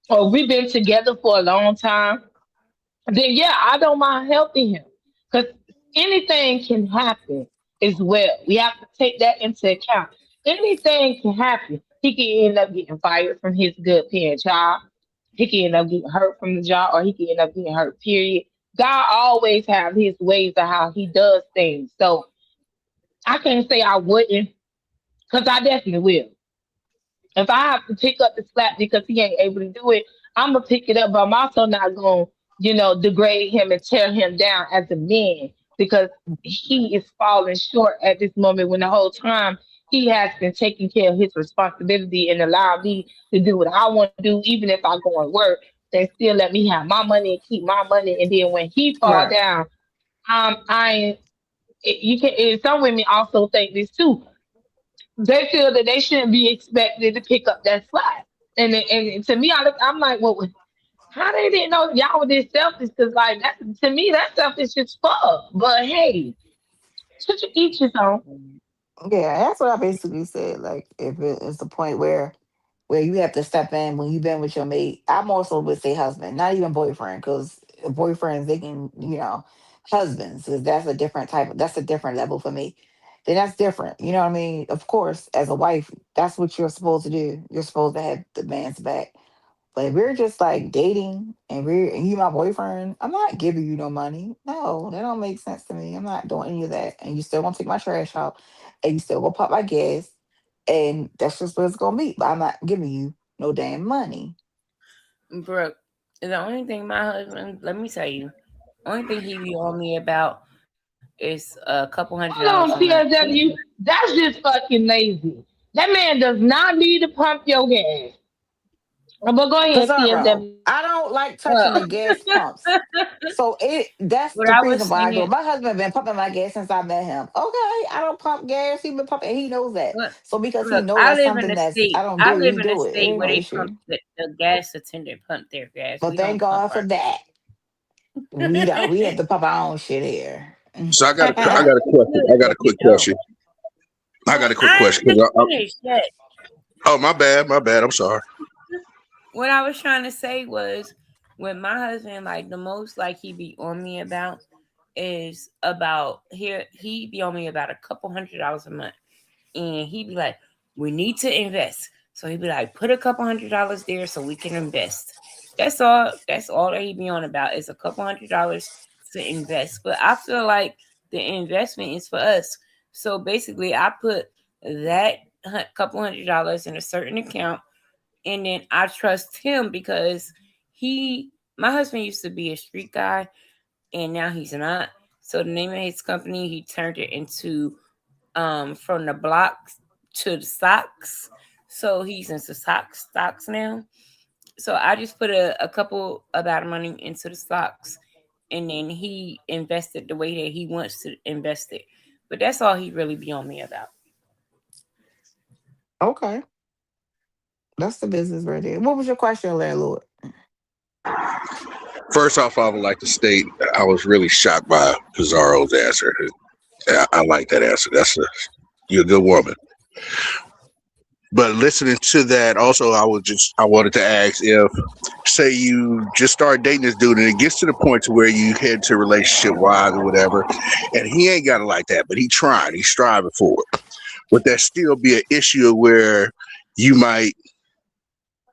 or we've been together for a long time, then yeah, I don't mind helping him because anything can happen as well. We have to take that into account. Anything can happen. He can end up getting fired from his good paying job. He can end up getting hurt from the job, or he can end up getting hurt. Period. God always have His ways of how He does things. So I can't say I wouldn't, because I definitely will. If I have to pick up the slack because he ain't able to do it, I'm gonna pick it up. But I'm also not gonna, degrade him and tear him down as a man because he is falling short at this moment when the whole time he has been taking care of his responsibility and allowing me to do what I want to do, even if I go and work. They still let me have my money and keep my money. And then when he fall Right. down, I you can. And some women also think this too. They feel that they shouldn't be expected to pick up that slack. And to me, I'm like, well, how they didn't know y'all were this selfish? Because like that to me, that selfish as fuck. But hey, to each his own. Yeah, that's what I basically said. Like, if it's the point where you have to step in when you've been with your mate, I'm also would say husband, not even boyfriend, because boyfriends they can, husbands, 'cause that's a different level for me. Then that's different. You know what I mean? Of course, as a wife, that's what you're supposed to do. You're supposed to have the man's back. But if we're just like dating and you my boyfriend, I'm not giving you no money. No, that don't make sense to me. I'm not doing any of that. And you still gonna take my trash out and you still gonna pop my gas. And that's just what it's gonna be. But I'm not giving you no damn money. Brooke, the only thing my husband, let me tell you, only thing he be on me about is a couple $100 a Hold on, month. PSW. That's just fucking lazy. That man does not need to pump your gas. But go ahead, Cesaro, PSW. I don't like touching the gas pumps. So that's What the I reason was why I do saying, it. My husband been pumping my gas since I met him. Okay, I don't pump gas. He been pumping, and he knows that. look, So because he look, know I that's live in something a that's I state. don't I do, live he in a do it. It state ain't where no they pump issue. the gas attendant pump their gas. But We don't thank pump God for ours. that. We don't. We have to pump our own shit here. So I Well, got a we question. could, I got but a we quick don't. question. I got a quick I ain't question. finished yet. Oh, my bad. My bad. I'm sorry. What I was trying to say was, with my husband, like the most like he be on me about is about here. He be on me about a couple $100 a month, and he be like, "We need to invest." So he be like, "Put a couple $100 there so we can invest." That's all. That's all that he be on about is a couple $100 to invest. But I feel like the investment is for us. So basically, I put that couple $100 in a certain account, and then I trust him because my husband used to be a street guy, and now he's not. So the name of his company, he turned it into from the blocks to the stocks. So he's into stocks now. So I just put a couple amount of money into the stocks, and then he invested the way that he wants to invest it. But that's all he really be on me about. Okay, that's the business right there. What was your question, landlord? First off, I would like to state I was really shocked by Pizarro's answer. I like that answer. You're a good woman. But listening to that, also, I wanted to ask if, say, you just start dating this dude, and it gets to the point to where you head to relationship wise or whatever, and he ain't got it like that, but he's striving for it. Would that still be an issue where you might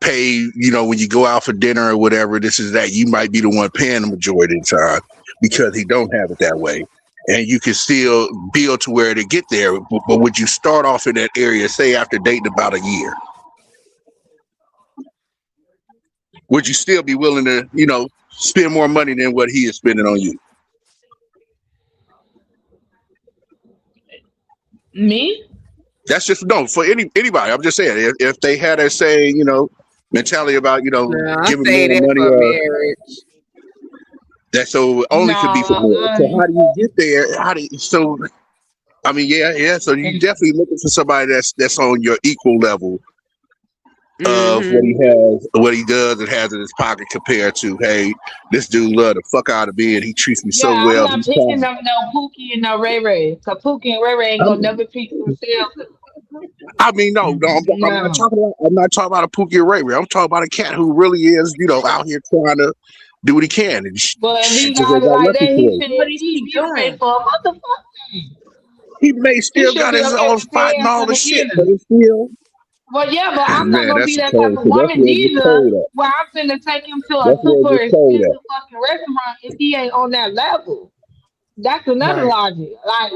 pay, when you go out for dinner or whatever, this is that, you might be the one paying the majority of the time because he don't have it that way. And you can still build to where to get there. But would you start off in that area, say after dating about a year? Would you still be willing to, spend more money than what he is spending on you? Me? That's just no for anybody. I'm just saying if they had that same, mentality about, No, I giving say more that money for marriage. that so it only could be for No, more. So how do you get there? I mean, yeah. So you definitely looking for somebody that's on your equal level of what he Mm-hmm. has, what he does, and has in his pocket compared to, hey, this dude love the fuck out of me and he treats me so Yeah, I'm well. not He's picking fine. up no Pookie and no Ray Ray. Cause Pookie and Ray Ray ain't gonna I'm, never pick themselves up. I mean, no, No. I'm not talking about a Pookie or Ray Ray. I'm talking about a cat who really is, out here trying to do what he can, and But if she he just got ain't it got like lucky that, for it. What is he he pay doing? for a motherfucker. He may He still should got be his okay own with spot and paying all for the the shit, but dinner. it's still, But yeah, but I'm not man, gonna that's be the that type cold. of Cause that's woman where it gets neither. cold at. Where I'm finna take him to a That's where it super gets cold expensive at. fucking restaurant if he ain't on that level. That's another Right. logic. Like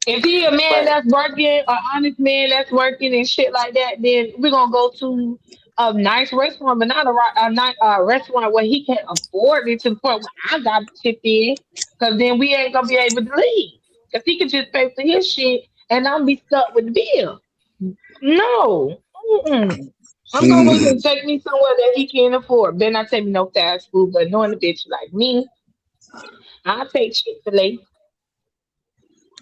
if he a man But that's working, an honest man that's working and shit like that, then we're gonna go to a nice restaurant, but not a nice restaurant where he can afford it to the point where I got to chip in, because then we ain't gonna be able to leave. Because he can just pay for his shit and I'm be stuck with the bill. No. Mm-mm. I'm gonna want him to take me somewhere that he can afford. Better not take me no fast food, but knowing the bitch like me, I'll take Chick-fil-A.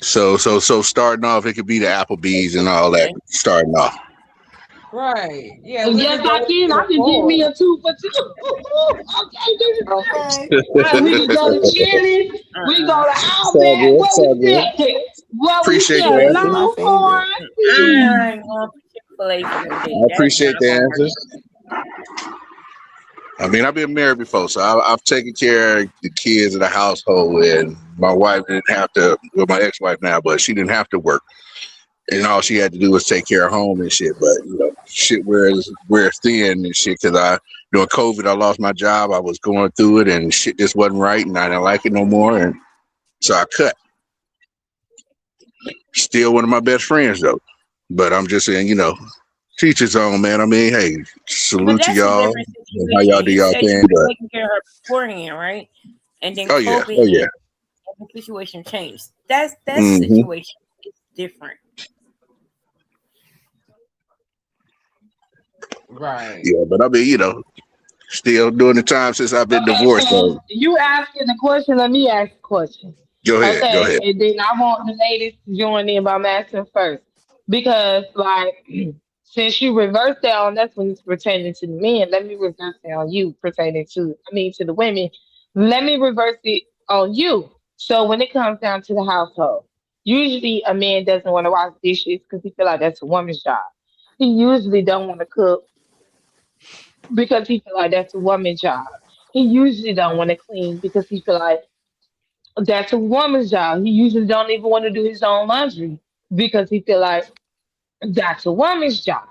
So starting off, it could be the Applebee's and all that. Okay. Starting off, right. Yeah, And look yes, at I what you can. can I can get me afford. a 2 for 2. Okay, give me that. Okay. We Look can at go to you. Chili's. We can go Uh-uh. to it's all Outback. good. It's What we all good. say? What we Appreciate say? the Chili's is answer. my Longhorn. favorite. Hmm. I ain't going for Chick-fil-A for no I date. That's appreciate not the gonna work. answer. I mean, I've been married before, so I've taken care of the kids of the household, and my wife didn't have to. Well, my ex-wife now, but she didn't have to work, and all she had to do was take care of home and shit. But shit, where it's thin and shit, because during COVID, I lost my job. I was going through it, and shit just wasn't right, and I didn't like it no more, and so I cut. Still one of my best friends though, but I'm just saying, teach his own, man. I mean, hey, But salute to that's a y'all different and how y'all situation. do You y'all said you thing. were But taking care of her beforehand, right? And then oh yeah, COVID oh hit yeah. and the situation changed. That Hmm. situation is different. Right. Yeah, but I mean, still doing the time since I've been Okay, divorced. so So you asking the question, let me ask the question. go Okay, ahead. and then I want the ladies to join in by asking first. Because like since you reversed that on that's when it's pertaining to the men, let me reverse it on you pertaining to to the women. Let me reverse it on you. So when it comes down to the household, usually a man doesn't want to wash dishes because he feel like that's a woman's job. He usually don't want to cook because he feel like that's a woman's job. He usually don't want to clean because he feel like that's a woman's job. He usually don't even want to do his own laundry because he feel like that's a woman's job.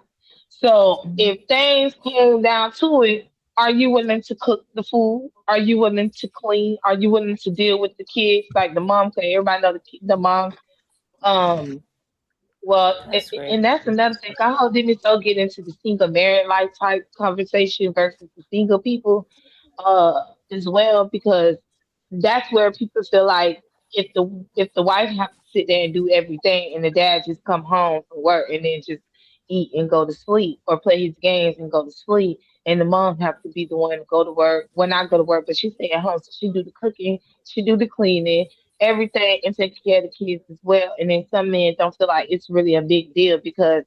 So Mhm. if things came down to it, are you willing to cook the food? Are you willing to clean? Are you willing to deal with the kids like the mom? Cause everybody know the moms. Um, That's right. and that's another thing. How didn't so get into the single married life type conversation versus the single people as well? Because that's where people feel like if the wife have to sit there and do everything and the dad just come home from work and then just eat and go to sleep or play his games and go to sleep and the mom have to be the one to go to work, well not go to work but she stay at home, so she do the cooking, she do the cleaning, everything, and take care of the kids as well. And then some men don't feel like it's really a big deal because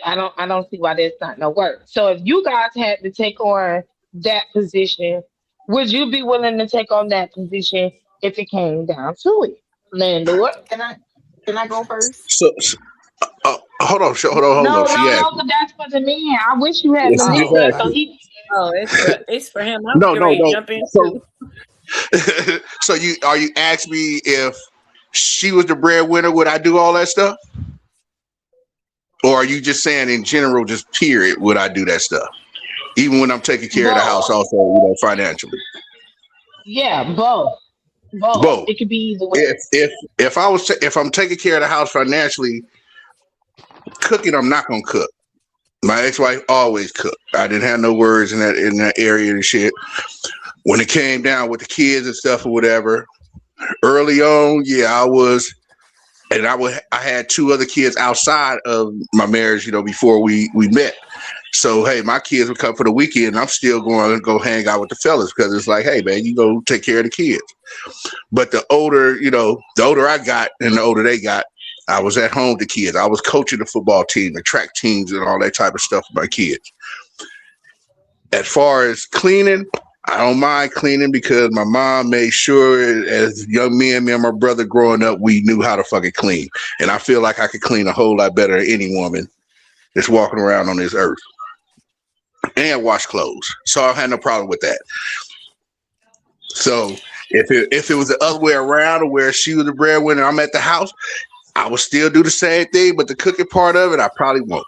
I don't see why that's not no work. So if you guys had to take on that position, would you be willing to take on that position if it came down to it, landlord? Can I can I go first? So hold on, hold on. No, She no, asked no, me. but that's for the man. I wish you had Yeah, she just released Oh, that asked so okay. me. he. Oh, it's for him. I was No, getting no, ready to no. jump in So too. you asking me if she was the breadwinner, would I do all that stuff? Or are you just saying in general, just period, would I do that stuff? Even when I'm taking care of the house, Both. also, financially. Yeah, both. Both. Both. It could be either way. If I'm taking care of the house financially, cooking, I'm not gonna cook. My ex-wife always cooked. I didn't have no words in that area and shit. When it came down with the kids and stuff or whatever, early on, yeah, I was, and I had two other kids outside of my marriage, before we met. So hey, my kids would come for the weekend, and I'm still going to go hang out with the fellas because it's like, hey man, you go take care of the kids. But the older, the older I got and the older they got, I was at home with the kids. I was coaching the football team, the track teams, and all that type of stuff with my kids. As far as cleaning, I don't mind cleaning because my mom made sure as young men, me and my brother growing up, we knew how to fucking clean. And I feel like I could clean a whole lot better than any woman that's walking around on this earth and wash clothes. So I had no problem with that. So if it was the other way around, where she was the breadwinner, I'm at the house, I would still do the same thing, but the cooking part of it, I probably won't.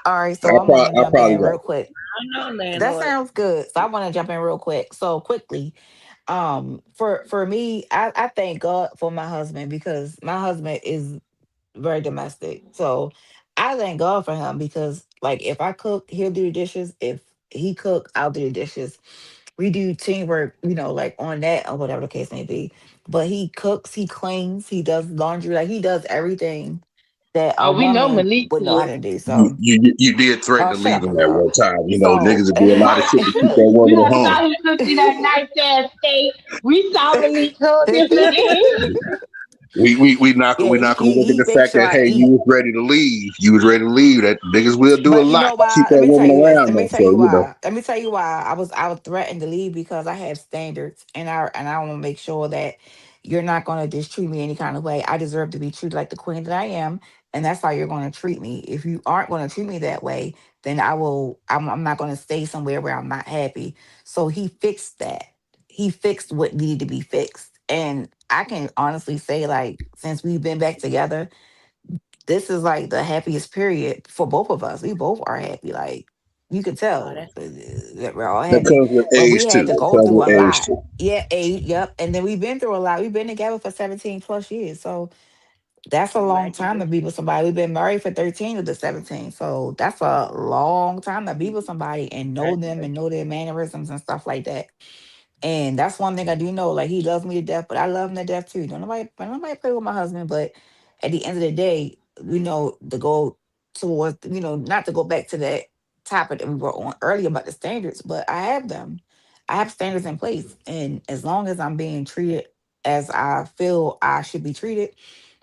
All right, so I want to I jump probably in real won't. quick. I know, That landlord. sounds good. So I want to jump in real quick. So quickly, for me, I thank God for my husband because my husband is very domestic. So I thank God for him because like if I cook, he'll do the dishes. If he cook, I'll do the dishes. We do teamwork, like on that or whatever the case may be. But he cooks, he cleans, he does laundry, like he does everything that a Oh, we know woman Malik would know how could. to do. You, So, you you did threaten oh, to shut leave up, him my at love. one time. Niggas So, would do a lot of shit to keep that We woman at done home. saw his cooking that nice ass steak. We saw Malik cook this man. We yeah, not gonna look at he the makes fact sure that I hey, you eat. was ready to leave. You was ready to leave. That niggas will do a But you lot know to keep why? that Let me tell woman you this. around Let me though. tell So you why. Let me tell you why I was threatened to leave because I have standards and I want to make sure that you're not going to just treat me any kind of way. I deserve to be treated like the queen that I am, and that's how you're going to treat me. If you aren't going to treat me that way, then I'm not going to stay somewhere where I'm not happy. So he fixed that. He fixed what needed to be fixed, and I can honestly say like since we've been back together this is like the happiest period for both of us. We both are happy. Like you could Oh, tell that's that we're all that happy. comes with But we age too. had to That go comes through a with age lot. too. Yeah, yep. And then we've been through a lot. We've been together for 17 plus years. So that's a long time to allegedly. be with somebody. We've been married for 13 of the 17. So that's a long time to be with somebody and know them Allegedly. and know their mannerisms and stuff like that. And that's one thing I do know. Like he loves me to death, but I love him to death too. Don't nobody play with my husband. But at the end of the day, to go towards, not to go back to that topic that we were on earlier about the standards, but I have them. I have standards in place. And as long as I'm being treated as I feel I should be treated,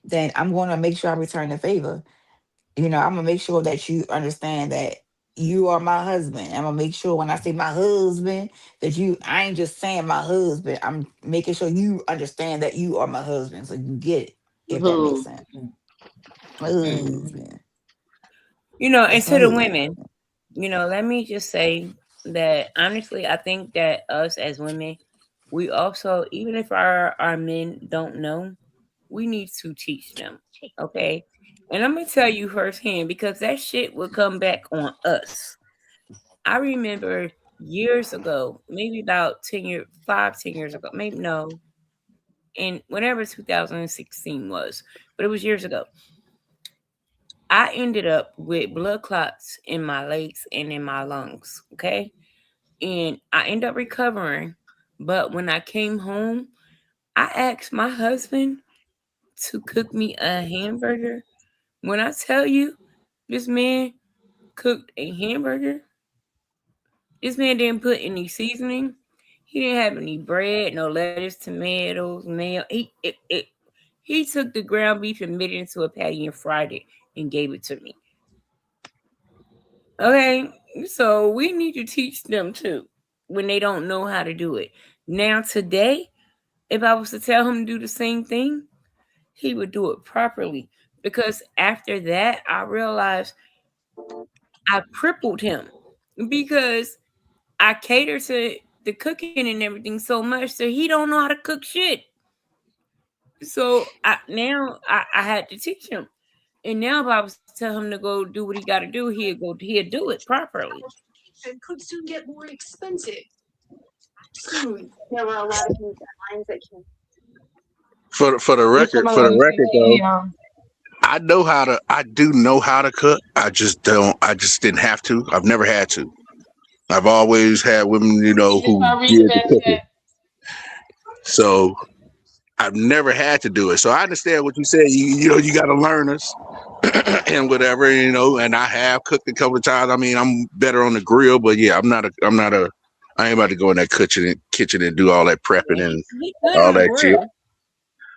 then I'm going to make sure I return the favor. I'm gonna make sure that you understand that you are my husband. I'm gonna make sure when I say my husband that I ain't just saying my husband. I'm making sure you understand that you are my husband. So you get it, if that makes Who? sense. Mm. Husband. And That's my to the husband. women, let me just say that honestly, I think that us as women, we also, even if our men don't know, we need to teach them. Okay. And I'm gonna tell you firsthand because that shit will come back on us. I remember years ago, maybe about 10 years ago, maybe no, in whenever 2016 was, but it was years ago. I ended up with blood clots in my legs and in my lungs. Okay. And I ended up recovering. But when I came home, I asked my husband to cook me a hamburger. When I tell you, this man cooked a hamburger, this man didn't put any seasoning. He didn't have any bread, no lettuce, tomatoes, mayo. He took the ground beef and made it into a patty and fried it and gave it to me. Okay, so we need to teach them too when they don't know how to do it. Now, today, if I was to tell him to do the same thing, he would do it properly. Because after that, I realized I crippled him because I cater to the cooking and everything so much so he don't know how to cook shit. So I had to teach him. And now if I was to tell him to go do what he got to do, he'd do it properly. It's somebody For the who record say, though, yeah. I do know how to cook. I just didn't have to. I've never had to. I've always had women, It's who I did the respect cooking. that. So I've never had to do it. So I understand what you said. You got to learn us. and whatever, and I have cooked a couple of times. I mean, I'm better on the grill, but yeah, I ain't about to go in that kitchen and do all that prepping Yeah, and he good all on the that shit. grill.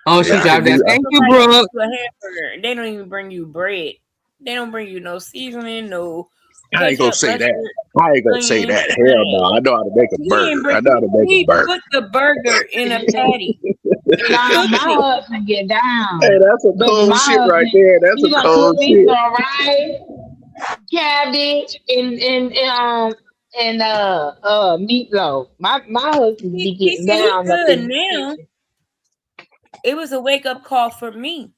Oh, Yeah, she I can dropped But do. that. tell Thank you, somebody to Brooke. make you a hamburger. They don't even bring you bread. They don't bring you no seasoning, no I ain't gonna ketchup, say mustard, that. I ain't gonna say onions, that. none Hell of no. that. I know how to make a He burger. didn't bring. I know how to make a He burger. put the burger in a patty, Nah, cooked my it. husband get Hey, down. that's some Baby, cold my shit right husband, there. That's he some done cook cold me shit. some rice, cabbage, and meatloaf. My husband be He getting said he down up good in the now. kitchen. It was a wake up call for me.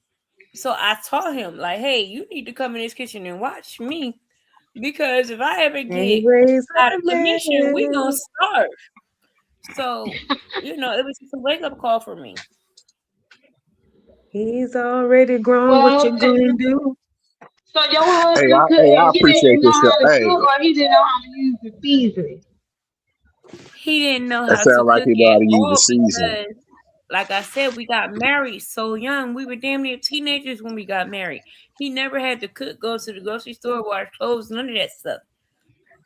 So I taught him, like, hey, you need to come in this kitchen and watch me. Because if I ever And he get raised out a of commission, we gonna man. starve. So, it was just a wake up call for me. He's already grown. What Well, you gonna do? so your Hey, husband could, I he didn't appreciate know this. how to Hey, cook, or he didn't know how to use the seasoning. He didn't know that how to sounds like cook he know at how to use the all season. because, like I said, we got married so young. We were damn near teenagers when we got married. He never had to cook, go to the grocery store, wash clothes, none of that stuff.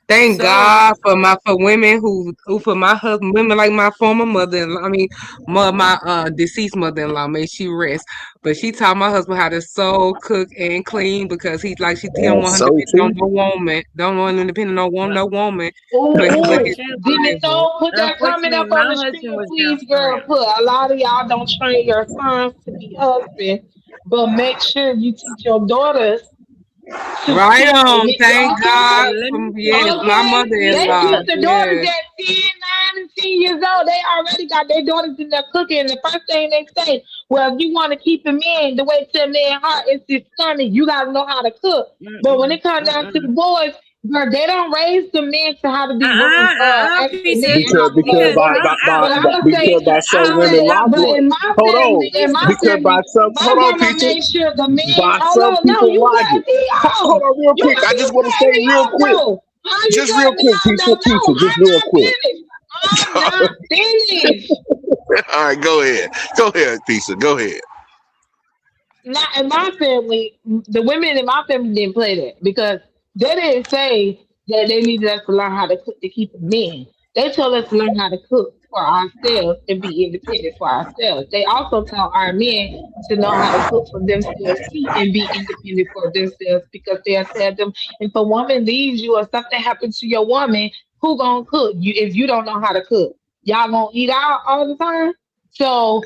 Thank So, God for women who for my husband, women like my former mother-in-law. I mean, my deceased mother-in-law. May she rest. But she taught my husband how to sew, cook, and clean because he don't And want him so depending on too. no woman. Don't want him depending on well, no woman. But he but his Jimmy, unfortunately, so survival. put that comment unfortunately, up on my the husband screen, was please, bounced girl. around. Put a lot of y'all don't train your sons to be husbands, but make sure you teach your daughters to Right cook. on. Thank God Okay, Let from me tell yes, you, my okay. They mother-in-law. teach the daughters Yes. at 10, 9, and 10 years old. They already got their daughters in there cooking. And the first thing they say, well, if you want to keep a man, the way to a man's heart is his stomach. You got to know how to cook. But when mm-mm, it comes down to the mm-mm. boys, girl, they don't raise the men to how to be women, actually Pizza, men because household boys. But I'm gonna say, Because by some women but logic, in my hold on. family, Because by some, my hold on, grandma pizza. made sure the men. By Hold some on, no, people you logic. cut me Hold off. on, real quick. I just You want to cut say me real off quick, though. How you just cut real me quick, off though? No, just I'm real not quick. finished. I'm not finished. All right, go ahead, pizza, go ahead. Not in my family. The women in my family didn't play that because they didn't say that they needed us to learn how to cook to keep a men. They told us to learn how to cook for ourselves and be independent for ourselves. They also taught our men to know how to cook for themselves too and be independent for themselves because they'll tell them if a woman leaves you or something happens to your woman, who gonna cook you if you don't know how to cook? Y'all gonna eat out all the time? So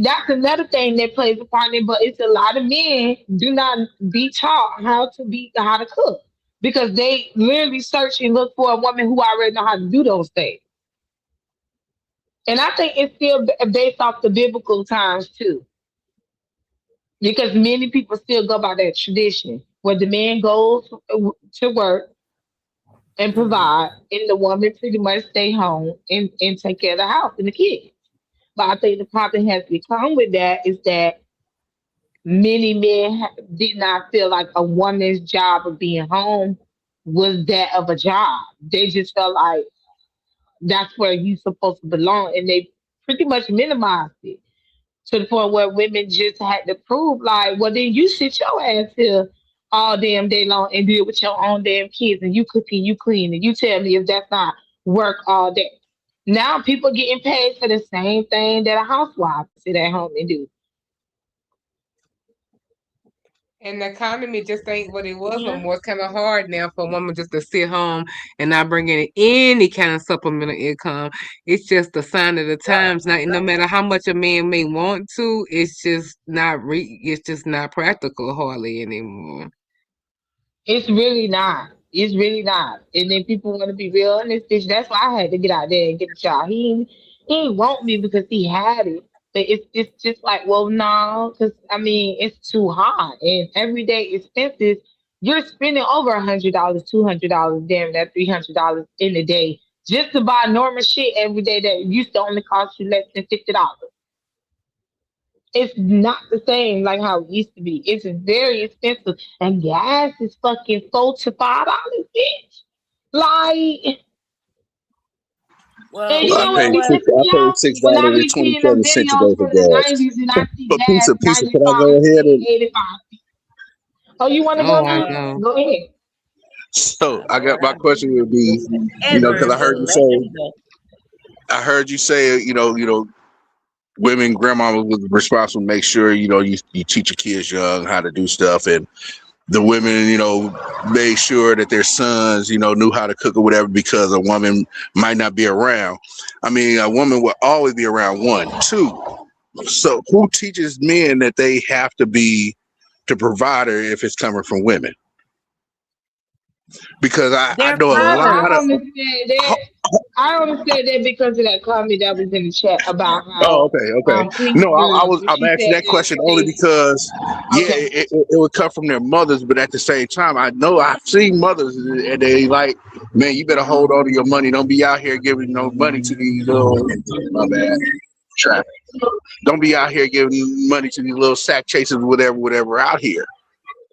that's another thing that plays a part in it. But it's a lot of men do not be taught how to cook because they literally search and look for a woman who already know how to do those things. And I think it's still based off the biblical times too, because many people still go by that tradition where the man goes to work and Mhm. provide, and the woman pretty much stay home and take care of the house and the kids. But I think the problem has become with that is that many men did not feel like a woman's job of being home was that of a job. They just felt like that's where you supposed to belong, and they pretty much minimized it to the point where women just had to prove like, well, then you sit your ass here all damn day long and deal with your own damn kids, and you cook and you clean, and you tell me if that's not work all day. Now people getting paid for the same thing that a housewife sit at home and do. And the economy just ain't what it was no Yeah. more. It's kind of hard now for a woman just to sit home and not bring in any kind of supplemental income. It's just a sign of the times. Now, no matter how much a man may want to, it's just not practical hardly anymore. It's really not. It's really not. And then people want to be real honest, bitch. That's why I had to get out there and get a job. He ain't want me because he had it. But it's just like, well, no, because I mean, it's too high. And everyday expenses, you're spending over $100, $200, damn that $300 in a day just to buy normal shit every day that used to only cost you less than $50. It's not the same like how it used to be. It's very expensive, and gas is fucking $4 to $5, bitch. Like, and Well, you I know you know what paid be what? six. pissing I me paid off? six When I dollars and be twenty seeing them seven cents to videos go for from the gas. 90s and I see But gas pizza, can I 95 go ahead cents, and 85 cents. Oh, you want to go Oh, I now? Um, know. Go ahead. So I Lord, got my I question would be, because ever, but let him go. I heard you say, women, grandma was responsible to make sure, you teach your kids young how to do stuff, and the women, made sure that their sons, knew how to cook or whatever because a woman might not be around. I mean, a woman will always be around. One, two. So who teaches men that they have to be the provider if it's coming from women? Because I Their know a I lot father. of. understand that. I understand that because of that comment that was in the chat about Oh, how okay, okay. Queen No, Girl, when I'm she asking said that that question only they because, yeah, okay. it would come from their mothers, but at the same time, I know I've seen mothers and they like, man, you better hold on to your money. Don't be out here giving no money to these little, my bad, traffic. Don't be out here giving money to these little sack chasers, whatever out here.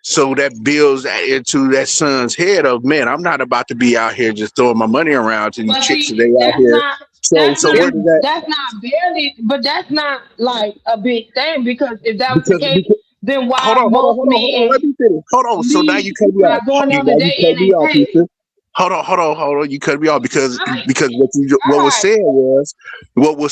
So that builds into that son's head of, man, I'm not about to be out here just throwing my money around to these But chicks that see, they out here. So where does that? that's not barely, but that's not like a big thing because if that was the case, Because then hold why on, hold on, most hold on, hold on. men Let me finish. Hold on. So now you leave cut me by off. going on a Now you date cut and me they off, pay? Ethan. Hold on. You cut me off because All right, what all was right.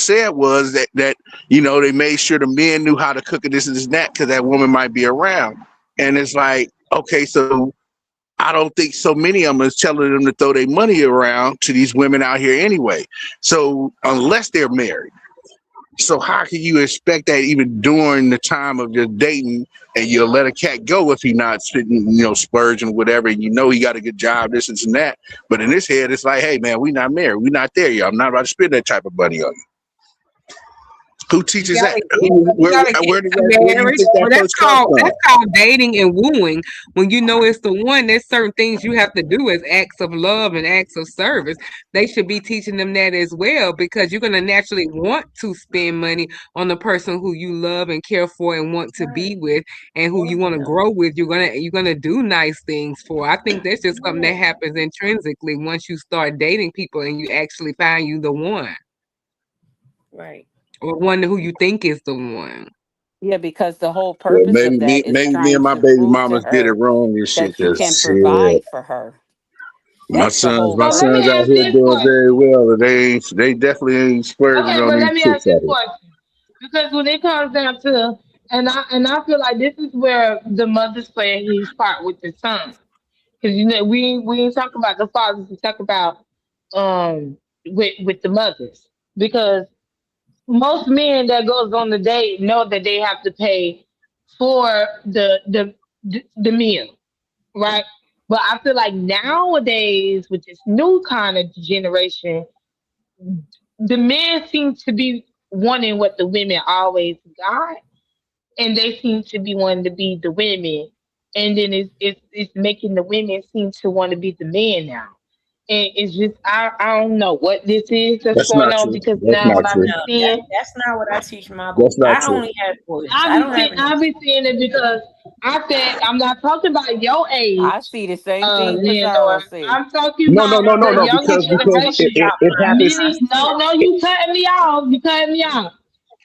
said was that they made sure the men knew how to cook and this and this and that because that woman might be around. And it's like, okay, so I don't think so many of them is telling them to throw their money around to these women out here anyway. So unless they're married. So how can you expect that even during the time of just dating and you'll let a cat go if he not spitting, splurging, whatever, and he got a good job, this and that. But in his head, it's like, hey man, we not married. We not there yet. I'm not about to spend that type of money on you. Who You teaches that? gotta get you gotta get to Where do you marriage. think that Well, first comes from? that's called dating and wooing. When you know it's the one, there's certain things you have to do as acts of love and acts of service. They should be teaching them that as well because you're gonna naturally want to spend money on the person who you love and care for and want to Right. be with and who you want to Yeah. grow with. You're gonna do nice things for. I think that's just something that Yeah. happens intrinsically once you start dating people and you actually find you the one Right. or one who you think is the one. Yeah, because the whole Well, purpose of that is maybe me trying and my to baby prove to mamas did it her wrong and shit. that you can Cause shit, provide for her. my That's the sons, whole my So let me sons purpose. out ask here this doing question. very well. And they definitely ain't splurging Okay, on but these let me chicks ask out this here. question because when it comes down to, and I feel like this is where the mothers play a huge part with the son. Because we ain't talking about the fathers, we talk about with the mothers. Because most men that goes on the date know that they have to pay for the meal, right? But I feel like nowadays with this new kind of generation, the men seem to be wanting what the women always got, and they seem to be wanting to be the women, and then it's making the women seem to want to be the men now. And it's just I don't know what this is that's That's going not on true. because That's now not what I've true. been No, seeing, that's not what I teach my boys. That's not I true. only have boys. I don't have any. I've been seeing it because I said I'm not talking about your I age, see the same thing Leonor. Pizarro said. I'm talking No, no, about no, no, the no. younger Because I'm generation. about it mine. happens. I Many, see no, it. no, you cutting me off. You cutting me off.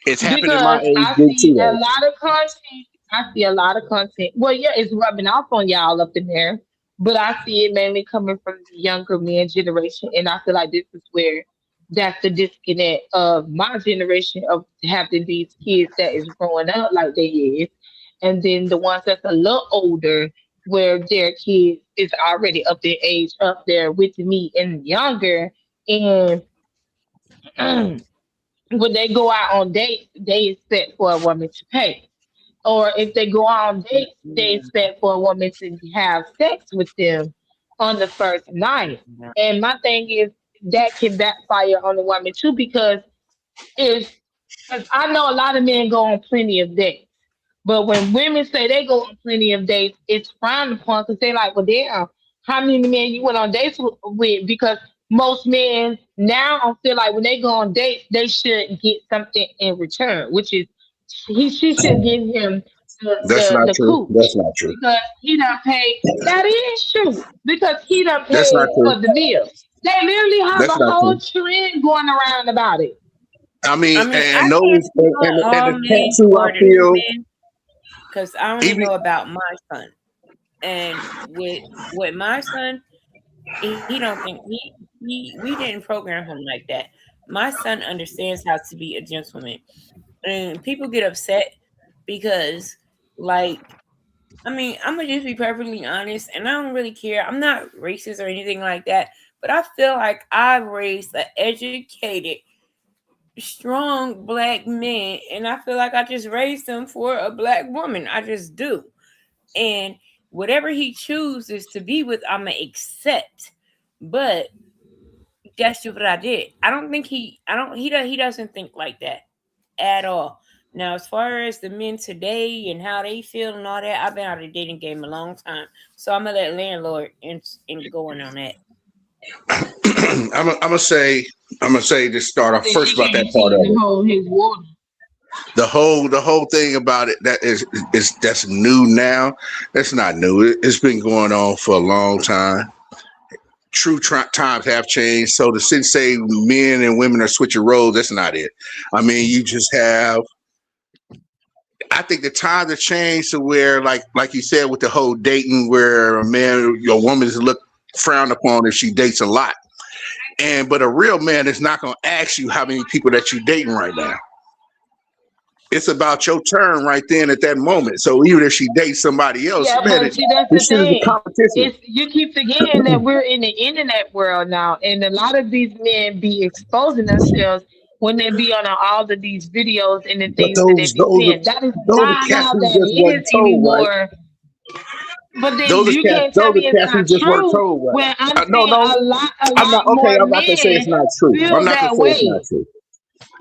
It's happened in my Because age I group see too, a though. lot of content. I see a lot of content. Well, yeah, it's rubbing off on y'all up in there, but I see it mainly coming from the younger men generation, and I feel like this is where that's the disconnect of my generation of having these kids that is growing up like they is, and then the ones that's a little older where their kids is already up their age up there with me and younger, and when they go out on dates, they expect for a woman to pay. Or if they go out on dates, they Yeah. expect for a woman to have sex with them on the first night. Yeah. And my thing is that can backfire on the woman too because if because I know a lot of men go on plenty of dates. But when women say they go on plenty of dates, it's frowned upon because they like, well, damn, how many men you went on dates with? Because most men now feel like when they go on dates, they should get something in return, which is she should give him That's not the true. cooch That's not true. because he done paid. That is true because he done That's not paid true. for the meal. They literally have That's a not whole true. trend going around about it. I I mean, mean, I and can't those speak on and all the cats men who I or the new feel men because I only even know about my son. And with my son, he don't think we didn't program him like that. My son understands how to be a gentleman, and people get upset because, like, I mean, I'm gonna just be perfectly honest, and I don't really care. I'm not racist or anything like that, but I feel like I've raised an educated, strong black man, and I feel like I just raised him for a black woman. I just do. And whatever he chooses to be with, I'ma accept. But that's just what I did. I don't think he doesn't think like that at all. Now, as far as the men today and how they feel and all that, I've been out of the dating game a long time, so I'm gonna let landlord and go on that. I'm gonna say to start off Since first she about that can't part seem of to it. hold his water. The whole thing about it that is that's new now. That's not new. It's been going on for a long time. True times have changed. So to say men and women are switching roles, that's not it. I mean, you just have. I think the times have changed to where, like you said, with the whole dating, where a man, your woman is looked frowned upon if she dates a lot. But a real man is not going to ask you how many people that you dating right now. It's about your turn right then at that moment. So even if she dates somebody else, Yeah, man, but see, that's the this shit is a thing. competition. It's you keep forgetting that we're in the internet world now, and a lot of these men be exposing themselves when they be on all of these videos and the But things that they be saying. That is those not are cats how who that just is wasn't told right. anymore. But then you can't tell Those me are it's cats who not just weren't true told right. when I'm No, seeing no, a I'm lot not okay. more I'm not gonna say it's men not true. I'm feel not gonna that say it's not way. true.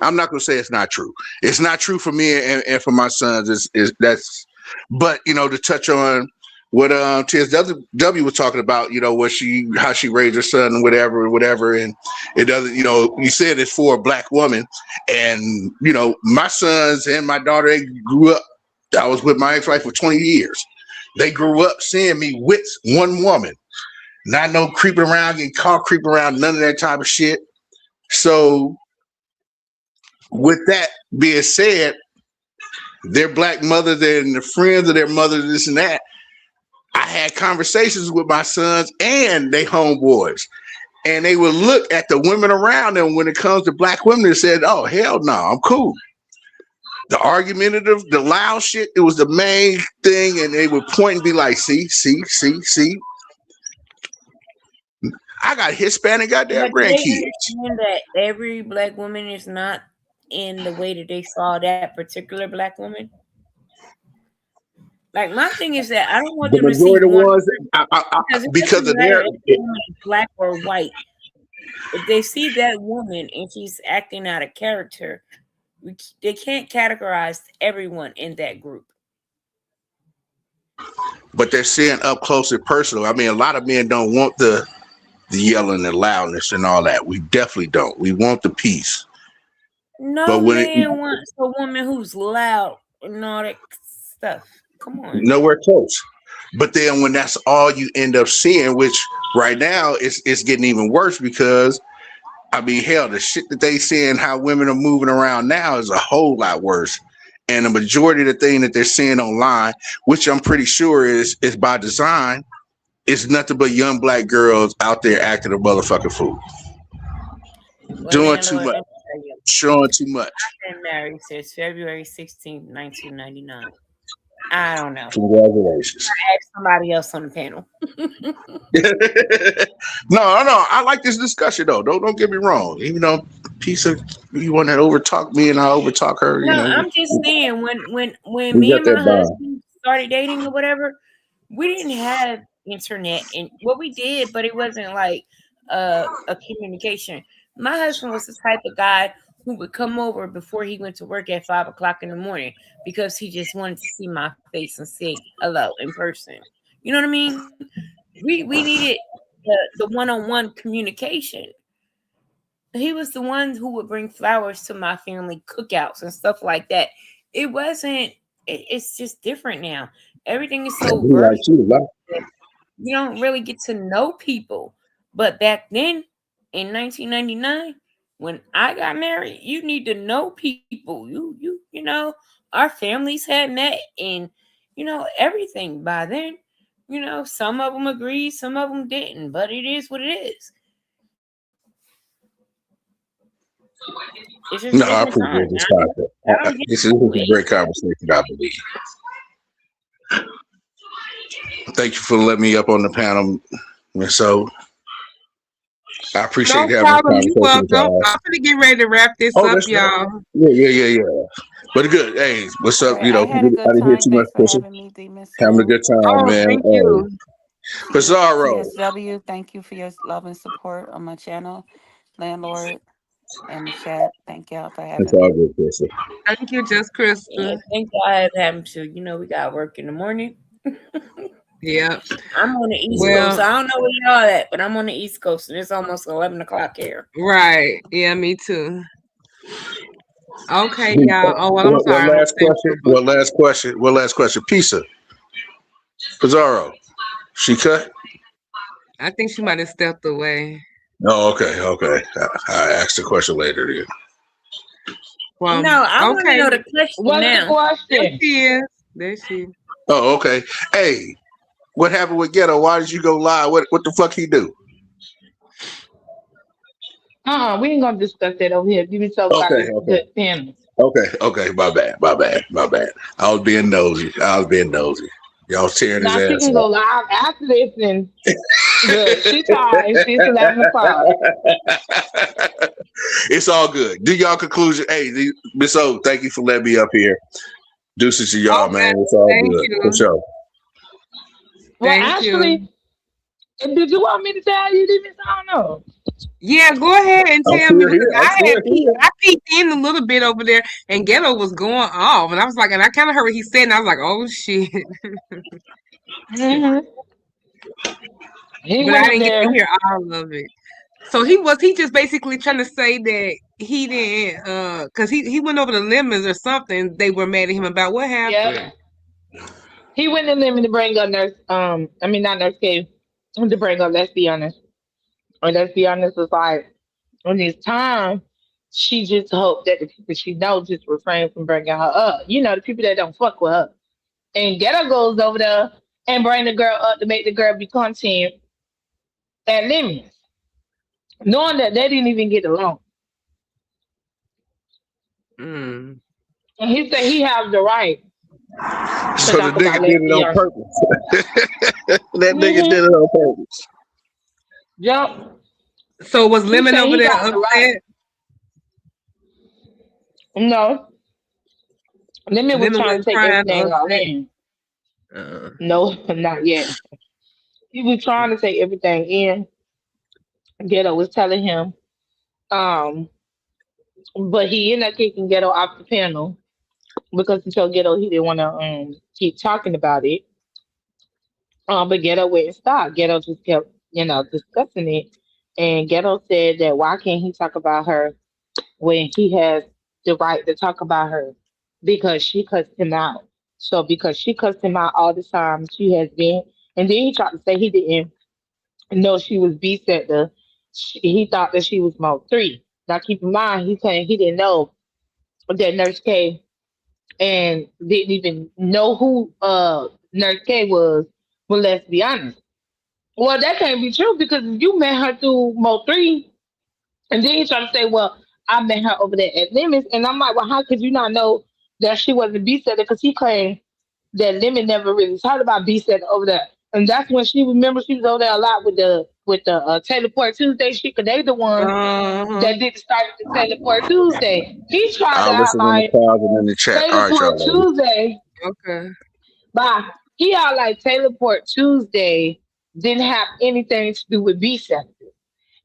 I'm not gonna say it's not true. It's not true for me and for my sons. Is that's, but to touch on what TSW was talking about, what how she raised her son and whatever, and it doesn't. You said it's for a black woman, and my sons and my daughter, they grew up. I was with my ex-wife for 20 years. They grew up seeing me with one woman, not no creeping around, getting caught creeping around, none of that type of shit. So with that being said, their black mothers and the friends of their mothers, this and that, I had conversations with my sons and they homeboys. And they would look at the women around them when it comes to black women and said, oh, hell no, I'm cool. The argumentative, the loud shit, it was the main thing. And they would point and be like, see, see, see, see. I got Hispanic goddamn But do they grandkids. understand that every black woman is not in the way that they saw that particular black woman? Like, my thing is that I don't want The them to see majority of the one ones, person, because it because doesn't of matter their, if the woman is black or white. If they see that woman and she's acting out of character, they can't categorize everyone in that group. but they're seeing up close and personal. I mean, a lot of men don't want the yelling, the loudness, and all that. We definitely don't. We want the peace. But No when it man wants a woman who's loud and all that stuff. Come on. nowhere close. But then when that's all you end up seeing, which right now it's getting even worse because I mean, hell, the shit that they seeing how women are moving around now is a whole lot worse. And the majority of the thing that they're seeing online, which I'm pretty sure is by design, is nothing but young black girls out there acting a motherfucking fool, Well, doing too landlord, much, let me tell you, showing too much. I've been married since February 16th, 1999. I don't know. Congratulations. Ask somebody else on the panel. No. I like this discussion though. Don't get me wrong. Even though piece of you want to overtalk me and I overtalk her, No, I'm just saying when we me got and that my bond. husband started dating or whatever, we didn't have internet, and what we did, but it wasn't like a communication. My husband was the type of guy who would come over before he went to work at 5 o'clock in the morning because he just wanted to see my face and say hello in person. You know what I mean? We needed the one-on-one communication. He was the one who would bring flowers to my family cookouts and stuff like that. It wasn't. It's just different now. Everything is so He like virtual you a lot. that you don't really get to know people. But back then, in 1999, when I got married, you need to know people. Our families had met, and everything by then. Some of them agreed, some of them didn't, but it is what it is. It's just No, I different appreciate times. this content. I don't get This is into a it. great conversation, I believe. Thank you for letting me up on the panel, Miss O. I appreciate No having this problem. You conversation with welcome. y'all. I'm gonna get ready to wrap this Oh, up, that's right. y'all. Yeah. But good. Hey, what's All up? right, I had a I good didn't hear time. too much, Thanks for Chrissy. having me, D Miss Having a O. good time, Oh, man. thank Hey, you. Pizarro. TSW, thank you for your love and support on my channel. Landlord and the chat, thank y'all for It's having all me. good, Chrissy. Thank you, Just Yeah, Krista. thank God having to. We got work in the morning. Yep. I'm on the East Coast. Well, I don't know where y'all at, but I'm on the East Coast, and it's almost 11 o'clock here. right. Yeah, me too. Okay, y'all. Oh, well, I'm What sorry. I'm last saying, question? What last question? Pizza. Pizarro. She cut? I think she might have stepped away. Oh, okay. I asked the question later then. Well, No, I want to okay. know the question What's the now. There question? she is. There she is. Oh, okay. Hey, what happened with Ghetto? Why did you go live? What the fuck he do? We ain't gonna discuss that over here. Give me so got Okay, this okay. good panel. Okay. My bad. I was being nosy. Y'all was tearing his Now she ass can go live after this, and look, she tired. It's 11 o'clock. up. It's all good. Do y'all conclusion? Hey, Miss O, thank you for letting me up here. Deuces to y'all, Okay. man. It's all Thank good. For you. sure. Well, Thank actually, you. did you want me to tell you this? I don't know. Yeah, go ahead and I'm tell me still because here. I'm still here. I peeked in a little bit over there and Ghetto was going off and I was like and I kind of heard what he said and I was like, oh shit. hmm He But went I up didn't get to there. hear all of it. So he just basically trying to say that he didn't because he went over the lemons or something they were mad at him about what happened. Yep. He went in there to bring up nurse. I mean not nurse K. To bring up. Let's be honest. Or let's be honest. It's like when it's time, she just hoped that the people she knows just refrain from bringing her up. You know, the people that don't fuck with her. And Ghetto goes over there and bring the girl up to make the girl be content at limits, knowing that they didn't even get along. Mm. And he said he has the right to So the talk nigga about did it on lesbian. purpose. That nigga did Mm-hmm. it on purpose. Yep. So was He Lemon said over he there got the right. upset? No. Lemon was Lemon trying to went take crying everything all upset. in. Uh, No, not yet. He was trying to take everything in. Ghetto was telling him. Um, but he ended up kicking Ghetto off the panel because he told Ghetto he didn't want to keep talking about it. But Ghetto wouldn't stop. Ghetto just kept, discussing it. And Ghetto said that why can't he talk about her when he has the right to talk about her? Because she cussed him out. So because she cussed him out all the time, she has been. And then he tried to say he didn't know she was B sector. He thought that she was Mo 3. Now keep in mind, he's saying he didn't know that Nurse K and didn't even know who Nurse K was. But let's be honest. Well, that can't be true because you met her through Mo 3, and then he tried to say, well, I met her over there at Lemons. And I'm like, well, how could you not know that she wasn't B setter? Because he claimed that Lemon never really talked about B setter over there. And that's when she remember she was over there a lot with the Teleport Tuesday shit, because they the ones uh-huh. that did start the Teleport Tuesday. He tried to I'll act listen in the like closet and in the chat. All right, Teleport y'all. Tuesday. Okay. Bye. He out like Teleport Tuesday didn't have anything to do with B sector.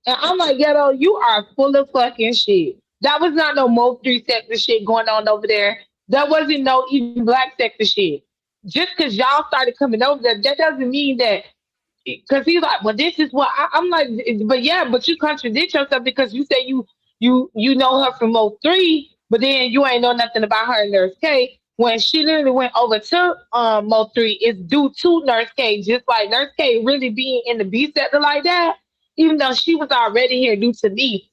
And I'm like, Ghetto, you are full of fucking shit. That was not no Mo 3 sector shit going on over there. That wasn't no even black sector shit. Just because y'all started coming over there, that doesn't mean that. Because he's like, well, this is what I'm like, but yeah, but you contradict yourself because you say you know her from Mo 3, but then you ain't know nothing about her and Nurse K. When she literally went over to Mo 3, it's due to Nurse K, just like Nurse K really being in the B sector like that, even though she was already here due to me,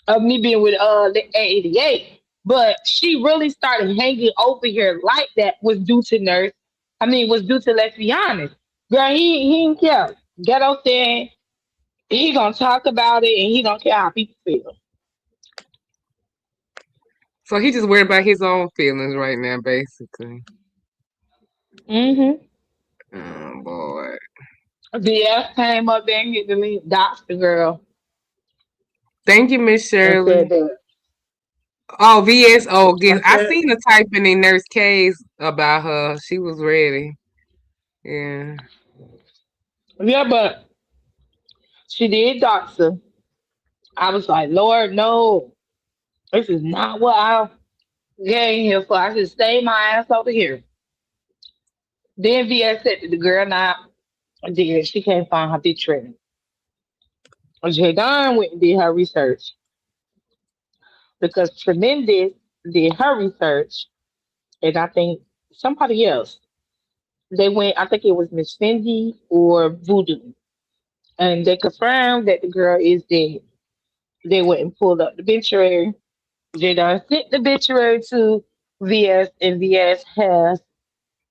of me being with the 88. But she really started hanging over here like that was due to Nurse. I mean, was due to, let's be honest. Girl, he didn't care. Ghetto said he gonna talk about it and he don't care how people feel. So he just worried about his own feelings right now, basically. Mm-hmm. Oh boy. BS came up there and hit the link, doxed the girl, Thank you, Miss and said Shirley. that. Oh, VS. Oh, I guess I said, seen her typing in Nurse K's about her. She was ready. Yeah. yeah, but she did dox her. I was like, Lord, no, this is not what I came here for. I should stay my ass over here. Then VS said to the girl, now, then she can't find her picture. Jadon went and did her research because Tremendous did her research, and I think somebody else. They went, I think it was Miss Fendi or Voodoo, and they confirmed that the girl is dead. They went and pulled up the obituary. Jadon sent the obituary to VS, and VS has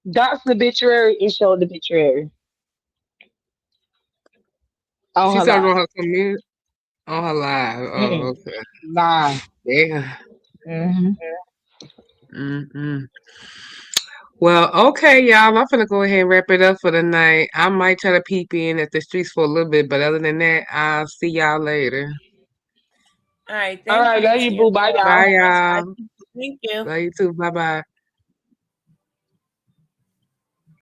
doxed the obituary and showed the obituary on She her started life. on her commute on her live. Oh, Mm-mm. okay. Nah. Yeah. Mm-hmm. Mm-mm. Well, okay, y'all. I'm gonna go ahead and wrap it up for the night. I might try to peep in at the streets for a little bit, but other than that, I'll see y'all later. All right. All Thank right, you. there you See you boo. Bye, tomorrow. y'all. Bye, Have a nice y'all. night. Thank you. Love you too. Bye bye.